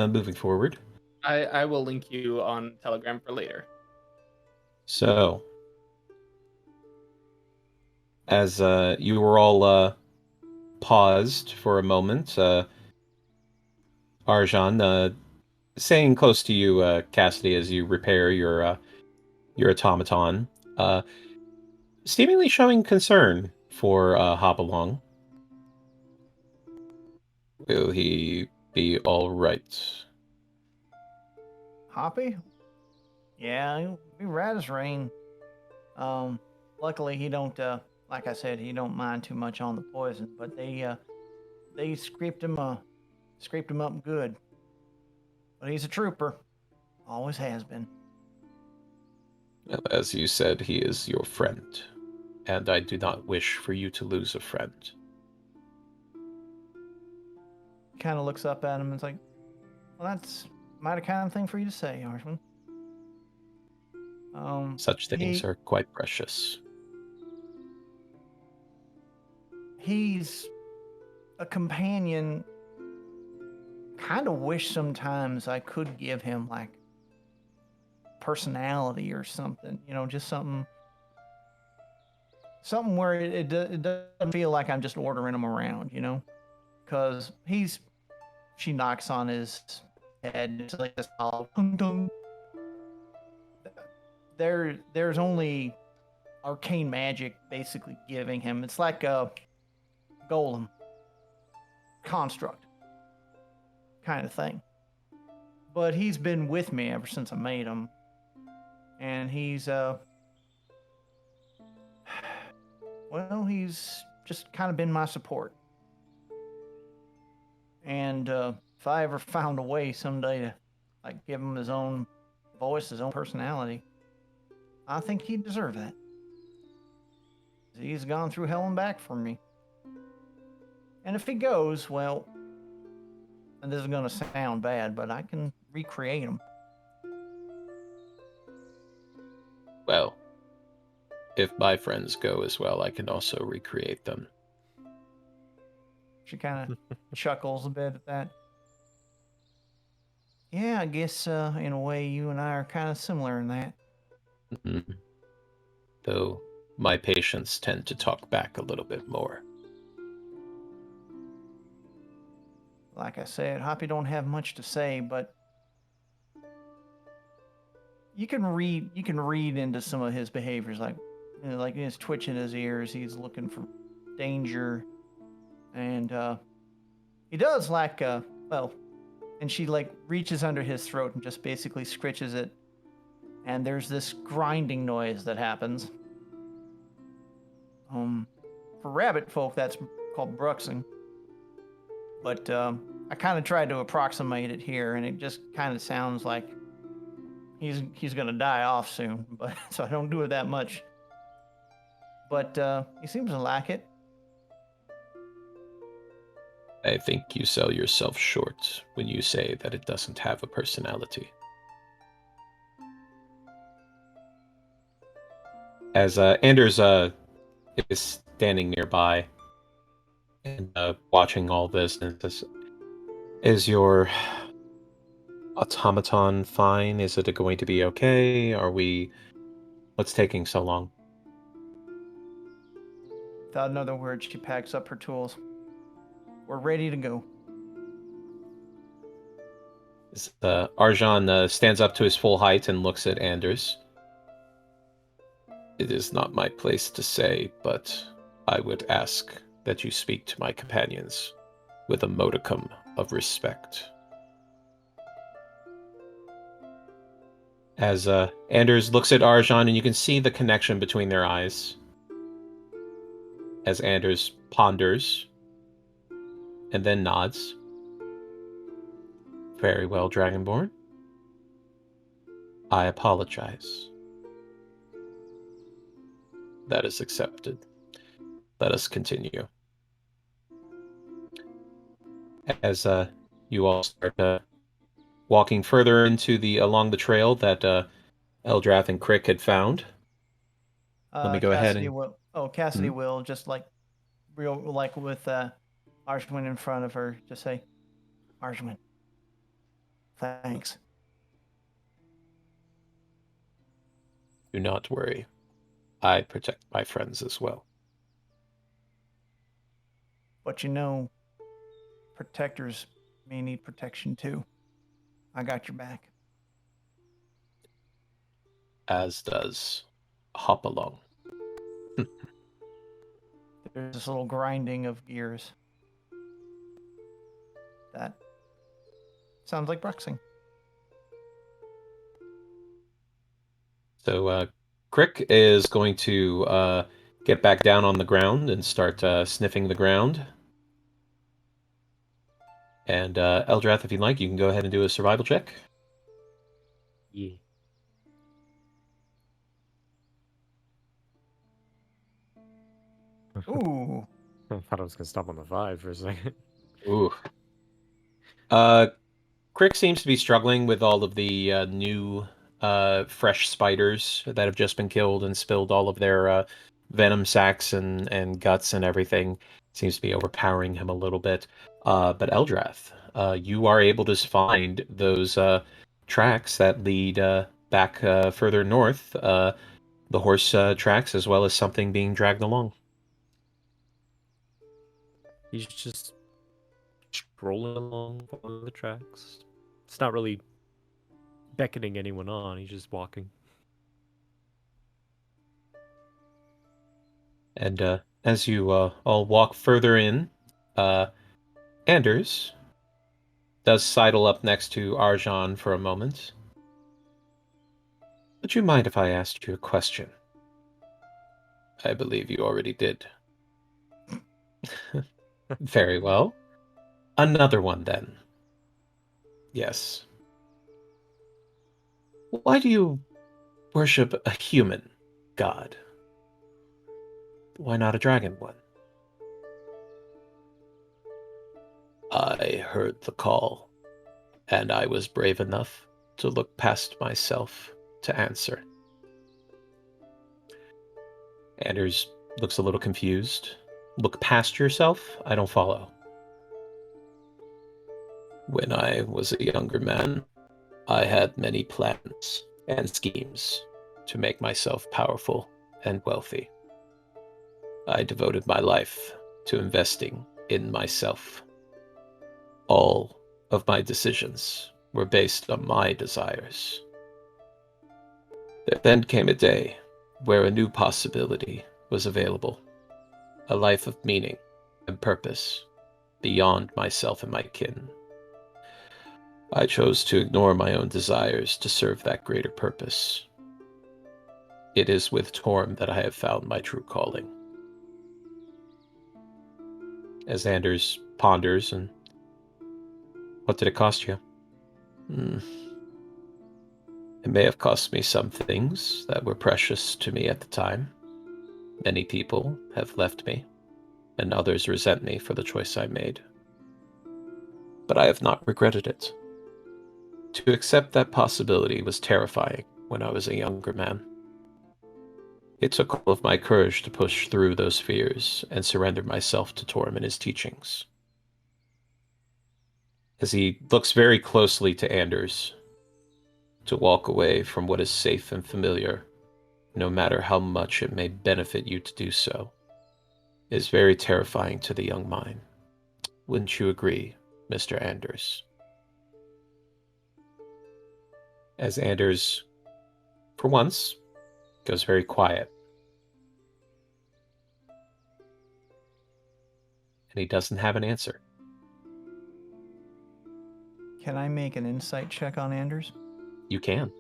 moving forward. I will link you on Telegram for later. So, as you were all paused for a moment, Arjan, staying close to you, Cassidy, as you repair your automaton, seemingly showing concern for Hopalong. Will he be all right? Hoppy? Yeah, he'll be right as rain. Luckily he don't, like I said, he don't mind too much on the poison, but they scraped him up good. But he's a trooper. Always has been. Well, as you said, he is your friend, and I do not wish for you to lose a friend. Kind of looks up at him and is like, well, that's mighty kind of thing for you to say, Archman. Such things are quite precious. He's a companion. Kind of wish sometimes I could give him like personality or something, just something where it doesn't feel like I'm just ordering him around, because she knocks on his head. It's like this hollow dun dun. There's only arcane magic basically giving him. It's like a golem construct kind of thing. But he's been with me ever since I made him. And he's he's just kind of been my support. And if I ever found a way someday to like give him his own voice, his own personality, I think he'd deserve that. He's gone through hell and back for me. And if he goes, well, and this is going to sound bad, but I can recreate him. Well, if my friends go as well, I can also recreate them. She kind of chuckles a bit at that. Yeah, I guess in a way you and I are kind of similar in that. Mhm. Though my patients tend to talk back a little bit more. Like I said, Hoppy don't have much to say, but you can read into some of his behaviors, like like he's twitching his ears, he's looking for danger, and he does like well, and she like reaches under his throat and just basically scritches it, and there's this grinding noise that happens. For rabbit folk, that's called bruxing, but I kind of tried to approximate it here, and it just kind of sounds like he's gonna die off soon, but so I don't do it that much. But he seems to like it. I think you sell yourself short when you say that it doesn't have a personality. As Anders is standing nearby and watching all this, and says, "Is your automaton fine? Is it going to be okay? What's taking so long?" Without another word, she packs up her tools. We're ready to go. Arjan stands up to his full height and looks at Anders. "It is not my place to say, but I would ask that you speak to my companions with a modicum of respect." As Anders looks at Arjan, and you can see the connection between their eyes. As Anders ponders and then nods. "Very well, Dragonborn. I apologize." "That is accepted. Let us continue." As you all start walking further along the trail that Eldrath and Crick had found. Let me go ahead Cassidy and... will. Oh, Cassidy will just like real like with Arjwin in front of her, just say, "Arjwin, thanks." Do not worry. I protect my friends as well. But protectors may need protection too. I got your back. As does Hopalong. There's this little grinding of gears. That sounds like bruxing. So Crick is going to get back down on the ground and start sniffing the ground. And Eldrath, if you'd like, you can go ahead and do a survival check. Yeah. Ooh. I thought I was gonna stop on the 5 for a second. Ooh. Crick seems to be struggling with all of the new fresh spiders that have just been killed and spilled all of their venom sacs and guts and everything. Seems to be overpowering him a little bit. But Eldrath, you are able to find those tracks that lead back further north, the horse tracks, as well as something being dragged along. He's just strolling along the tracks. It's not really beckoning anyone on. He's just walking. And as you all walk further in, Anders does sidle up next to Arjan for a moment. "Would you mind if I asked you a question?" "I believe you already did." "Very well. Another one, then. Yes. Why do you worship a human god? Why not a dragon one? I heard the call, and I was brave enough to look past myself to answer. Anders looks a little confused. Look past yourself? I don't follow. When I was a younger man, I had many plans and schemes to make myself powerful and wealthy. I devoted my life to investing in myself. All of my decisions were based on my desires. There then came a day where a new possibility was available, a life of meaning and purpose beyond myself and my kin. I chose to ignore my own desires to serve that greater purpose. It is with Torm that I have found my true calling. As Anders ponders, and what did it cost you? It may have cost me some things that were precious to me at the time. Many people have left me, and others resent me for the choice I made. But I have not regretted it. To accept that possibility was terrifying when I was a younger man. It took all of my courage to push through those fears and surrender myself to Torm and his teachings. As he looks very closely to Anders, to walk away from what is safe and familiar, no matter how much it may benefit you to do so, is very terrifying to the young mind. Wouldn't you agree, Mr. Anders? As Anders, for once, goes very quiet. And he doesn't have an answer. Can I make an insight check on Anders? You can.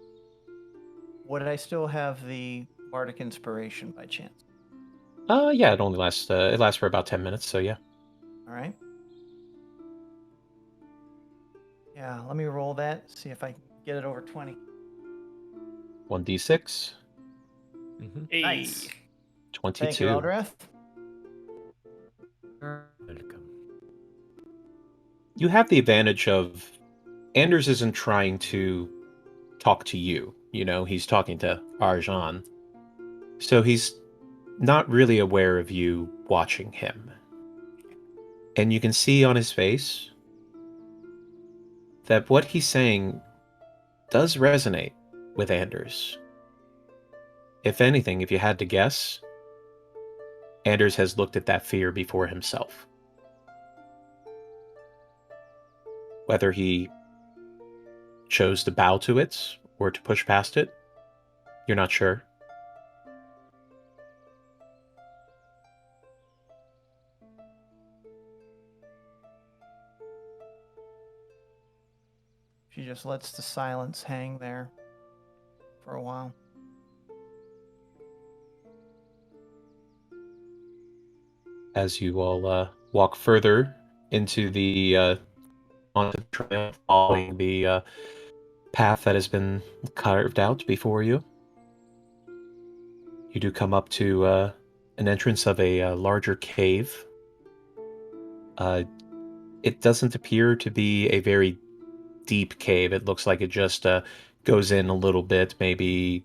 Would I still have the bardic inspiration by chance? Yeah, it only lasts, it lasts for about 10 minutes, so yeah. All right. Yeah, let me roll that, see if I can get it over 20. 1d6. Hey. Nice. 22. Thank you, Eldrath. Welcome. You have the advantage of Anders isn't trying to talk to you. You know, he's talking to Arjan. So he's not really aware of you watching him. And you can see on his face that what he's saying does resonate with Anders. If anything, if you had to guess, Anders has looked at that fear before himself. Whether he chose to bow to it or to push past it, you're not sure. She just lets the silence hang there for a while. As you all walk further into the onto the trail, following the path that has been carved out before you, you do come up to an entrance of a larger cave. It doesn't appear to be a very deep cave. It looks like it just goes in a little bit, maybe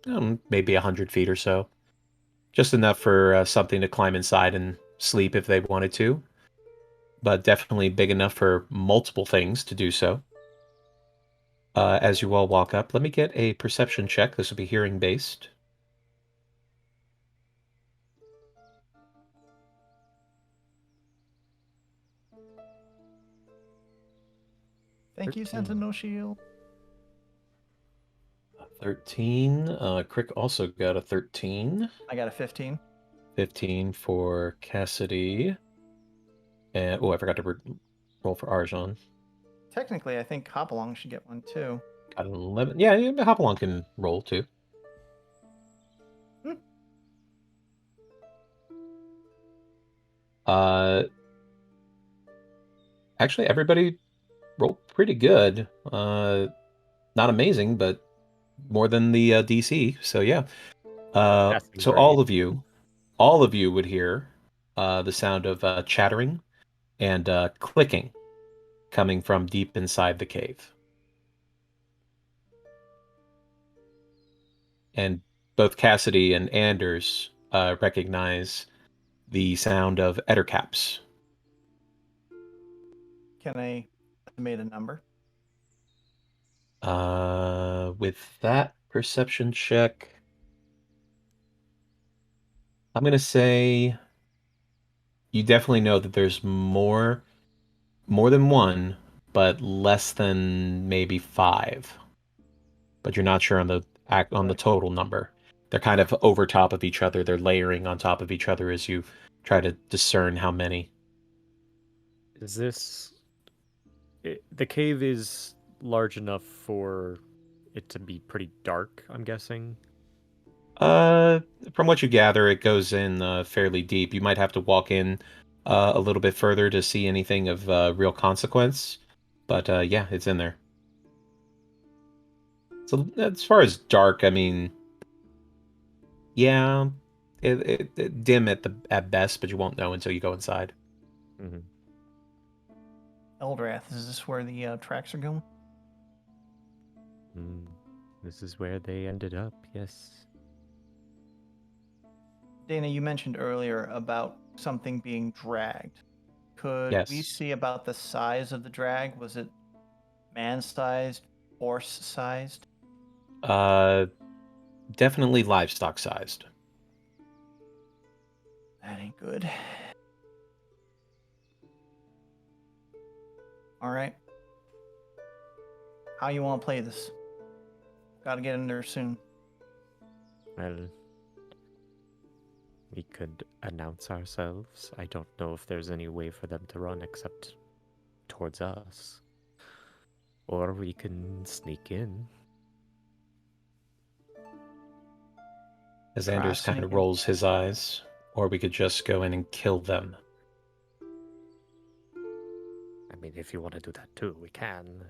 100 feet or so. Just enough for something to climb inside and sleep if they wanted to. But definitely big enough for multiple things to do so. As you all walk up, let me get a perception check. This will be hearing based. Thank you, 13. Sentinel Shield. 13. Crick also got a 13. I got a 15. 15 for Cassidy. And I forgot to roll for Arjan. Technically, I think Hopalong should get one too. Got an 11. Yeah, Hopalong can roll too. Actually, everybody rolled pretty good. Not amazing, but more than the DC. So yeah. Passing So grade. all of you would hear the sound of chattering and clicking coming from deep inside the cave. And both Cassidy and Anders recognize the sound of ettercaps. Can I estimate a number? With that perception check, I'm gonna say you definitely know that there's more than one, but less than maybe 5. But you're not sure on the Right. total number. They're kind of over top of each other. They're layering on top of each other as you try to discern how many. Is this... the cave is large enough for it to be pretty dark, I'm guessing? Uh, from what you gather, it goes in fairly deep. You might have to walk in a little bit further to see anything of real consequence. But yeah, it's in there. So as far as dark, I mean, yeah, it dim at best, but you won't know until you go inside. Mm-hmm. Eldrath, is this where the tracks are going? This is where they ended up, yes. Dana, you mentioned earlier about something being dragged. Could we Yes. see about the size of the drag? Was it man-sized, horse-sized? Definitely livestock sized. That ain't good. All right. How you want to play this? Gotta get in there soon. Well, we could announce ourselves. I don't know if there's any way for them to run except towards us. Or we can sneak in. As Try Anders kind of sneaking. rolls his eyes. Or we could just go in and kill them. I mean, if you want to do that too, we can.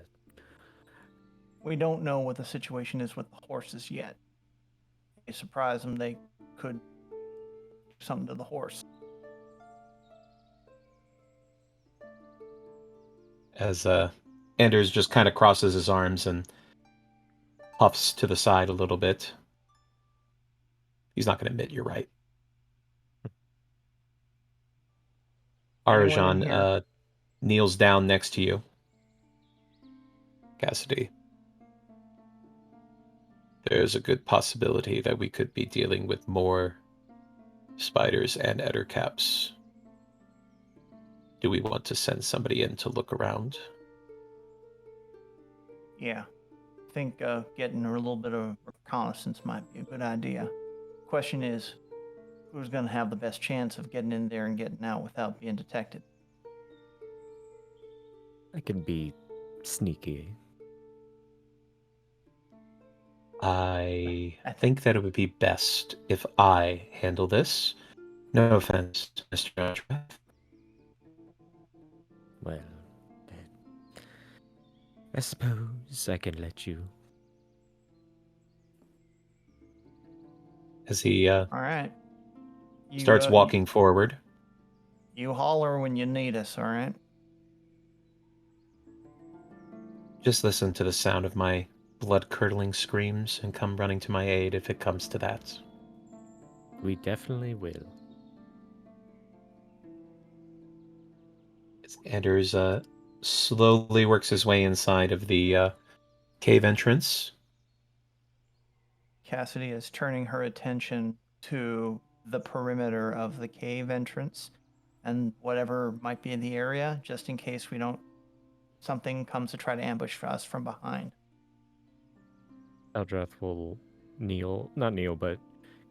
We don't know what the situation is with the horses yet. You surprise them, they could do something to the horse. As Anders just kind of crosses his arms and puffs to the side a little bit. He's not going to admit you're right. Anyone in Arajan here? kneels down next to you. Cassidy. There's a good possibility that we could be dealing with more spiders and ettercaps. Do we want to send somebody in to look around? Yeah. I think getting a little bit of reconnaissance might be a good idea. Question is, who's going to have the best chance of getting in there and getting out without being detected? I can be sneaky. I think that it would be best if I handle this. No offense, Mr. Eldrath. Well, then, I suppose I can let you. As he All right. starts walking forward. You holler when you need us, all right? Just listen to the sound of my blood-curdling screams and come running to my aid if it comes to that. We definitely will. As Anders slowly works his way inside of the cave entrance. Cassidy is turning her attention to the perimeter of the cave entrance and whatever might be in the area, just in case something comes to try to ambush us from behind. Eldrath will not kneel, but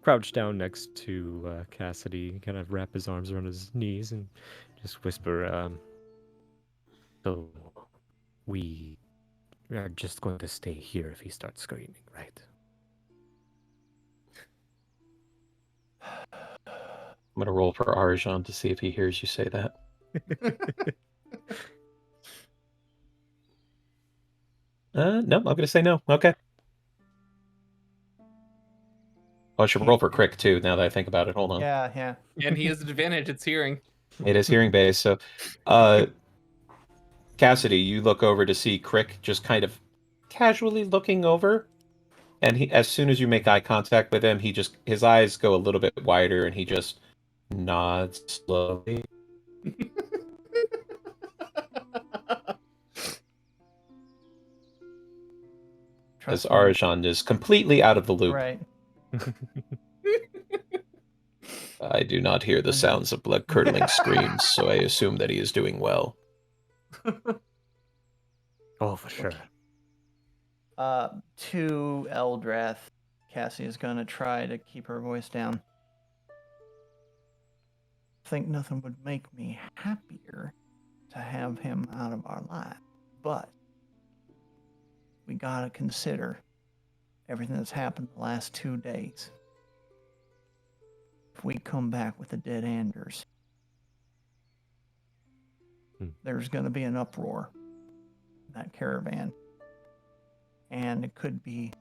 crouch down next to Cassidy, kind of wrap his arms around his knees and just whisper, So, we are just going to stay here if he starts screaming, right? I'm going to roll for Arjan to see if he hears you say that. No, I'm gonna say no. Okay. Oh, I should roll for Crick too. Now that I think about it, hold on. Yeah. And he has an advantage. It's hearing. It is hearing based. So, Cassidy, you look over to see Crick just kind of casually looking over, and as soon as you make eye contact with him, his eyes go a little bit wider, and he just nods slowly. As Trust me. Arjan is completely out of the loop. Right. I do not hear the sounds of blood-curdling screams, so I assume that he is doing well. Oh, for sure. To Eldrath, Cassie is gonna try to keep her voice down. I think nothing would make me happier to have him out of our life, but we gotta consider everything that's happened the last 2 days. If we come back with the dead Anders, there's gonna be an uproar in that caravan. And it could be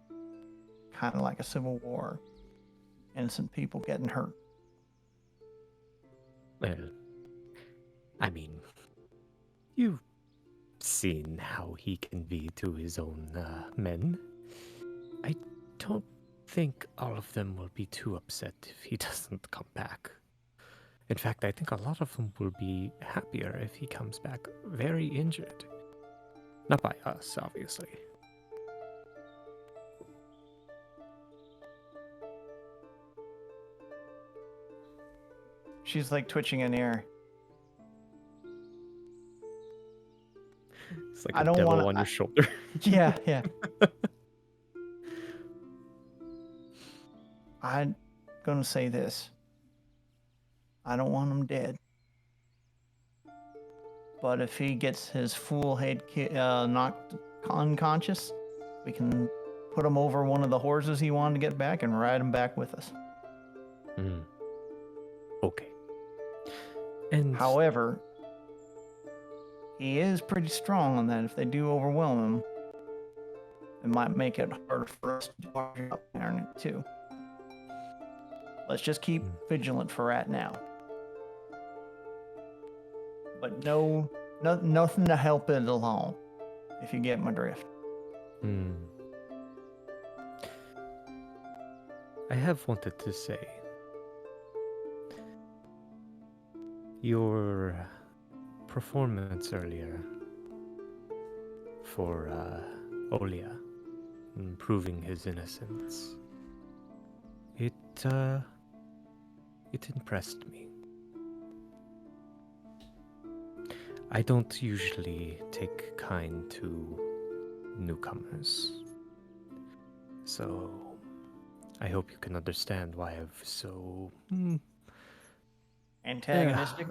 kind of like a civil war. Innocent people getting hurt. Well, I mean, you've seen how he can be to his own men. I don't think all of them will be too upset if he doesn't come back. In fact, I think a lot of them will be happier if he comes back very injured. Not by us, obviously. She's like twitching in the air. It's like I a don't devil wanna- on your shoulder. Yeah. I'm gonna say this. I don't want him dead. But if he gets his full head knocked unconscious, we can put him over one of the horses he wanted to get back and ride him back with us. Okay. And However, he is pretty strong on that. If they do overwhelm him, it might make it harder for us to charge up there too. Let's just keep vigilant for right now. But nothing to help it along, if you get my drift. I have wanted to say, your performance earlier for Olia, proving his innocence, it impressed me. I don't usually take kind to newcomers, so I hope you can understand why I'm so Antagonistic?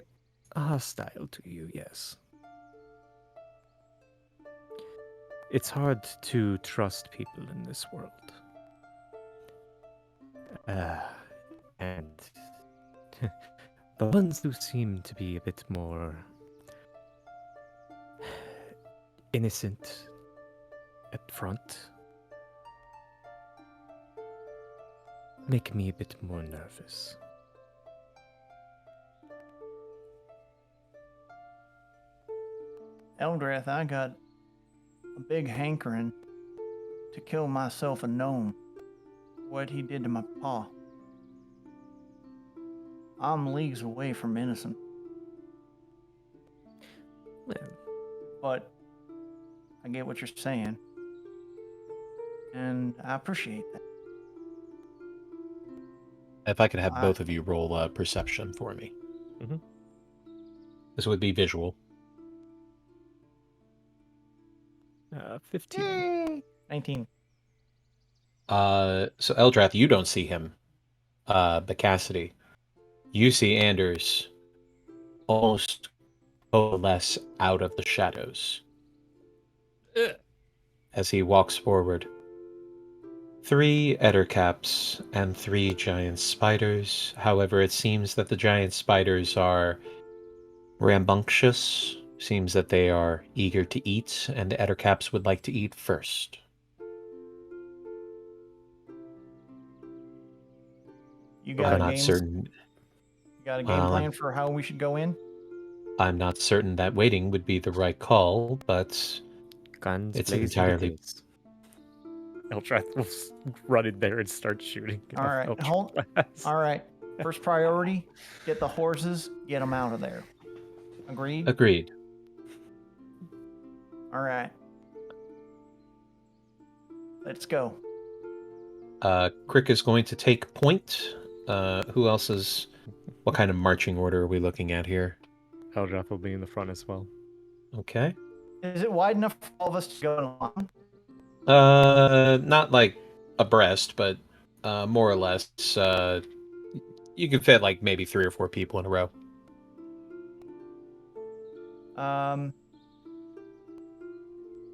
hostile to you, yes. It's hard to trust people in this world. And the ones who seem to be a bit more innocent at front make me a bit more nervous. Eldrath, I got a big hankering to kill myself a gnome. What he did to my paw. I'm leagues away from innocent. Well, But I get what you're saying. And I appreciate that. If I could have both of you roll perception for me. Mhm. This would be visual. 15. 19. So Eldrath, you don't see him. But Cassidy, you see Anders almost coalesce out of the shadows as he walks forward. 3 ettercaps and 3 giant spiders. However, it seems that the giant spiders are rambunctious, Seems that they are eager to eat, and the Ettercaps would like to eat first. You I'm got a not game. certain. You got a game Well, plan for how we should go in? I'm not certain that waiting would be the right call, but Guns it's blazing entirely. it is. Eldrath will run in there and start shooting. All right, all right. First priority: get the horses, get them out of there. Agreed. Agreed. All right. Let's go. Crick is going to take point. Who else is? What kind of marching order are we looking at here? Eldrath will be in the front as well. Okay. Is it wide enough for all of us to go along? Not like abreast, but more or less. You can fit like maybe 3 or 4 people in a row.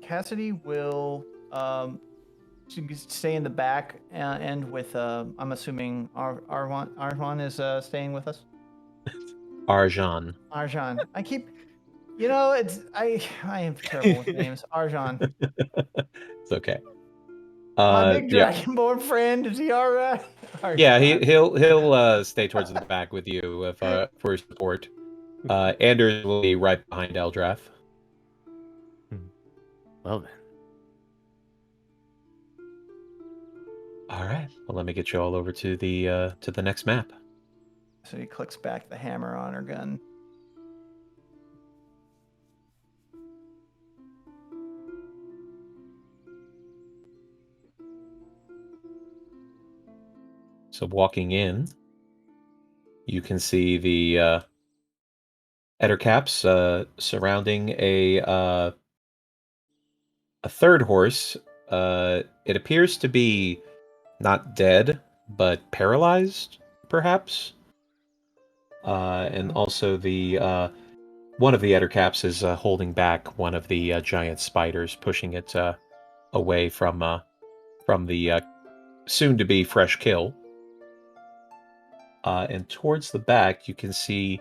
Cassidy will stay in the back and with I'm assuming Arvan is staying with us. Arjan. Arjan. I keep, I am terrible with names. Arjan. It's okay. My big Yeah. dragonborn friend, is he all right? Yeah, Arjan. he'll stay towards the back with you for support. Anders will be right behind Eldrath. Well then. All right. Well, let me get you all over to the next map. So he clicks back the hammer on her gun. So walking in, you can see the Ettercaps surrounding a third horse. It appears to be not dead, but paralyzed, perhaps. And also the one of the Ettercaps is holding back one of the giant spiders, pushing it away from the soon-to-be fresh kill. And towards the back, you can see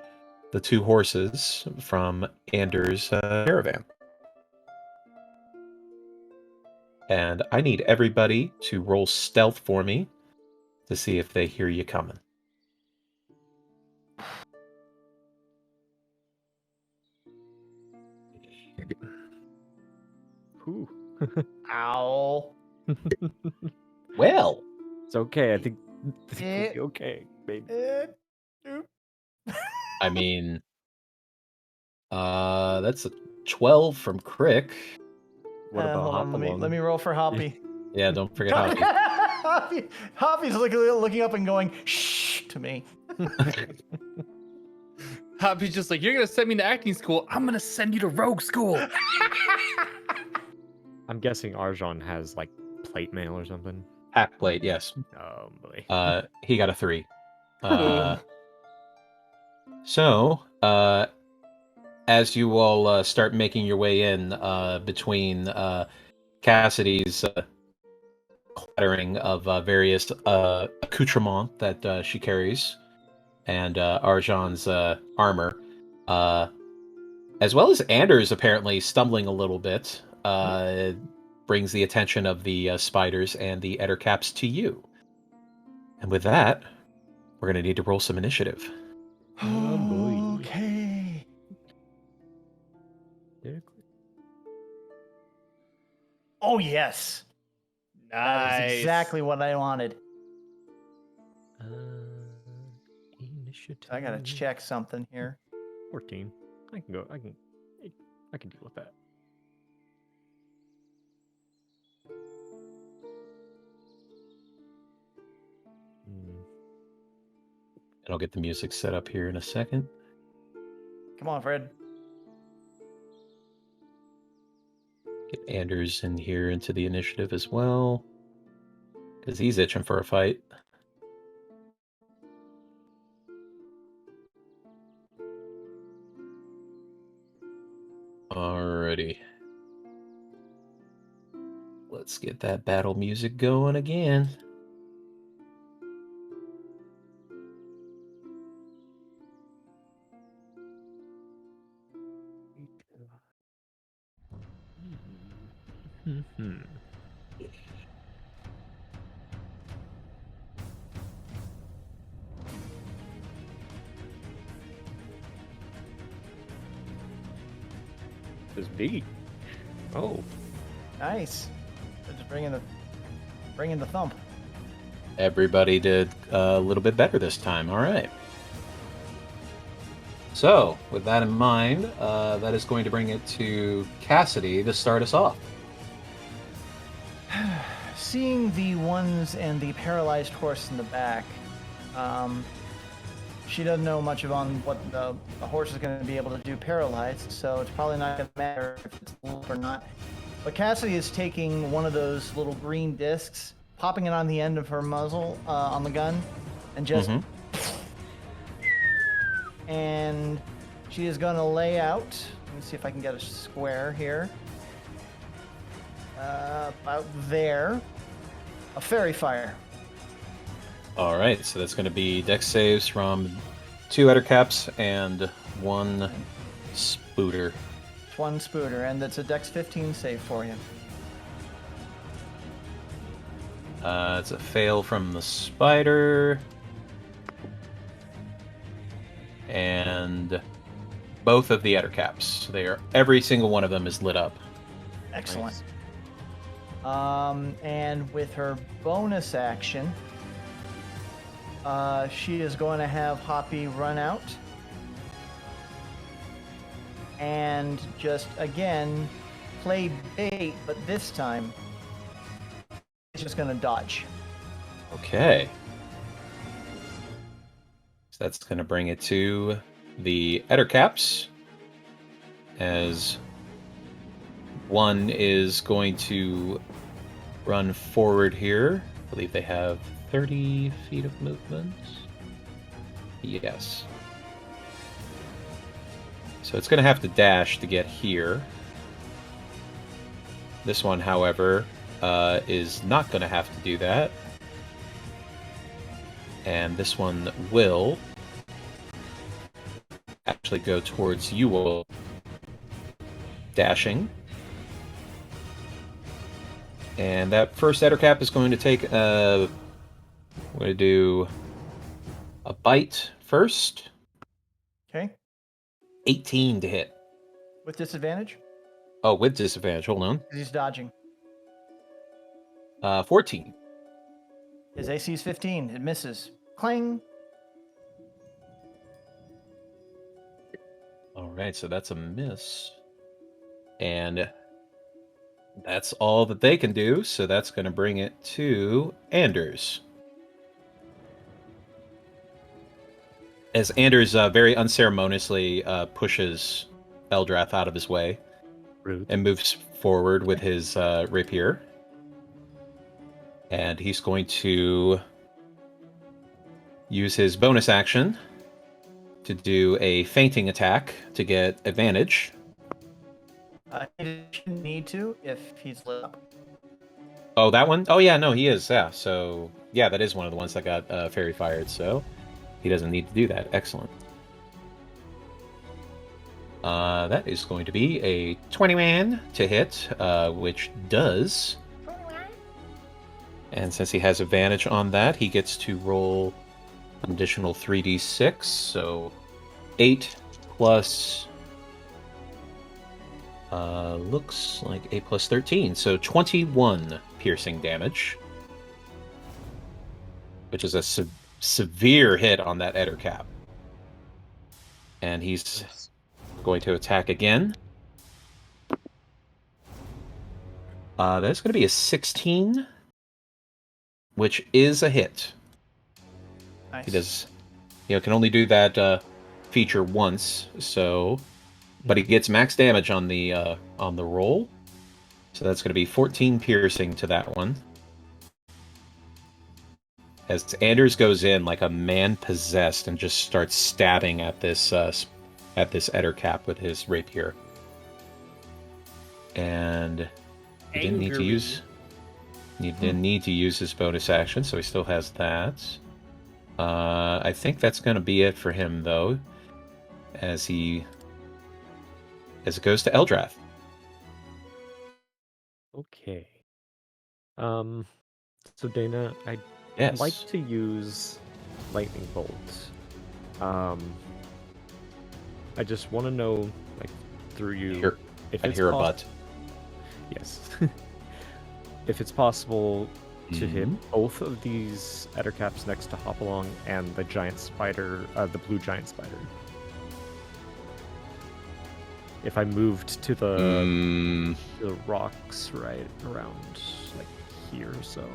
the 2 horses from Anders' caravan. And I need everybody to roll stealth for me to see if they hear you coming. Whew. Ow. Well, It's okay. I think it'll Eh. be okay, baby. I mean, that's a 12 from Crick. What about hold on, let me roll for Hoppy. Yeah, don't forget Hoppy. Hoppy's looking up and going shh to me. Hoppy's just like, you're gonna send me to acting school. I'm gonna send you to rogue school. I'm guessing Arjan has like plate mail or something. Half plate, yes. Oh boy. He got a 3. So, as you all start making your way in between Cassidy's clattering of various accoutrements that she carries and Arjan's armor, as well as Anders apparently stumbling a little bit, brings the attention of the spiders and the Ettercaps to you. And with that, we're going to need to roll some initiative. Oh boy. Okay. Oh yes. That is exactly what I wanted. Initiative. I gotta check something here. 14. I can deal with that. And I'll get the music set up here in a second. Come on, Fred. Get Anders in here into the initiative as well, because he's itching for a fight. Alrighty. Let's get that battle music going again. Hmm. This big. Oh, Nice. Just bringing the thump. Everybody did a little bit better this time. All right. So, with that in mind, that is going to bring it to Cassidy to start us off. Seeing the ones and the paralyzed horse in the back, she doesn't know much on what the horse is going to be able to do paralyzed, so it's probably not going to matter if it's loop or not. But Cassidy is taking one of those little green discs, popping it on the end of her muzzle on the gun, and just... And she is going to lay out... Let me see if I can get a square here. About there. A fairy fire. All right, so that's going to be dex saves from 2 Ettercaps and 1 Spooter. One spooter, and that's a dex 15 save for you. It's a fail from the spider. And both of the Ettercaps. Every single one of them is lit up. Excellent. And with her bonus action, she is going to have Hoppy run out. And just, again, play bait, but this time, it's just going to dodge. Okay. So that's going to bring it to the Ettercaps, as one is going to run forward here. I believe they have 30 feet of movement. Yes. So it's going to have to dash to get here. This one, however, is not going to have to do that. And this one will actually go towards you all, dashing. And that first Ettercap is going to take we're going to do a bite first. Okay? 18 to hit. With disadvantage? Oh, with disadvantage. Hold on. 'Cause he's dodging. 14. His AC is 15. It misses. Clang! All right, so that's a miss. And that's all that they can do, so that's going to bring it to Anders. As Anders very unceremoniously pushes Eldrath out of his way rude. and moves forward with his rapier. And he's going to use his bonus action to do a feinting attack to get advantage. He shouldn't need to if he's lit up. Oh, that one? Oh, yeah, no, he is, yeah. So, yeah, that is one of the ones that got fairy fired, so he doesn't need to do that. Excellent. That is going to be a 21 to hit, which does. And since he has advantage on that, he gets to roll an additional 3d6, so 8 plus... looks like 8 plus 13, so 21 piercing damage. Which is a severe hit on that Ettercap. And he's going to attack again. That's going to be a 16, which is a hit. Nice. He does, can only do that feature once, so... But he gets max damage on the roll. So that's going to be 14 piercing to that one. As Anders goes in like a man possessed and just starts stabbing at this Ettercap with his rapier. And he didn't need to use... He didn't need to use his bonus action, so he still has that. I think that's going to be it for him, though. As it goes to Eldrath. Okay. So Dana, I'd Yes. like to use lightning bolt. I just want to know, like, through you, if I it's hear a possible. butt. Yes. If it's possible to hit Mhm. both of these Ettercaps next to Hopalong and the giant spider, the blue giant spider. If I moved to the rocks right around like here or so.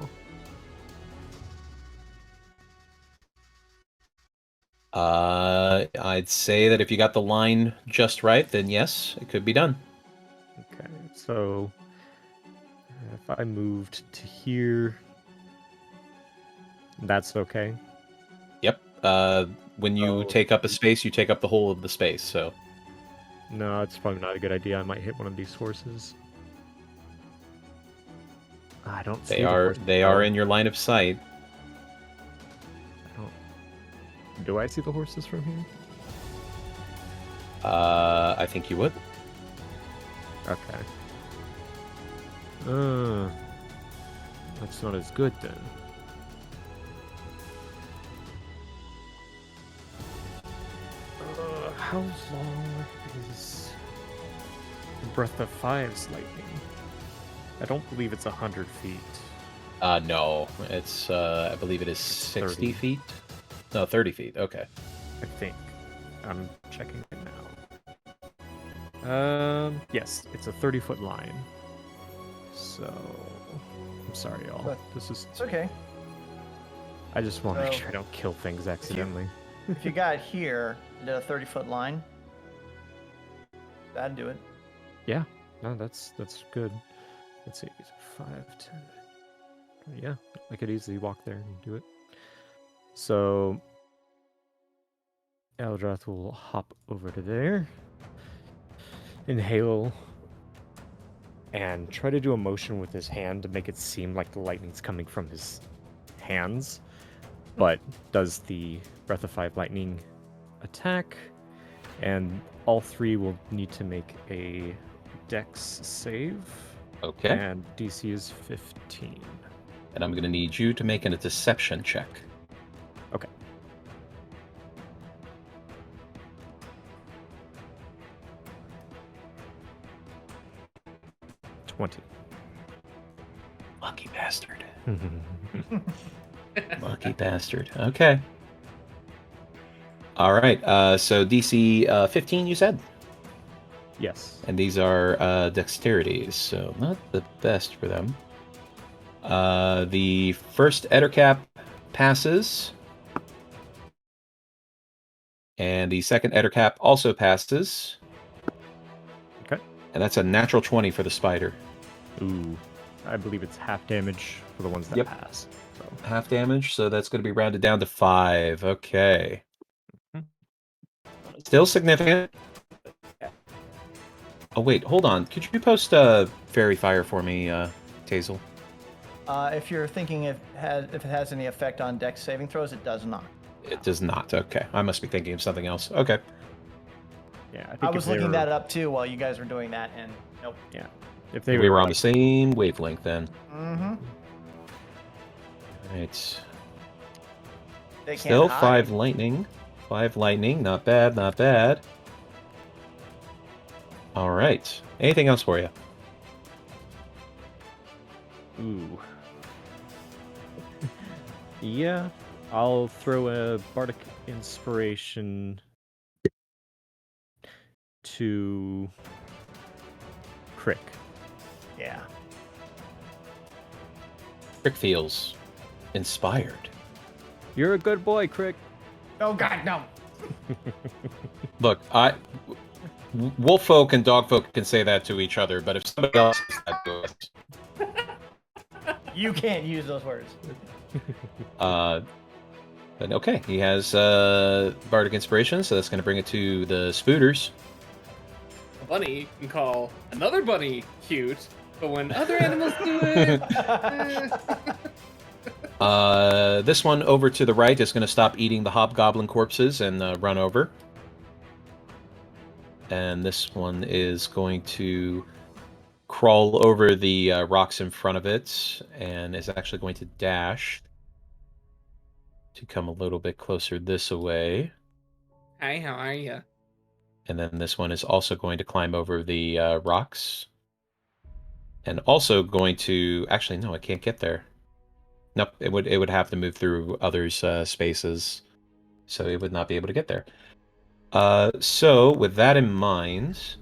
I'd say that if you got the line just right, then yes, it could be done. Okay, so if I moved to here, that's okay. Yep. When you Oh. take up a space, you take up the whole of the space. So No, it's probably not a good idea. I might hit one of these horses. I don't see they the are horses. they are in your line of sight. Do I see the horses from here? I think you would. Okay. That's not as good then. How long is Breath of Fire's lightning? I don't believe it's 100 feet. No, it's I believe it is 60 30. feet. No, 30 feet. Okay. I think. I'm checking it now. Yes, it's a 30-foot line. So, I'm sorry, y'all. But This is. It's okay. I just want to make So, sure I don't kill things accidentally. If you got here and did a 30-foot line, that'd do it. Yeah, no, that's good. Let's see, 5, 10. Yeah, I could easily walk there and do it. So, Eldrath will hop over to there, inhale, and try to do a motion with his hand to make it seem like the lightning's coming from his hands, but does the Breath of Fire lightning attack, and all three will need to make a Dex save. Okay. And DC is 15. And I'm going to need you to make a deception check. Okay. $20. Lucky bastard. Lucky bastard. Okay. All right. So DC 15, you said? Yes. And these are dexterities, so not the best for them. The first Ettercap passes. And the second Ettercap also passes. Okay. And that's a natural 20 for the spider. Ooh. I believe it's half damage for the ones that Yep. pass. So. Half damage, so that's going to be rounded down to 5. Okay. Still significant. Oh, wait, hold on. Could you post Fairy Fire for me, Tazel? If you're thinking if it has any effect on Dex saving throws, it does not. It does not. Okay. I must be thinking of something else. Okay. Yeah, I was looking that up too while you guys were doing that, and nope. Yeah. If they We were on the like, same wavelength then. Mm-hmm. Right. They can't Still hide. 5 lightning. 5 lightning. Not bad, not bad. All right. Anything else for you? Ooh. Yeah, I'll throw a Bardic Inspiration to Crick. Yeah. Crick feels inspired. You're a good boy, Crick. Oh God, no. Look, wolf folk and dog folk can say that to each other, but if somebody else says that to us, You can't use those words. but okay, he has Bardic Inspiration, so that's going to bring it to the Spooters. A bunny can call another bunny cute, but when other animals do it, This one over to the right is going to stop eating the hobgoblin corpses and run over. And this one is going to crawl over the rocks in front of it and is actually going to dash to come a little bit closer this way. Hi, how are you? And then this one is also going to climb over the rocks. And also going to... Actually, no, I can't get there. Nope, it would have to move through others' spaces. So it would not be able to get there. So, with that in mind...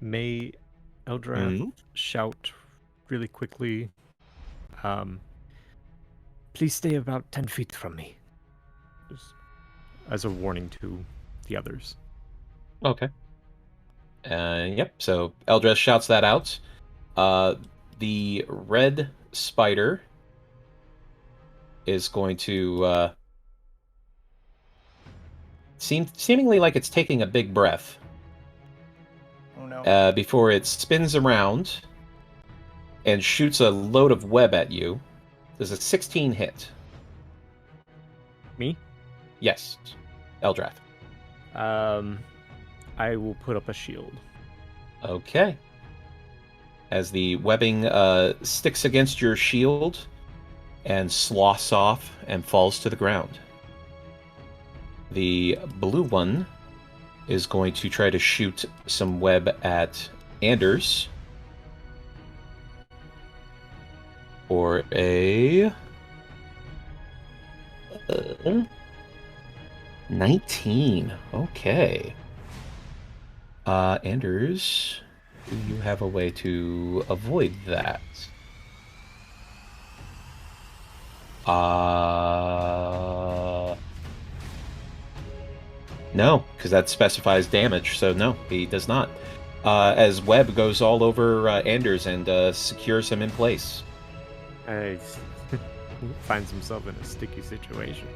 May Eldrath shout really quickly, Please stay about 10 feet from me. just as a warning to the others. Okay. Yep, so Eldrath shouts that out. The red spider is going to seemingly like it's taking a big breath Oh no. before it spins around and shoots a load of web at you. Does a 16 hit? Me? Yes, Eldrath. I will put up a shield. Okay. As the webbing sticks against your shield and sloughs off and falls to the ground. The blue one is going to try to shoot some web at Anders. For a 19. Okay. Anders, do you have a way to avoid that? No, because that specifies damage, so no, he does not. As web goes all over Anders and secures him in place. He finds himself in a sticky situation.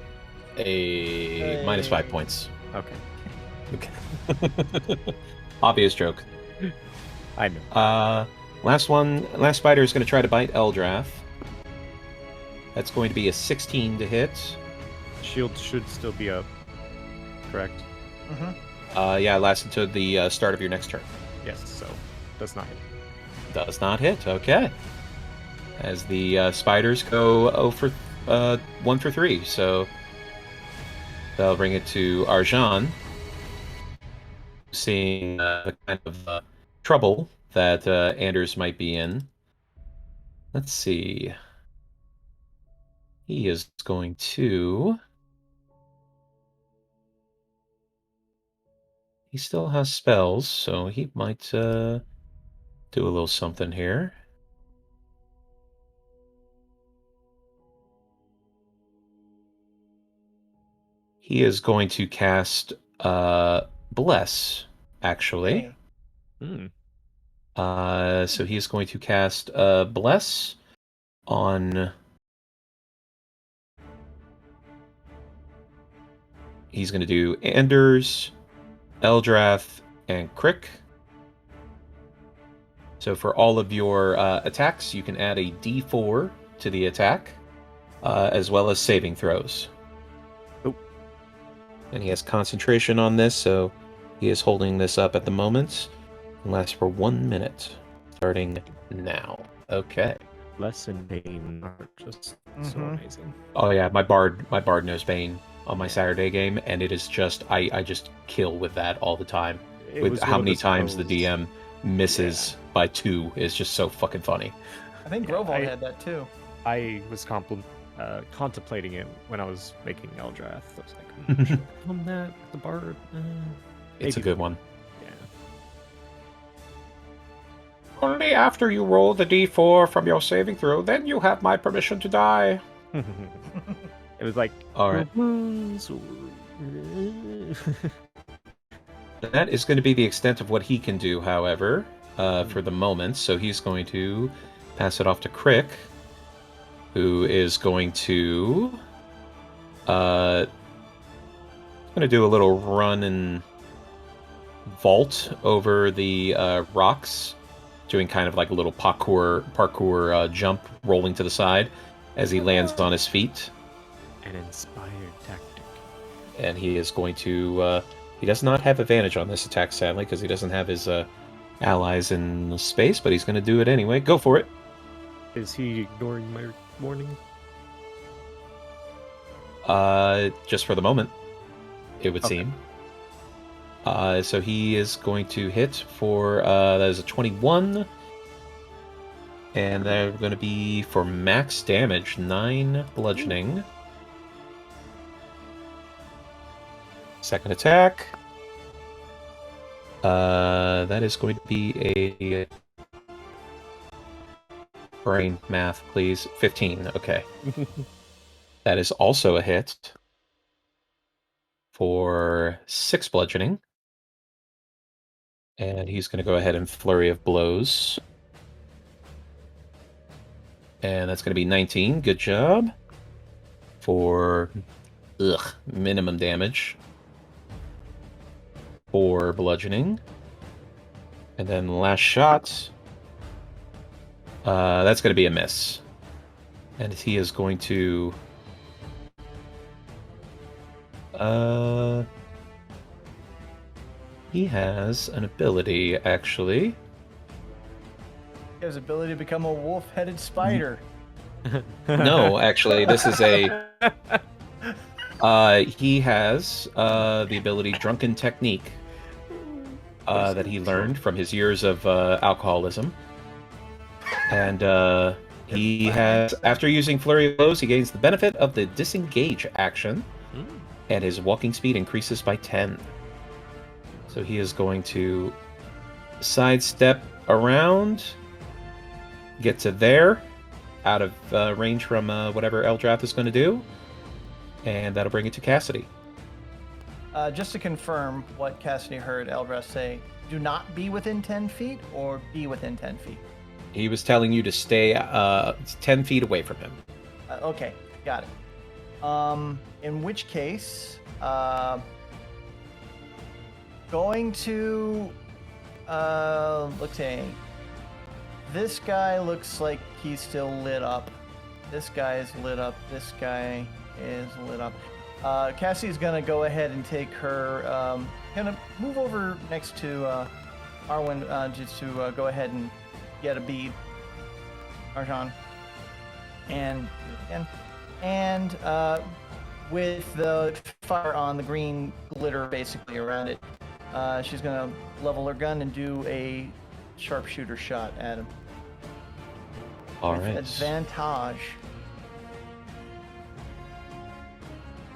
A minus 5 points. Okay. Obvious joke. I know. Last spider is going to try to bite Eldrath. That's going to be a 16 to hit. Shield should still be up. Correct? Mm-hmm. Yeah, it lasts until the start of your next turn. Yes, so does not hit. Does not hit, okay. As the spiders go 1 for 3, so that'll bring it to Arjan. Seeing the kind of trouble that Anders might be in. Let's see. He is going to... He still has spells, so he might do a little something here. He is going to cast Bless, actually. So he is going to cast Bless on... He's going to do Anders, Eldrath, and Crick. So for all of your attacks, you can add a d4 to the attack, as well as saving throws. Oh. And he has concentration on this, so he is holding this up at the moment. And lasts for 1 minute, starting now. Okay. Bless and Bane are just so amazing. Oh yeah, my bard knows Bane on my Saturday game, and it is just I just kill with that all the time. With how many times the DM misses by 2 is just so fucking funny. I think Groval had that too. I was contemplating it when I was making Eldrath. I was like, should I film that the bard? It's a good one. Yeah. Only after you roll the d4 from your saving throw, then you have my permission to die. It was like, all right. That is going to be the extent of what he can do, however, for the moment. So he's going to pass it off to Crick, who is going to do a little run and vault over the rocks, doing kind of like a little parkour jump, rolling to the side as he lands on his feet. An inspired tactic. And he is going to... he does not have advantage on this attack, sadly, because he doesn't have his allies in space, but he's going to do it anyway. Go for it. Is he ignoring my warning? Just for the moment, it would Okay. seem. So he is going to hit for that is a 21, and they're going to be for max damage, 9 bludgeoning. Second attack. That is going to be a brain math, please. 15. Okay. That is also a hit for 6 bludgeoning. And he's going to go ahead and flurry of blows. And that's going to be 19. Good job. For minimum damage. 4 bludgeoning. And then last shot. That's going to be a miss. And he is going to... he has an ability, actually. He has ability to become a wolf-headed spider. No, actually, this is a... he has the ability Drunken Technique that he learned from his years of alcoholism. And he has, after using Flurry of Blows, he gains the benefit of the Disengage action, and his walking speed increases by 10. So he is going to sidestep around, get to there, out of range from whatever Eldrath is going to do, and that'll bring it to Cassidy. Just to confirm what Cassidy heard Eldrath say, do not be within 10 feet or be within 10 feet? He was telling you to stay 10 feet away from him. Okay, got it. In which case, going to, okay, this guy looks like he's still lit up. This guy is lit up. This guy is lit up. Cassie's gonna go ahead and take her, gonna move over next to Arwen, just to go ahead and get a bead. Arjan. And again. And with the fire on the green glitter basically around it, she's gonna level her gun and do a sharpshooter shot at him. All with right. advantage.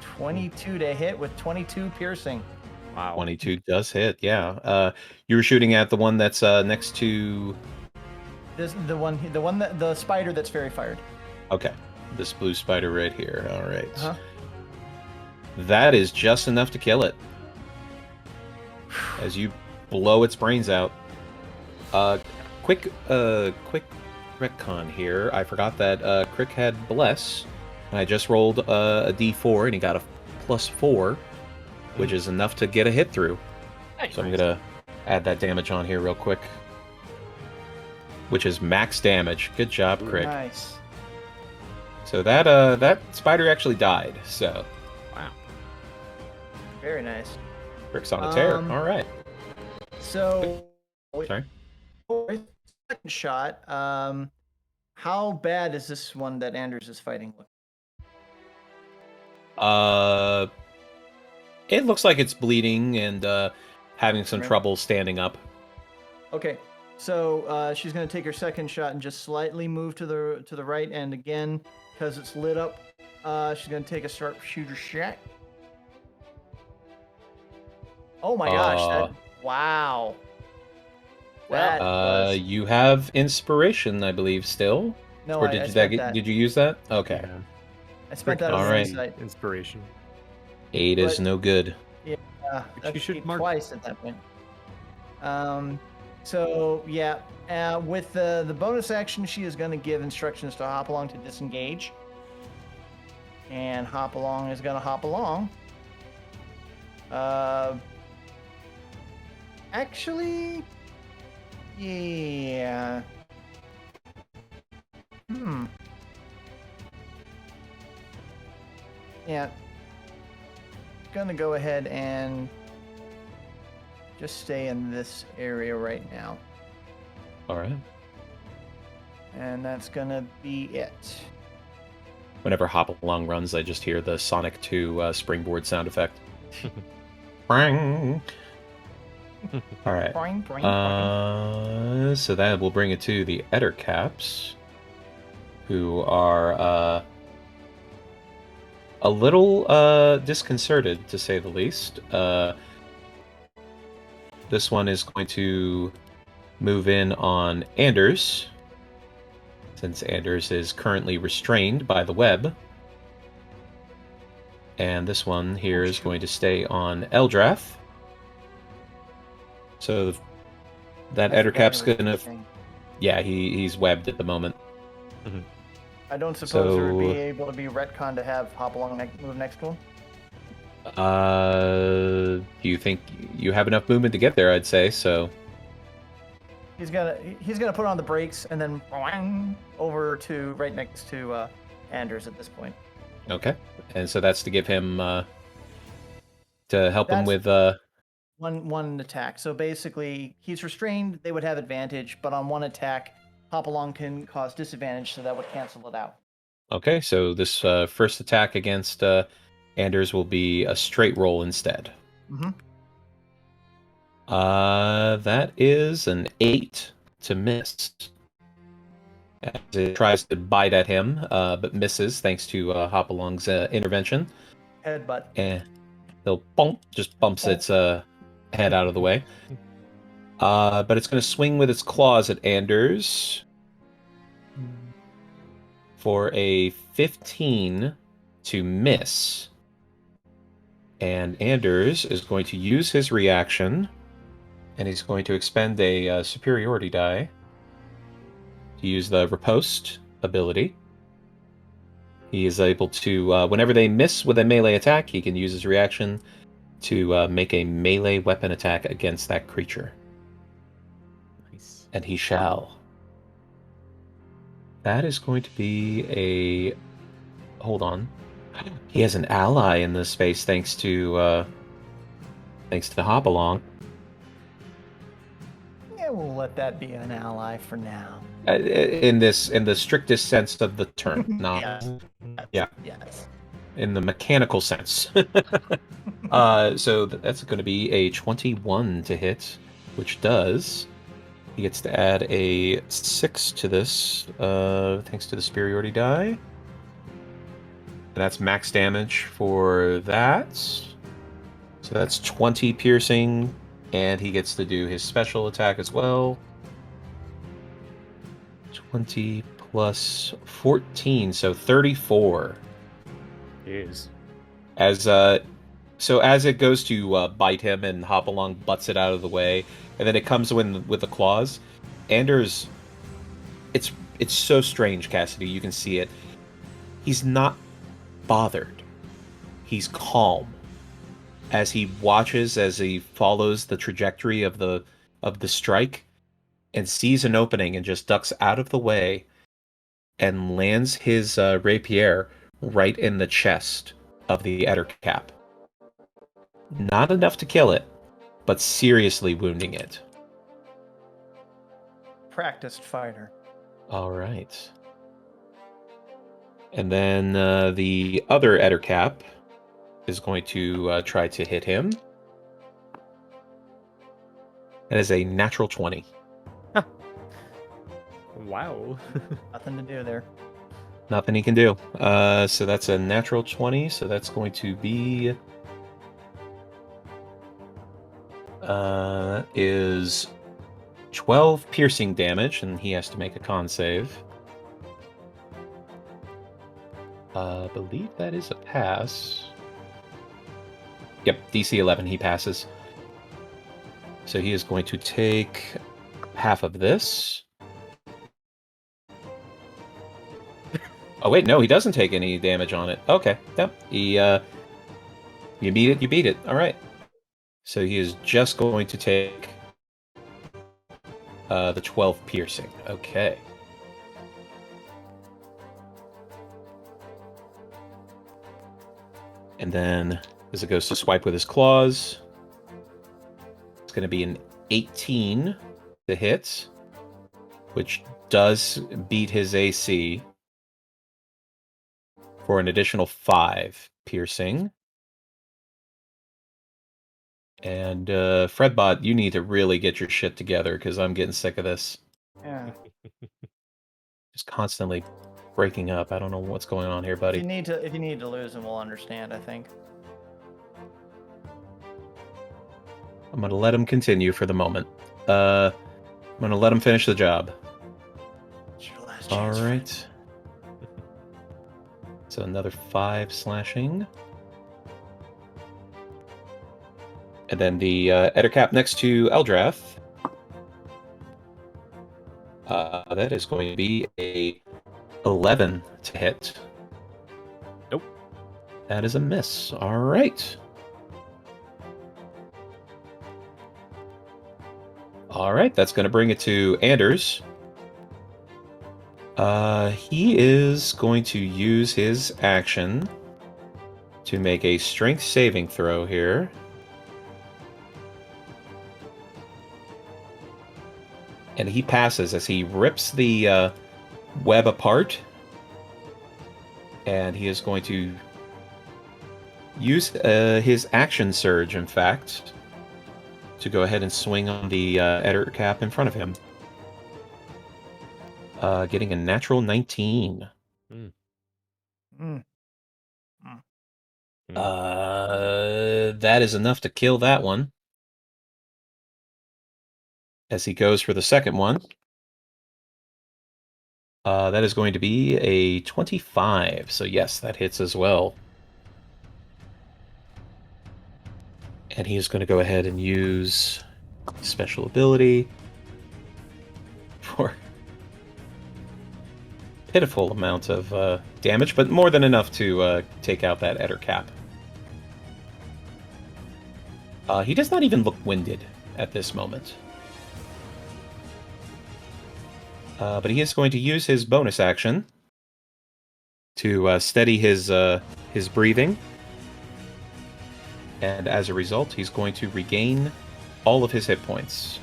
22 to hit with 22 piercing. Wow. 22 does hit, yeah. You were shooting at the one that's next to... The spider that's fairy fired. Okay, this blue spider right here. All right. Uh-huh. That is just enough to kill it. As you blow its brains out. Quick retcon here. I forgot that Crick had Bless. And I just rolled a d4 and he got a +4, which is enough to get a hit through. So I'm gonna add that damage on here real quick. Which is max damage. Good job, Crick. Nice. So that spider actually died. So Wow. Very nice. Crick's on a tear. Um, All right. So, Sorry. second shot. How bad is this one that Anders is fighting with? It looks like it's bleeding and having some Okay. trouble standing up. Okay, so she's going to take her second shot and just slightly move to the right, and again, because it's lit up, she's going to take a sharpshooter shot. Oh my gosh! Wow. That was, You have inspiration, I believe, still. no, Or I did spent that. Did you use that? Okay. Yeah. I spent that All on right. insight. Inspiration. 8 is But- no good. That's you should mark- twice at that point. So yeah, with the bonus action, she is going to give instructions to Hopalong to disengage, and Hopalong is going to hop along. Actually, yeah. Yeah. Gonna go ahead and just stay in this area right now. All right. And that's gonna be it. Whenever Hop Along runs, I just hear the Sonic 2 springboard sound effect. Bang! All right. Boing, boing, boing. So that will bring it to the Ettercaps, who are a little disconcerted, to say the least. This one is going to move in on Anders, since Anders is currently restrained by the web. And this one here is going to stay on Eldrath. So that Ettercap's gonna... Yeah, he's webbed at the moment. I don't suppose it would be So- able to be retcon to have Hop Along move next to him? Do you think you have enough movement to get there? I'd say so. He's gonna put on the brakes and then boing, over to right next to Anders at this point. Okay, and so that's to give him to help him That's- with One attack. So basically, he's restrained. They would have advantage, but on one attack, Hop Along can cause disadvantage, so that would cancel it out. Okay, so this first attack against Anders will be a straight roll instead. Mm-hmm. That is an 8 to miss. As it tries to bite at him, but misses thanks to Hop Along's intervention. Headbutt. And he'll just bumps its head out of the way. But it's going to swing with its claws at Anders for a 15 to miss. And Anders is going to use his reaction, and he's going to expend a superiority die to use the riposte ability. He is able to, whenever they miss with a melee attack, he can use his reaction to make a melee weapon attack against that creature. Nice. And he shall. That is going to be a... Hold on. He has an ally in this space thanks to Hop Along. Yeah, we'll let that be an ally for now. In the strictest sense of the term, not Yes. Yeah. Yes. in the mechanical sense. So that's going to be a 21 to hit, which does. He gets to add a 6 to this, thanks to the superiority die. And that's max damage for that. So that's 20 piercing, and he gets to do his special attack as well. 20 plus 14, so 34. Is. As as it goes to bite him, and Hop Along butts it out of the way, and then it comes in with the claws. Anders, it's so strange, Cassidy. You can see it. He's not bothered. He's calm as he watches, as he follows the trajectory of the strike, and sees an opening and just ducks out of the way, and lands his rapier right in the chest of the Ettercap. Not enough to kill it, but seriously wounding it. Practiced fighter. All right. And then the other Ettercap is going to try to hit him. That is a natural 20. Wow. Nothing to do there. Nothing he can do. So that's a natural 20, so that's going to be... is 12 piercing damage, and he has to make a con save. I believe that is a pass. Yep, DC 11, he passes. So he is going to take half of this. Oh wait, no, he doesn't take any damage on it. Okay, yep. He, you beat it, you beat it. All right. So he is just going to take the 12 piercing. Okay. And then, as it goes to swipe with his claws, it's going to be an 18 to hit. which does beat his AC for an additional 5 piercing. And Fredbot, you need to really get your shit together because I'm getting sick of this. Yeah. Just constantly breaking up. I don't know what's going on here, If buddy. you need to lose, then we'll understand. I think. I'm gonna let him continue for the moment. I'm gonna let him finish the job. It's your last All chance. right. So another 5 slashing. And then the Ettercap next to Eldrath. That is going to be a 11 to hit. Nope. That is a miss. All right. All right, that's going to bring it to Anders. He is going to use his action to make a strength saving throw here. And he passes as he rips the web apart. And he is going to use his action surge, in fact, to go ahead and swing on the Ettercap in front of him. Getting a natural 19. That is enough to kill that one. As he goes for the second one. That is going to be a 25. So yes, that hits as well. And he is going to go ahead and use special ability for pitiful amount of damage, but more than enough to take out that Ettercap. He does not even look winded at this moment. But he is going to use his bonus action to steady his breathing. And as a result, he's going to regain all of his hit points.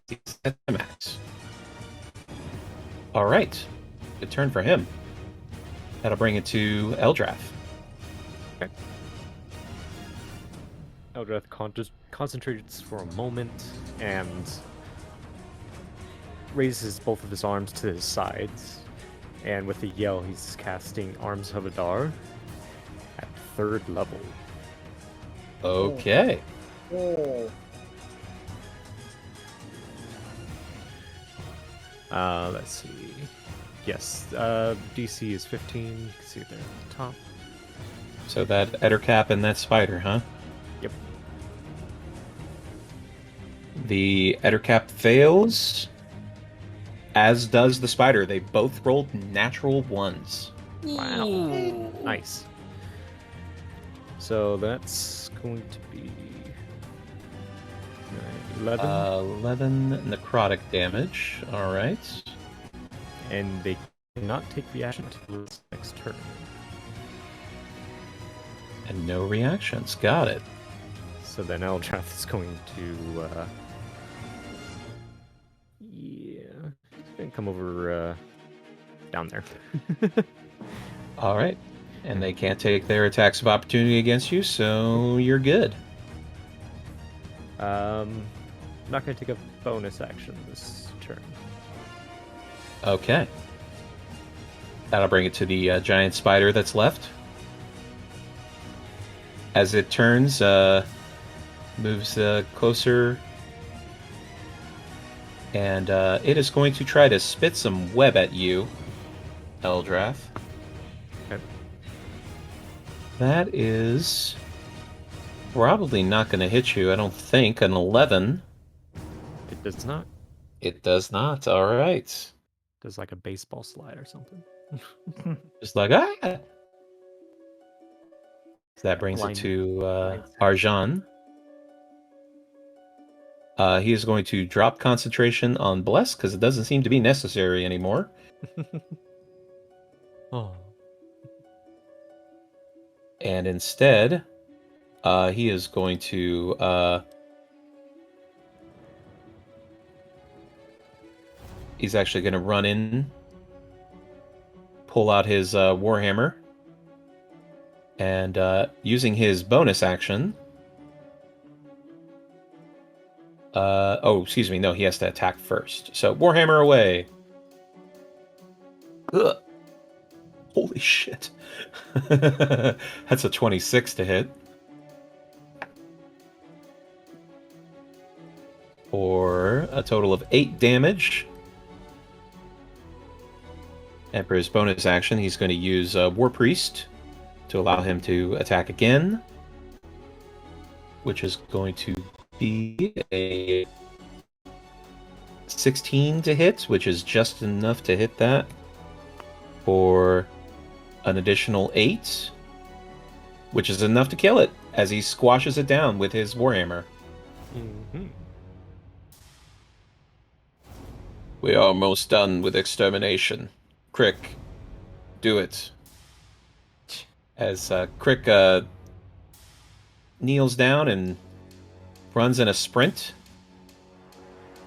He's at the max. All right. Good turn for him. That'll bring it to Eldrath. Okay. Eldrath concentrates for a moment and raises both of his arms to his sides. And with a yell, he's casting Arms of Adar at 3rd level. Okay. Oh. Let's see. Yes, DC is 15. You can see it there at the top. So that Ettercap and that spider, huh? Yep. The Ettercap fails, as does the spider. They both rolled natural ones. Wow. Nice. So that's going to be 11. 11 necrotic damage. All right. And they cannot take the action until its next turn. And no reactions. Got it. So then Eldrath is going to, yeah, he's going to come over down there. All right. And they can't take their attacks of opportunity against you, so you're good. I'm not going to take a bonus action this turn. Okay. That'll bring it to the giant spider that's left. As it turns, moves closer, and it is going to try to spit some web at you, Eldrath. Okay. That is probably not going to hit you, I don't think. An 11. It does not. It does not. All right. Does like a baseball slide or something. Just like, ah! So that brings it to Arjan. He is going to drop concentration on Bless, because it doesn't seem to be necessary anymore. Oh. And instead, he is going to he's actually going to run in, pull out his Warhammer, and using his bonus action. Oh, excuse me. No, he has to attack first. So Warhammer away. Ugh. Holy shit. That's a 26 to hit. For a total of 8 damage. And for his bonus action, he's going to use War Priest to allow him to attack again. Which is going to be a 16 to hit, which is just enough to hit that. For an additional 8, which is enough to kill it, as he squashes it down with his Warhammer. Mm-hmm. We are almost done with extermination. Crick, do it. As Crick kneels down and runs in a sprint.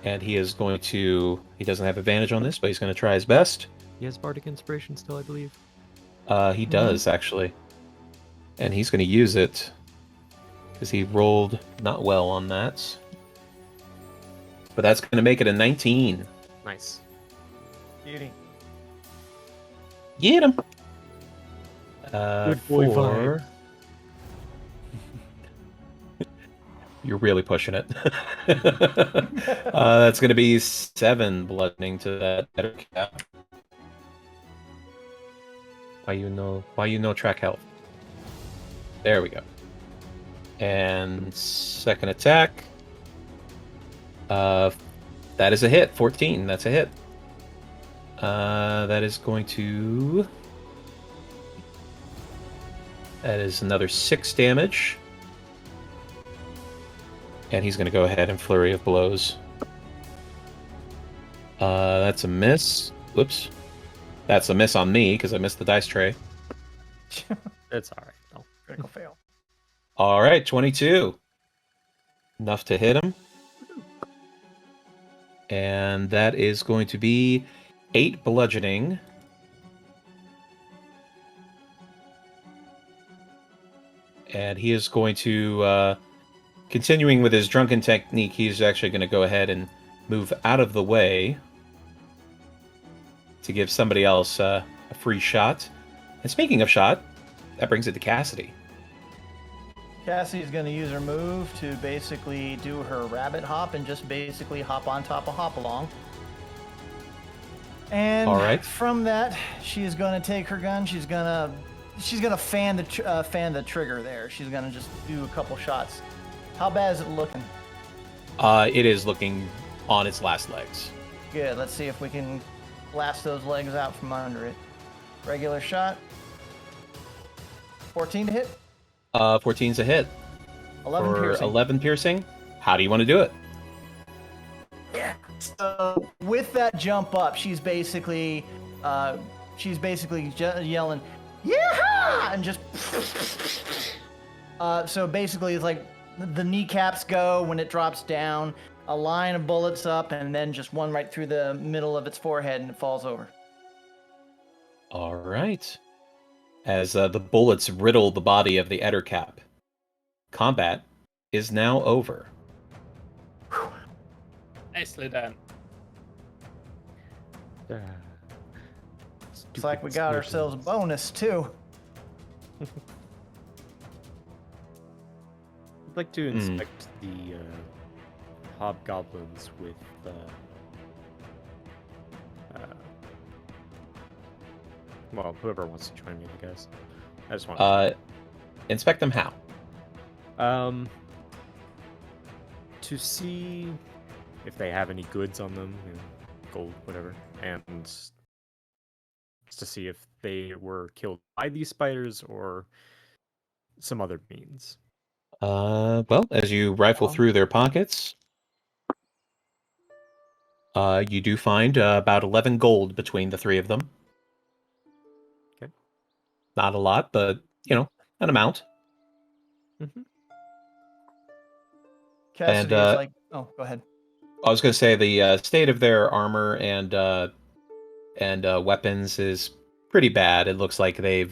And he is going to... He doesn't have advantage on this, but he's going to try his best. He has Bardic Inspiration still, I believe. He does, actually. And he's going to use it. Because he rolled not well on that. But that's going to make it a 19. Nice. Beauty. Get him! Good boy vibe. You're really pushing it. That's going to be 7 bludgeoning to that better cap. Why you know track health? There we go. And second attack. That is a hit. 14. That's a hit. That is going to... That is another 6 damage. And he's going to go ahead and flurry of blows. That's a miss. Whoops. That's a miss on me, because I missed the dice tray. It's alright. No. Critical fail. Alright, 22. Enough to hit him. And that is going to be 8 bludgeoning. And he is going to, continuing with his drunken technique, he's actually going to go ahead and move out of the way to give somebody else a free shot. And speaking of shot, that brings it to Cassidy. Cassie's going to use her move to basically do her rabbit hop and just basically hop on top of Hopalong. And All right. from that, she is going to take her gun. She's gonna fan the trigger there. She's gonna just do a couple shots. How bad is it looking? It is looking on its last legs. Good. Let's see if we can blast those legs out from under it. Regular shot. 14 to hit. 14's a hit. 11 For piercing. 11 piercing. How do you want to do it? So with that jump up, she's basically yelling, "Yeah!" and just. So basically, it's like the kneecaps go when it drops down, a line of bullets up, and then just one right through the middle of its forehead, and it falls over. All right. As the bullets riddle the body of the Ettercap, combat is now over. Nicely done. It's like we got ourselves a bonus too. I'd like to inspect the hobgoblins with well, whoever wants to join me, I guess. I just want Inspect them how? to see if they have any goods on them, you know, gold, whatever, and to see if they were killed by these spiders or some other means. Well, as you rifle through their pockets, you do find about 11 gold between the three of them. Okay. Not a lot, but, you know, an amount. Mm-hmm. Cassidy is like, oh, go ahead. I was going to say the state of their armor and weapons is pretty bad. It looks like they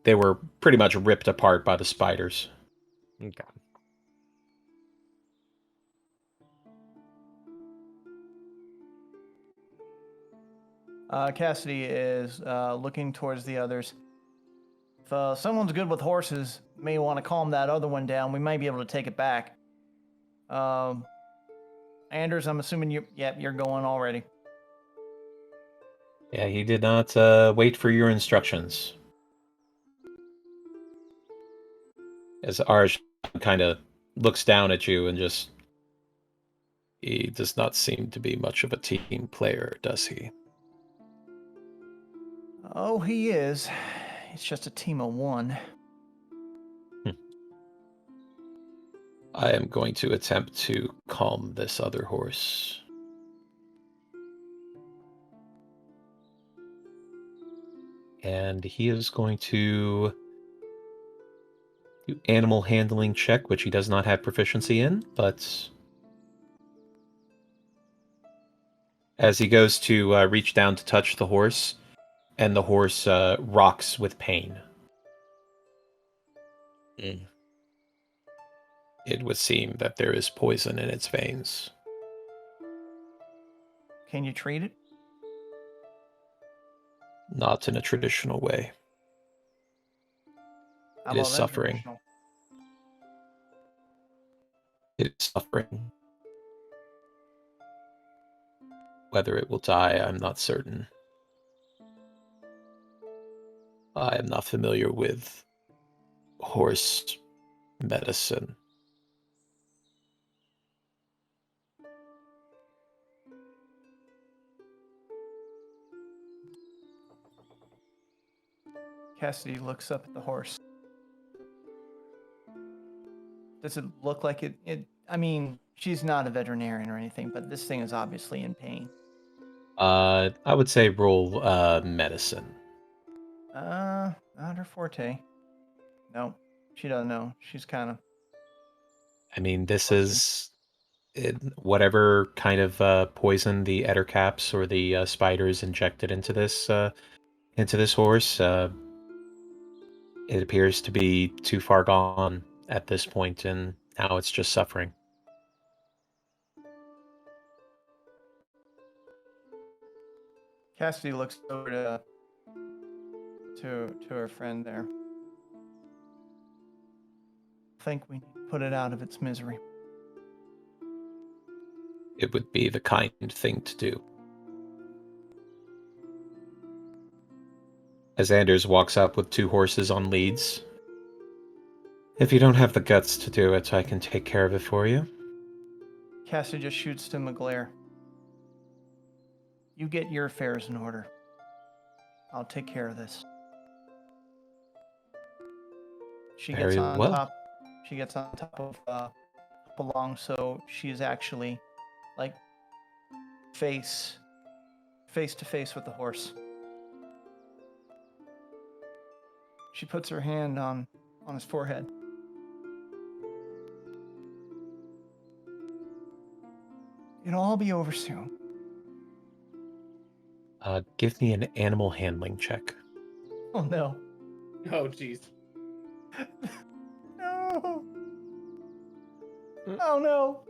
were pretty much ripped apart by the spiders. Okay. Cassidy is looking towards the others. If someone's good with horses, may want to calm that other one down. We might be able to take it back. Anders, I'm assuming you're going already. Yeah, he did not wait for your instructions. As Arj kind of looks down at you and just... He does not seem to be much of a team player, does he? Oh, he is. It's just a team of one. I am going to attempt to calm this other horse. And he is going to do animal handling check, which he does not have proficiency in, but as he goes to reach down to touch the horse, and the horse rocks with pain. It would seem that there is poison in its veins. Can you treat it? Not in a traditional way. How It is about suffering. untraditional? It is suffering. Whether it will die, I'm not certain. I am not familiar with horse medicine. Cassidy looks up at the horse. Does it look like it? I mean, she's not a veterinarian or anything, but this thing is obviously in pain. I would say roll medicine. Not her forte. No, she doesn't know. She's kind of... I mean, this is whatever kind of poison the ettercaps or the spiders injected into this horse. It appears to be too far gone at this point, and now it's just suffering. Cassidy looks over to her friend there. I think we need to put it out of its misery. It would be the kind thing to do. As Anders walks up with two horses on leads. If you don't have the guts to do it, I can take care of it for you. Cassidy just shoots him a glare. You get your affairs in order. I'll take care of this. She Very gets on well. top. She gets on top of up along, so she's actually like face to face with the horse. She puts her hand on his forehead. It'll all be over soon. Give me an animal handling check. Oh no. Oh, jeez. No. Oh no.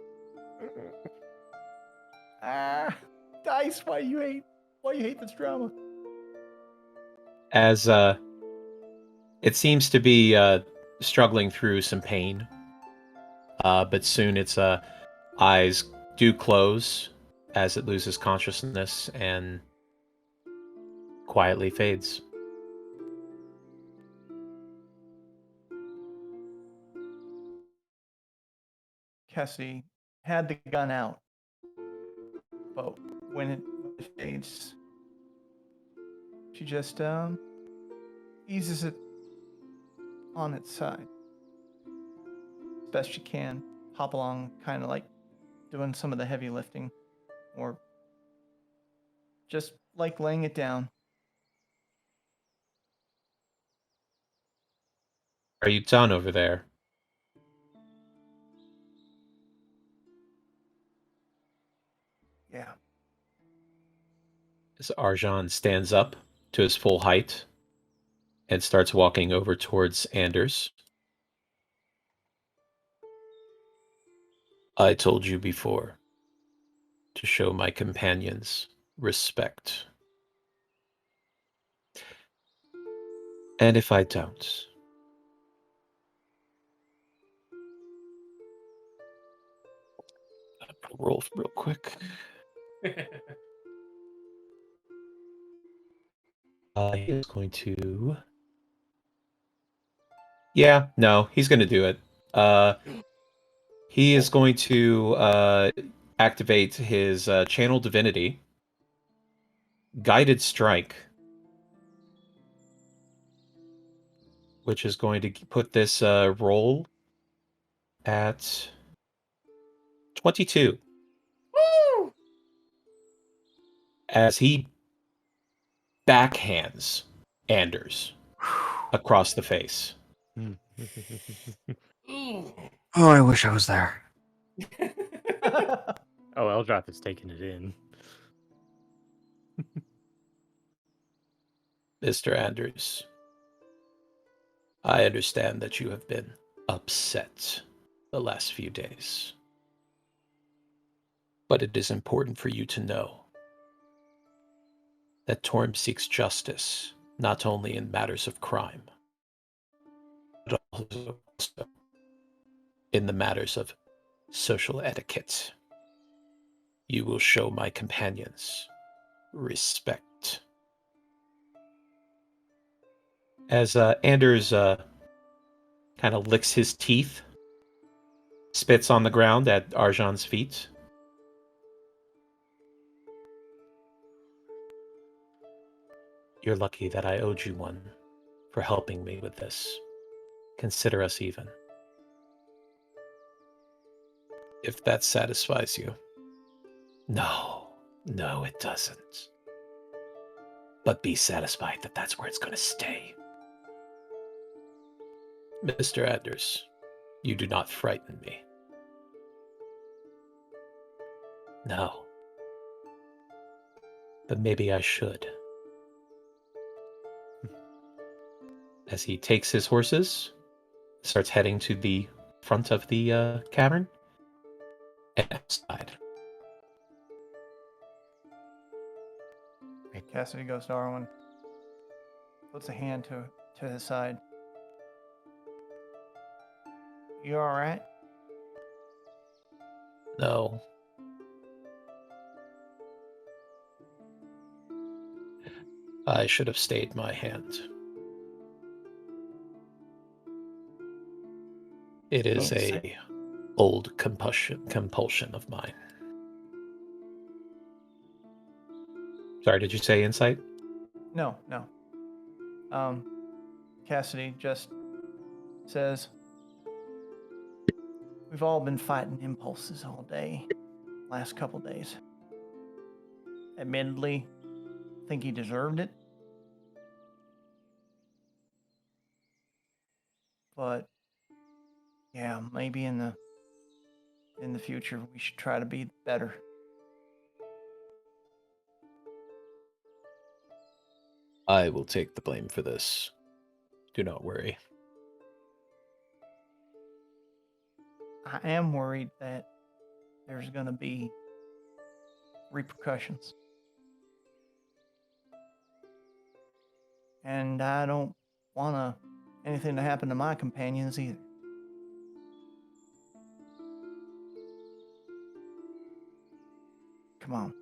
Dice, why you hate this drama? As it seems to be struggling through some pain, but soon its eyes do close as it loses consciousness and quietly fades. Cassidy had the gun out, but when it fades, she just eases it on its side as best she can. Hop along, kind of like doing some of the heavy lifting, or just like laying it down. Are you done over there? Yeah. As Arjan stands up to his full height and starts walking over towards Anders. I told you before to show my companions respect. And if I don't, I'll roll real quick. He is going to... Yeah, no, he's going to do it. He is going to activate his Channel Divinity, Guided Strike, which is going to put this roll at 22. Woo! As he backhands Anders across the face. Ooh. Oh, I wish I was there. Oh, Eldrath is taking it in. Mr. Anders, I understand that you have been upset the last few days. But it is important for you to know that Torm seeks justice not only in matters of crime, but also in the matters of social etiquette. You will show my companions respect. As Anders kind of licks his teeth, spits on the ground at Arjan's feet. You're lucky that I owed you one for helping me with this. Consider us even. If that satisfies you. No, it doesn't. But be satisfied that that's where it's going to stay. Mr. Anders, you do not frighten me. No. But maybe I should. As he takes his horses, starts heading to the front of the cavern, and outside. Cassidy goes to Arwen. Puts a hand to his side. You alright? No. I should have stayed my hand. It is a old compulsion of mine. Sorry, did you say insight? No. Cassidy just says, we've all been fighting impulses all day, last couple days. Admittedly, I think he deserved it. But yeah, maybe in the future we should try to be better. I will take the blame for this. Do not worry. I am worried that there's going to be repercussions. And I don't want anything to happen to my companions either. Come on.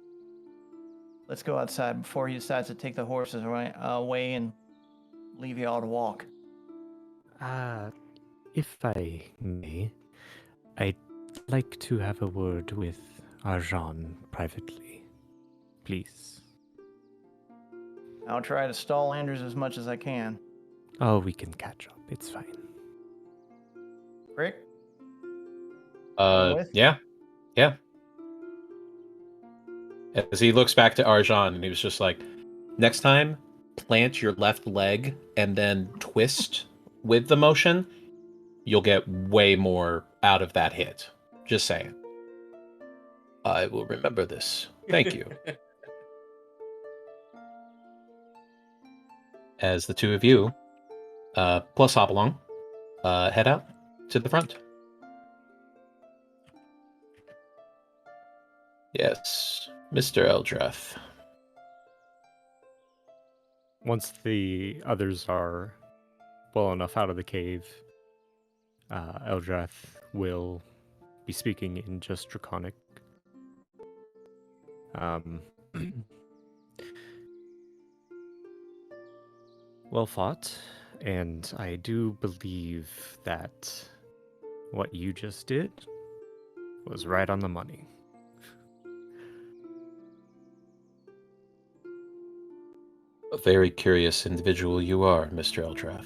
Let's go outside before he decides to take the horses away and leave you all to walk. If I may, I'd like to have a word with Arjan privately. Please. I'll try to stall Anders as much as I can. Oh, we can catch up. It's fine. Rick? With? Yeah. As he looks back to Arjan, and he was just like, next time, plant your left leg and then twist with the motion. You'll get way more out of that hit. Just saying. I will remember this. Thank you. As the two of you, plus Hopalong, head out to the front. Yes, Mr. Eldrath. Once the others are well enough out of the cave, Eldrath will be speaking in just Draconic. Well fought, and I do believe that what you just did was right on the money. A very curious individual you are, Mr. Eldrath.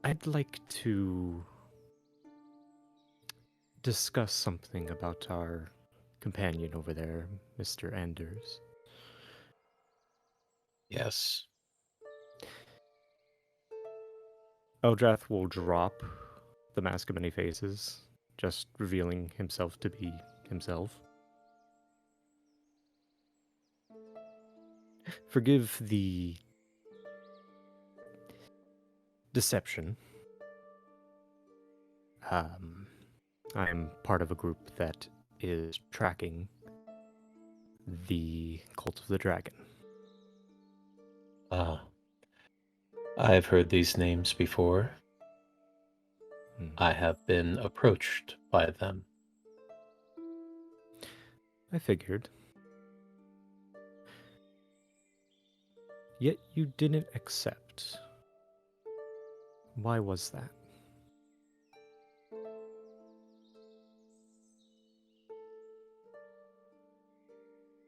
I'd like to discuss something about our companion over there, Mr. Anders. Yes. Eldrath will drop the Mask of Many Faces, just revealing himself to be himself. Forgive the deception. I'm part of a group that is tracking the Cult of the Dragon. I've heard these names before. I have been approached by them. I figured. Yet you didn't accept. Why was that?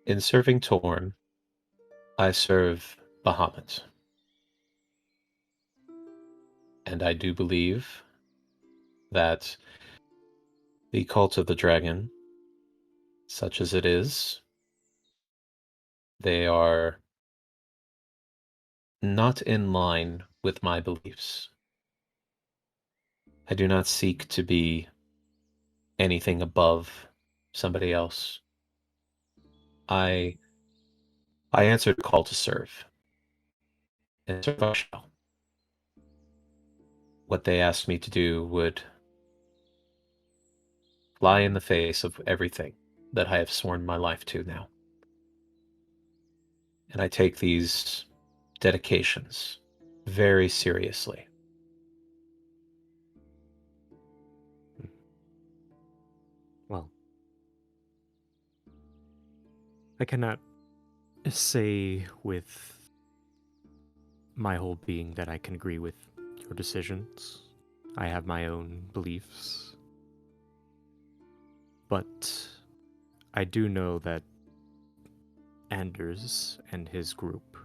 In serving Torn, I serve Bahamut. And I do believe that the Cult of the Dragon, such as it is, they are not in line with my beliefs. I do not seek to be anything above somebody else. I answered the call to serve, and serve I shall. What they asked me to do would fly in the face of everything that I have sworn my life to now. And I take these dedications very seriously. Well, I cannot say with my whole being that I can agree with your decisions. I have my own beliefs. But I do know that Anders and his group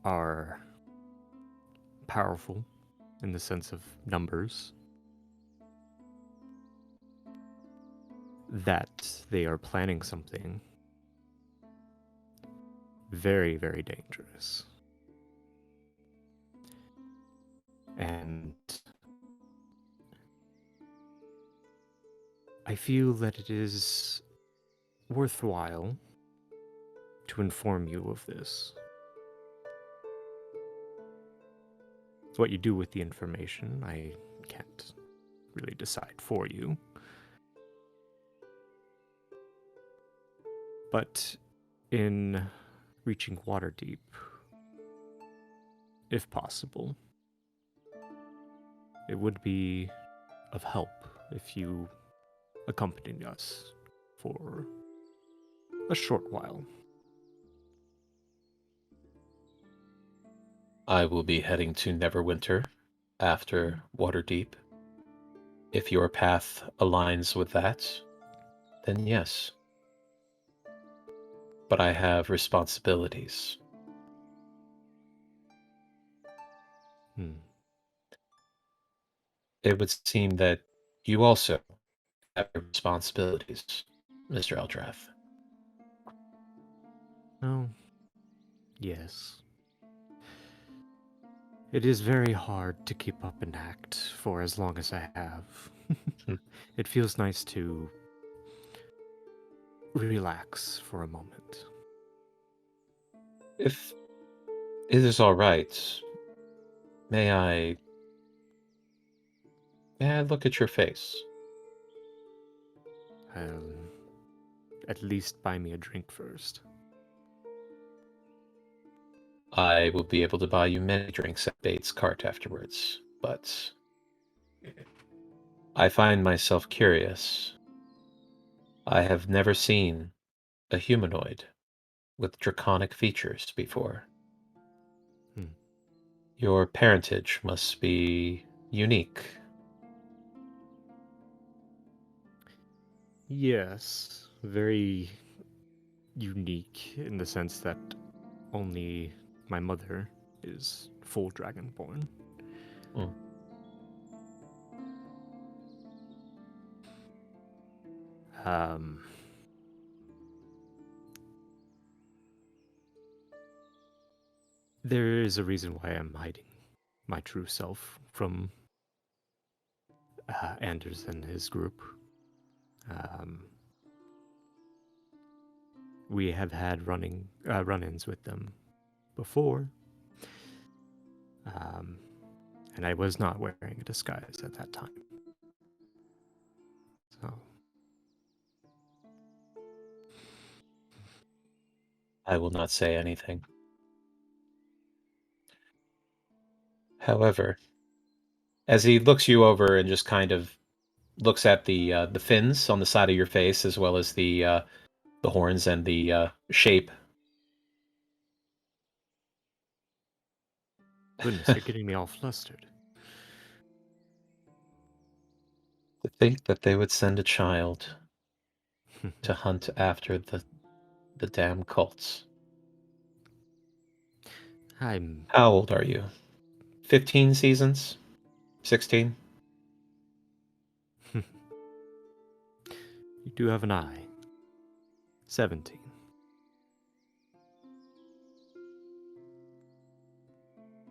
are powerful in the sense of numbers. That they are planning something very, very dangerous. And I feel that it is worthwhile to inform you of this. What you do with the information, I can't really decide for you. But in reaching Waterdeep, if possible, it would be of help if you accompanied us for a short while. I will be heading to Neverwinter after Waterdeep. If your path aligns with that, then yes. But I have responsibilities. It would seem that you also have responsibilities, Mr. Eldrath. Oh, yes. It is very hard to keep up an act for as long as I have. It feels nice to relax for a moment. If it is all right, may I look at your face? At least buy me a drink first. I will be able to buy you many drinks at Bates' cart afterwards, but I find myself curious. I have never seen a humanoid with draconic features before. Hmm. Your parentage must be unique. Yes, very unique in the sense that only my mother is full dragonborn. Hmm. Um, there is a reason why I'm hiding my true self from Anders and his group. We have had run-ins with them before, and I was not wearing a disguise at that time. So I will not say anything. However, as he looks you over and just kind of looks at the fins on the side of your face, as well as the horns and the shape. goodness, you're getting me all flustered. To think that they would send a child to hunt after the damn cults. I'm How old are you? 15 seasons? 16? You do have an eye. 17.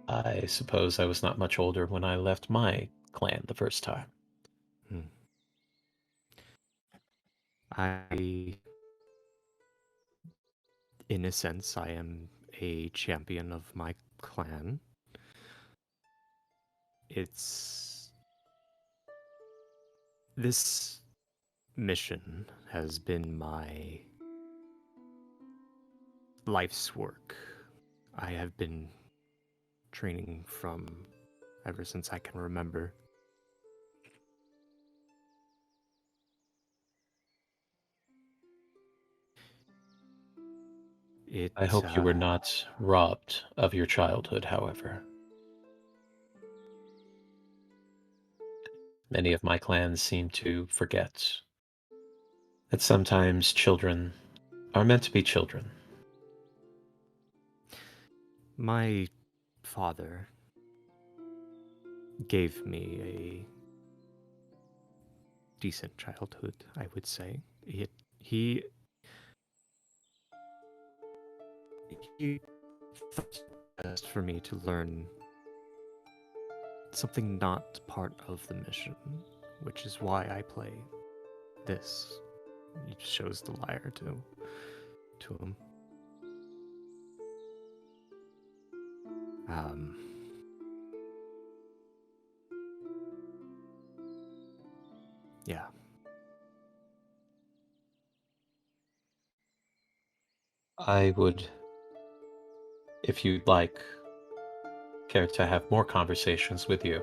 I suppose I was not much older when I left my clan the first time. In a sense, I am a champion of my clan. This mission has been my life's work. I have been training from ever since I can remember. I hope you were not robbed of your childhood, however. Many of my clans seem to forget that sometimes children are meant to be children. My father gave me a decent childhood, I would say. He thought best for me to learn something not part of the mission, which is why I play this. He shows the lyre to him. Yeah. I would, if you'd like, care to have more conversations with you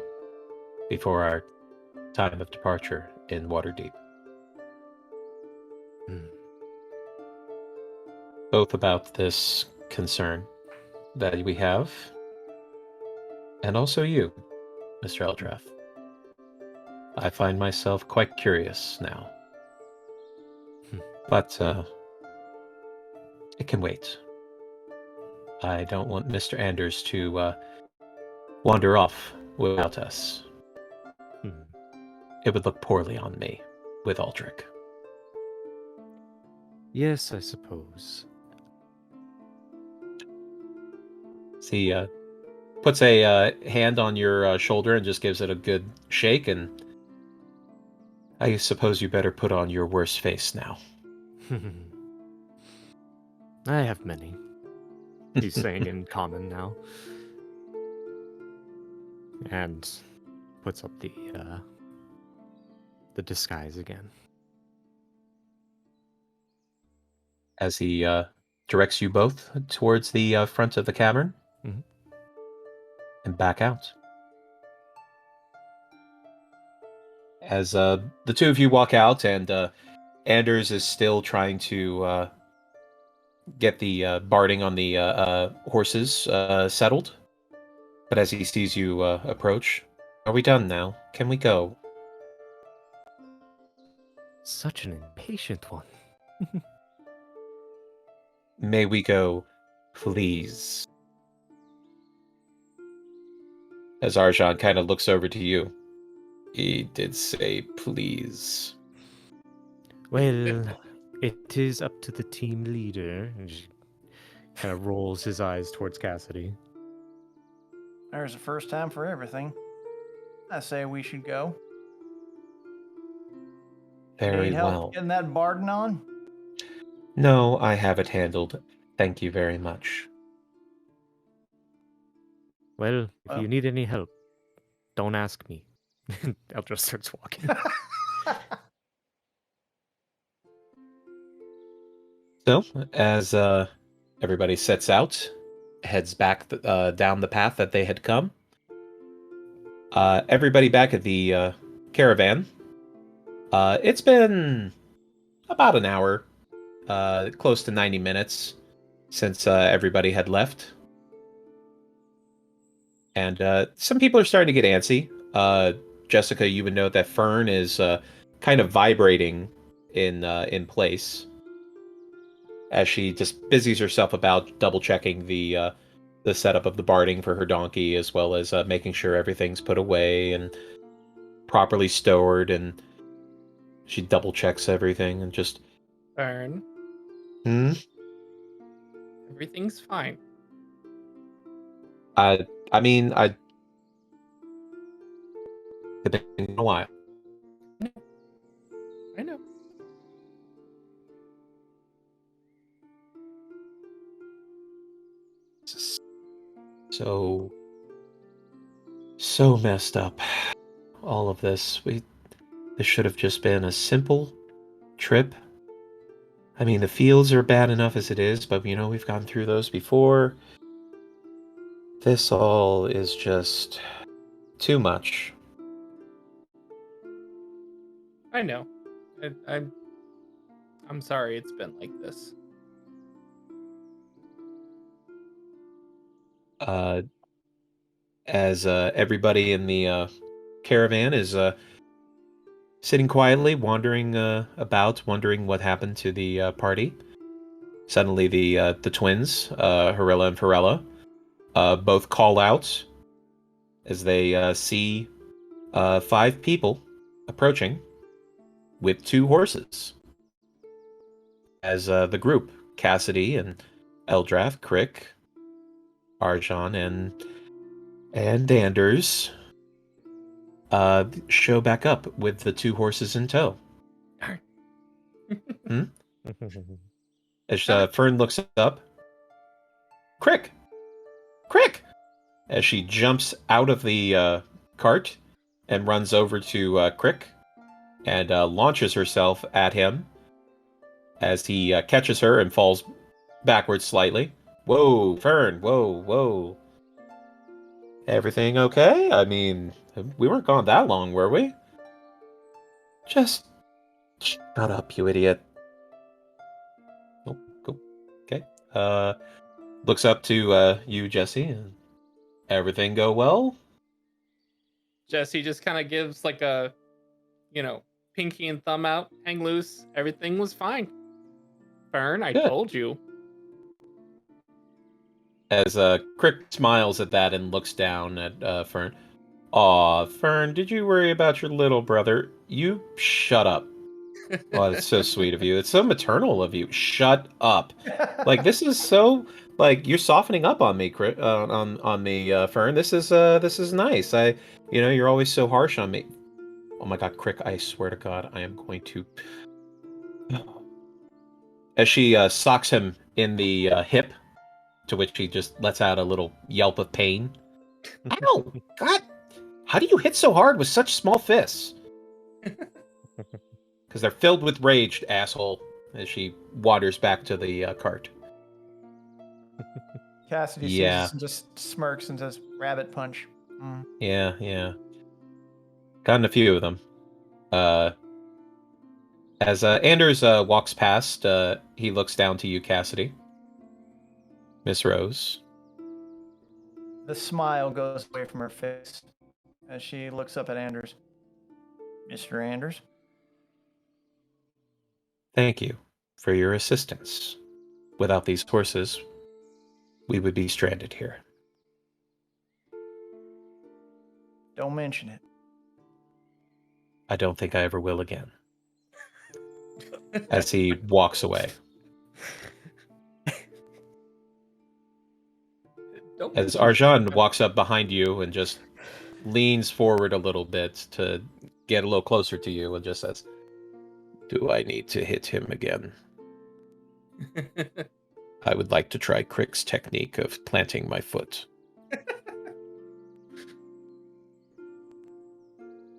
before our time of departure in Waterdeep. Both about this concern that we have, and also you, Mr. Eldrath. I find myself quite curious now. But it can wait. I don't want Mr. Anders to wander off without us. It would look poorly on me with Aldrich. Yes, I suppose. He puts a hand on your shoulder and just gives it a good shake, and I suppose you better put on your worst face now. I have many. He's saying in common now. And puts up the disguise again. As he directs you both towards the front of the cavern Mhm. and back out. As the two of you walk out, and Anders is still trying to get the barding on the horses settled. But as he sees you approach, are we done now? Can we go? Such an impatient one. May we go, please? As Arjan kind of looks over to you. He did say please. Well, it is up to the team leader. And she kind of rolls his eyes towards Cassidy. There's a first time for everything. I say we should go. Very Need help well. getting that Barden on? No, I have it handled. Thank you very much. Well, if Well. you need any help, don't ask me. Eldrath starts walking. So, as everybody sets out, heads back down the path that they had come, everybody back at the caravan. It's been about an hour, close to 90 minutes since everybody had left. And some people are starting to get antsy. Jessica, you would note that Fern is kind of vibrating in place as she just busies herself about double checking the setup of the barding for her donkey, as well as making sure everything's put away and properly stored. And she double checks everything and just. Fern, everything's fine. I mean, it's been a while. I know. So messed up. All of this. This should have just been a simple trip. I mean, the fields are bad enough as it is, but we've gone through those before. This all is just too much. I know. I'm sorry it's been like this. As everybody in the caravan is sitting quietly, wandering about, wondering what happened to the party. Suddenly, the twins, Harilla and Farella, both call out as they see 5 people approaching with 2 horses. As the group, Cassidy and Eldrath, Crick, Arjan, and Anders show back up with the 2 horses in tow. As Fern looks up, Crick! As she jumps out of the cart and runs over to Crick and launches herself at him as he catches her and falls backwards slightly. Whoa, Fern, whoa. Everything okay? I mean, we weren't gone that long, were we? Just shut up, you idiot. Oh, cool. Okay. Looks up to you, Jesse. Everything go well? Jesse just kind of gives like a, pinky and thumb out, hang loose. Everything was fine. Fern, I Good. told you. As Crick smiles at that and looks down at Fern. Aw, Fern, did you worry about your little brother? You shut up. Oh, it's so sweet of you. It's so maternal of you. Shut up. Like, this is so, Like you're softening up on me, on me, Fern. This is nice. You're always so harsh on me. Oh my God, Crick! I swear to God, I am going to. As she socks him in the hip, to which he just lets out a little yelp of pain. Ow! God! How do you hit so hard with such small fists? Because they're filled with rage, asshole. As she wanders back to the cart. Cassidy sees Yeah. this and just smirks and says, "Rabbit punch." Mm. Yeah. Gotten a few of them. As Anders walks past, he looks down to you, Cassidy. Miss Rose. The smile goes away from her face as she looks up at Anders. Mr. Anders? Thank you for your assistance. Without these horses, we would be stranded here. Don't mention it. I don't think I ever will again. As he walks away. As Arjan walks up behind you and just leans forward a little bit to get a little closer to you and just says, "Do I need to hit him again? I would like to try Crick's technique of planting my foot."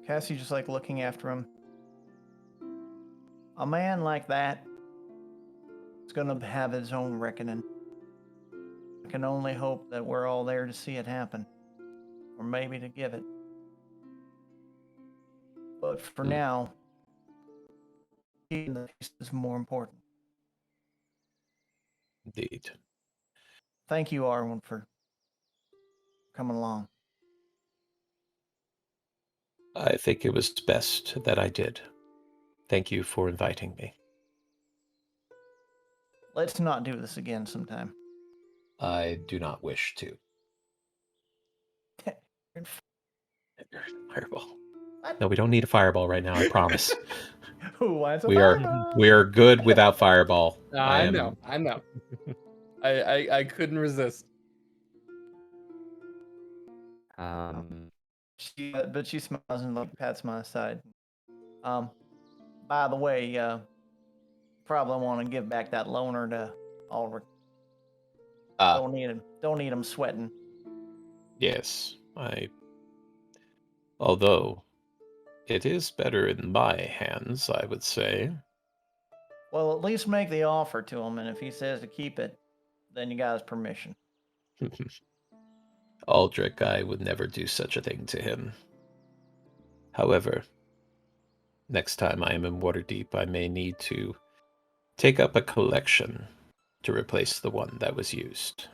Cassie just like looking after him. A man like that is going to have his own reckoning. I can only hope that we're all there to see it happen, or maybe to give it. But for now, keeping the peace is more important. Indeed. Thank you, Arwen, for coming along. I think it was best that I did. Thank you for inviting me. Let's not do this again sometime. I do not wish to. Fireball. No, we don't need a fireball right now, I promise. Who wants a We fireball? are good without fireball. I know. I couldn't resist. But she smiles and like pats my side. By the way, probably want to give back that loner to Ulrich. Don't need him sweating. Yes, although it is better in my hands, I would say. Well, at least make the offer to him, and if he says to keep it, then you got his permission. Aldrich, I would never do such a thing to him. However, next time I am in Waterdeep, I may need to take up a collection to replace the one that was used.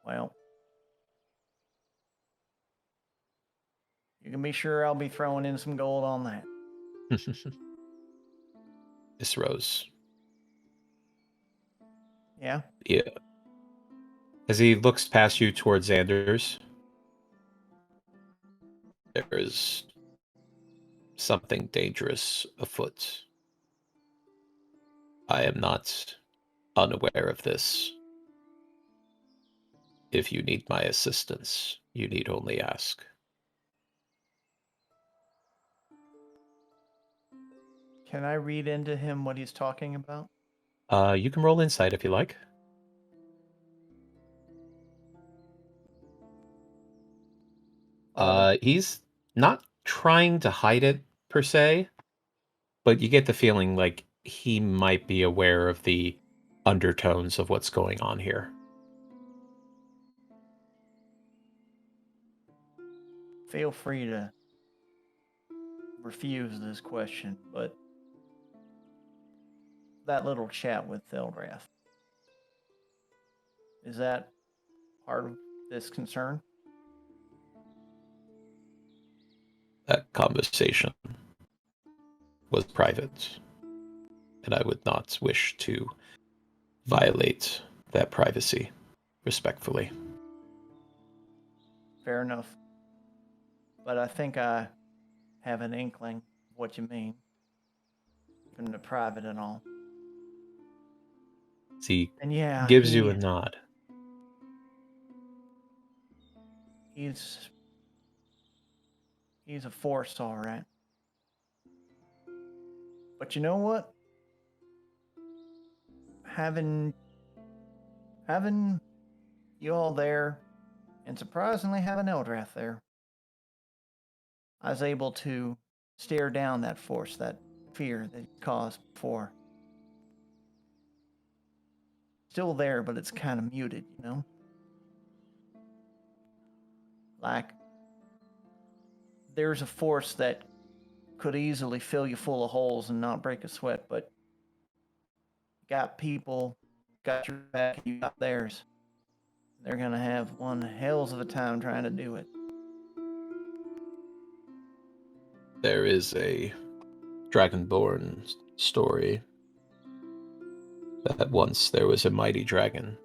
Well, you can be sure I'll be throwing in some gold on that. Miss Rose. Yeah? Yeah. As he looks past you towards Anders, there is something dangerous afoot. I am not unaware of this. If you need my assistance, you need only ask. Can I read into him what he's talking about? You can roll insight if you like. He's not trying to hide it per se, but you get the feeling like he might be aware of the undertones of what's going on here. Feel free to refuse this question, but that little chat with Eldrath, is that part of this concern? That conversation was private, and I would not wish to violate that privacy respectfully. Fair enough. But I think I have an inkling of what you mean, from the private and all. He And yeah, gives you a nod. he's a force, all right. But you know what? Having you all there, and surprisingly having Eldrath there, I was able to stare down that force, that fear that he caused before. Still there, but it's kind of muted, you know? Like, there's a force that could easily fill you full of holes and not break a sweat, but got people, got your back, and you got theirs. They're gonna have one hells of a time trying to do it. There is a Dragonborn story that once there was a mighty dragon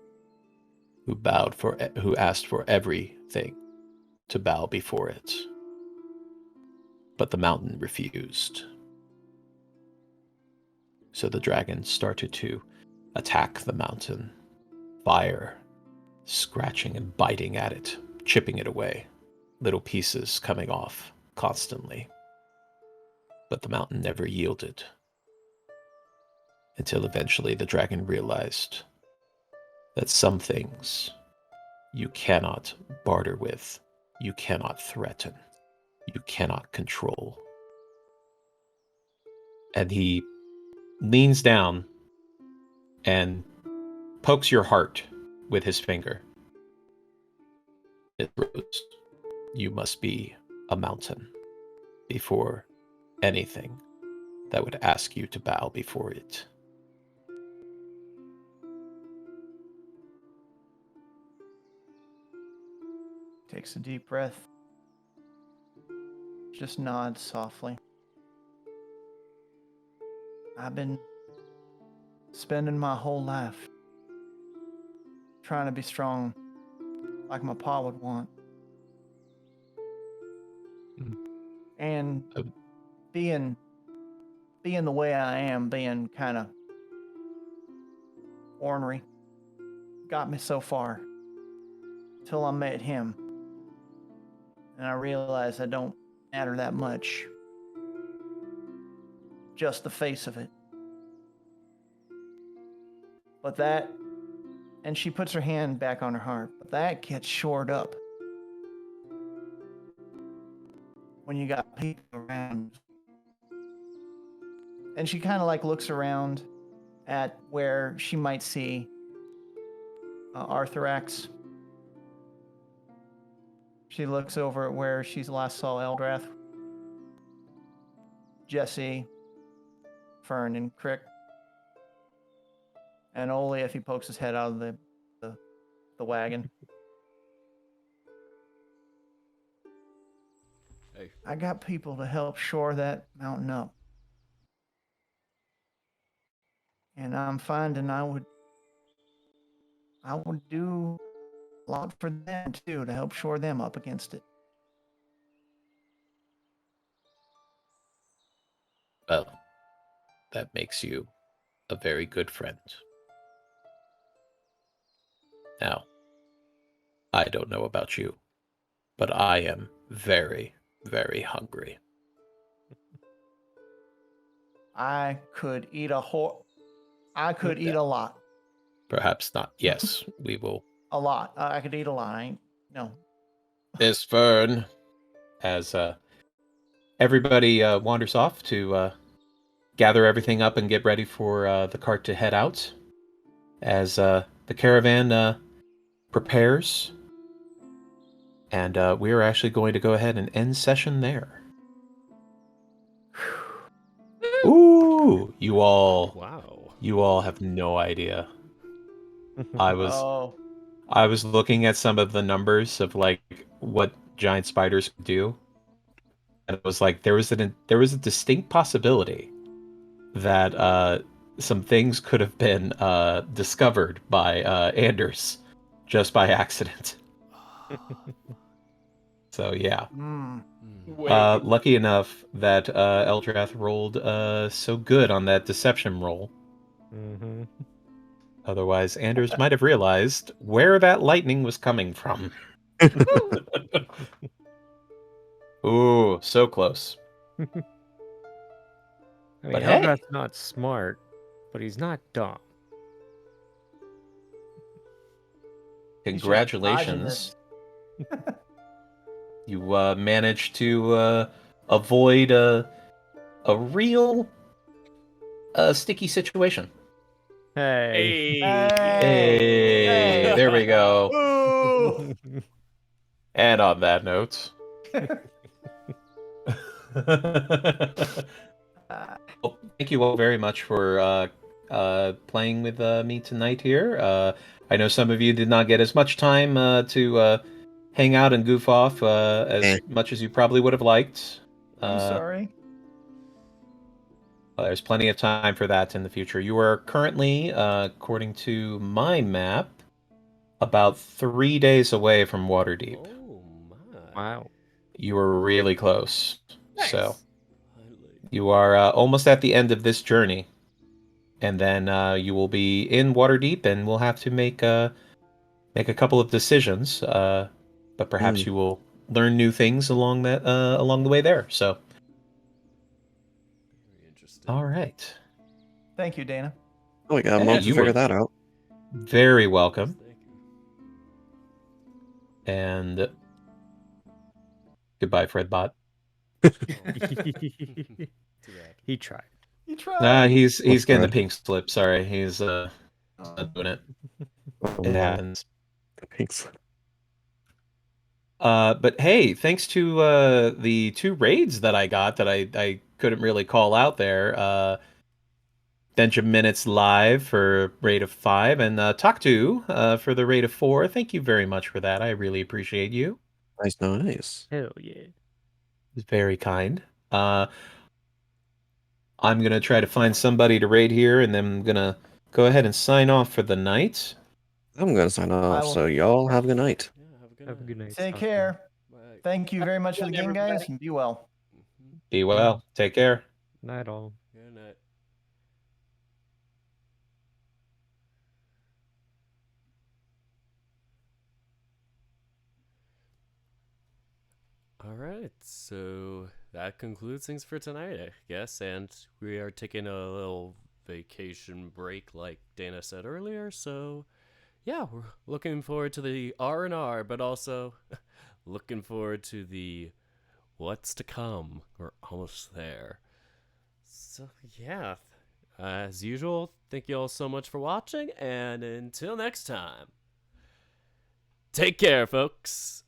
who asked for everything to bow before it. But the mountain refused. So the dragon started to attack the mountain. Fire, scratching and biting at it, chipping it away. Little pieces coming off constantly. But the mountain never yielded. Until eventually the dragon realized that some things you cannot barter with, you cannot threaten, you cannot control. And he leans down and pokes your heart with his finger. It grows. You must be a mountain before anything that would ask you to bow before it. Takes a deep breath. Just nods softly. I've been spending my whole life trying to be strong like my pa would want. And being the way I am, being kind of ornery, got me so far till I met him. And I realized I don't matter that much. Just the face of it. But that, and she puts her hand back on her heart, but that gets shored up when you got people around. And she kind of like looks around at where she might see Arthurax. She looks over at where she last saw Eldrath, Jesse, Fern, and Crick. And only if he pokes his head out of the wagon. Hey. I got people to help shore that mountain up. And I'm finding I would do a lot for them too to help shore them up against it. Well, that makes you a very good friend. Now, I don't know about you, but I am very, very hungry. I could eat a eat a lot. Perhaps not. Yes, we will. A lot. I could eat a lot. No. This Fern, as everybody wanders off to gather everything up and get ready for the cart to head out. As the caravan prepares. And we are actually going to go ahead and end session there. Ooh, you all Wow. have no idea. I Oh. was looking at some of the numbers of like what giant spiders could do. And it was like there was a distinct possibility that some things could have been discovered by Anders just by accident. So yeah. Wait. Lucky enough that Eldrath rolled so good on that deception roll. Mm-hmm. Otherwise, Anders might have realized where that lightning was coming from. Ooh, so close. I mean, But hey. Eldrath's not smart, but he's not dumb. You should dodge in Congratulations. this. You managed to avoid a real sticky situation. Hey. Hey, there we go. Ooh. And on that note. Well, thank you all very much for playing with me tonight here. I know some of you did not get as much time to hang out and goof off as much as you probably would have liked. I'm sorry. There's plenty of time for that in the future. You are currently, according to my map, about 3 days away from Waterdeep. Oh my! Wow. You were really close. Nice. So you are almost at the end of this journey, and then you will be in Waterdeep, and we'll have to make a couple of decisions. But perhaps you will learn new things along the way there. So, Very interesting. all right. Thank you, Dana. Oh, we got a Hey, month to you figure were- that out. Very welcome. Thank you. And goodbye, Fredbot. Too bad. He tried. You tried. Nah, he's getting the Fred? pink slip. Sorry, he's not doing it. It happens. Thanks. But hey, thanks to the 2 raids that I got that I couldn't really call out there. Benjamin Minutes Live for raid of 5, and Talk to for the raid of 4. Thank you very much for that. I really appreciate you. Nice. Hell yeah. It's very kind. I'm gonna try to find somebody to raid here, and then I'm gonna go ahead and sign off for the night. I'm gonna sign off, will- so y'all have a good night. Yeah, have a good Have a night. good night. Take Stalker. care. Bye. Thank you very much for the game, guys, and be well. Mhm. Be well. Take care. Night all. Good night. All right, so that concludes things for tonight, I guess, and we are taking a little vacation break, like Dana said earlier. So, yeah, we're looking forward to the R&R, but also looking forward to the what's to come. We're almost there. So, yeah, as usual, thank you all so much for watching, and until next time, take care, folks.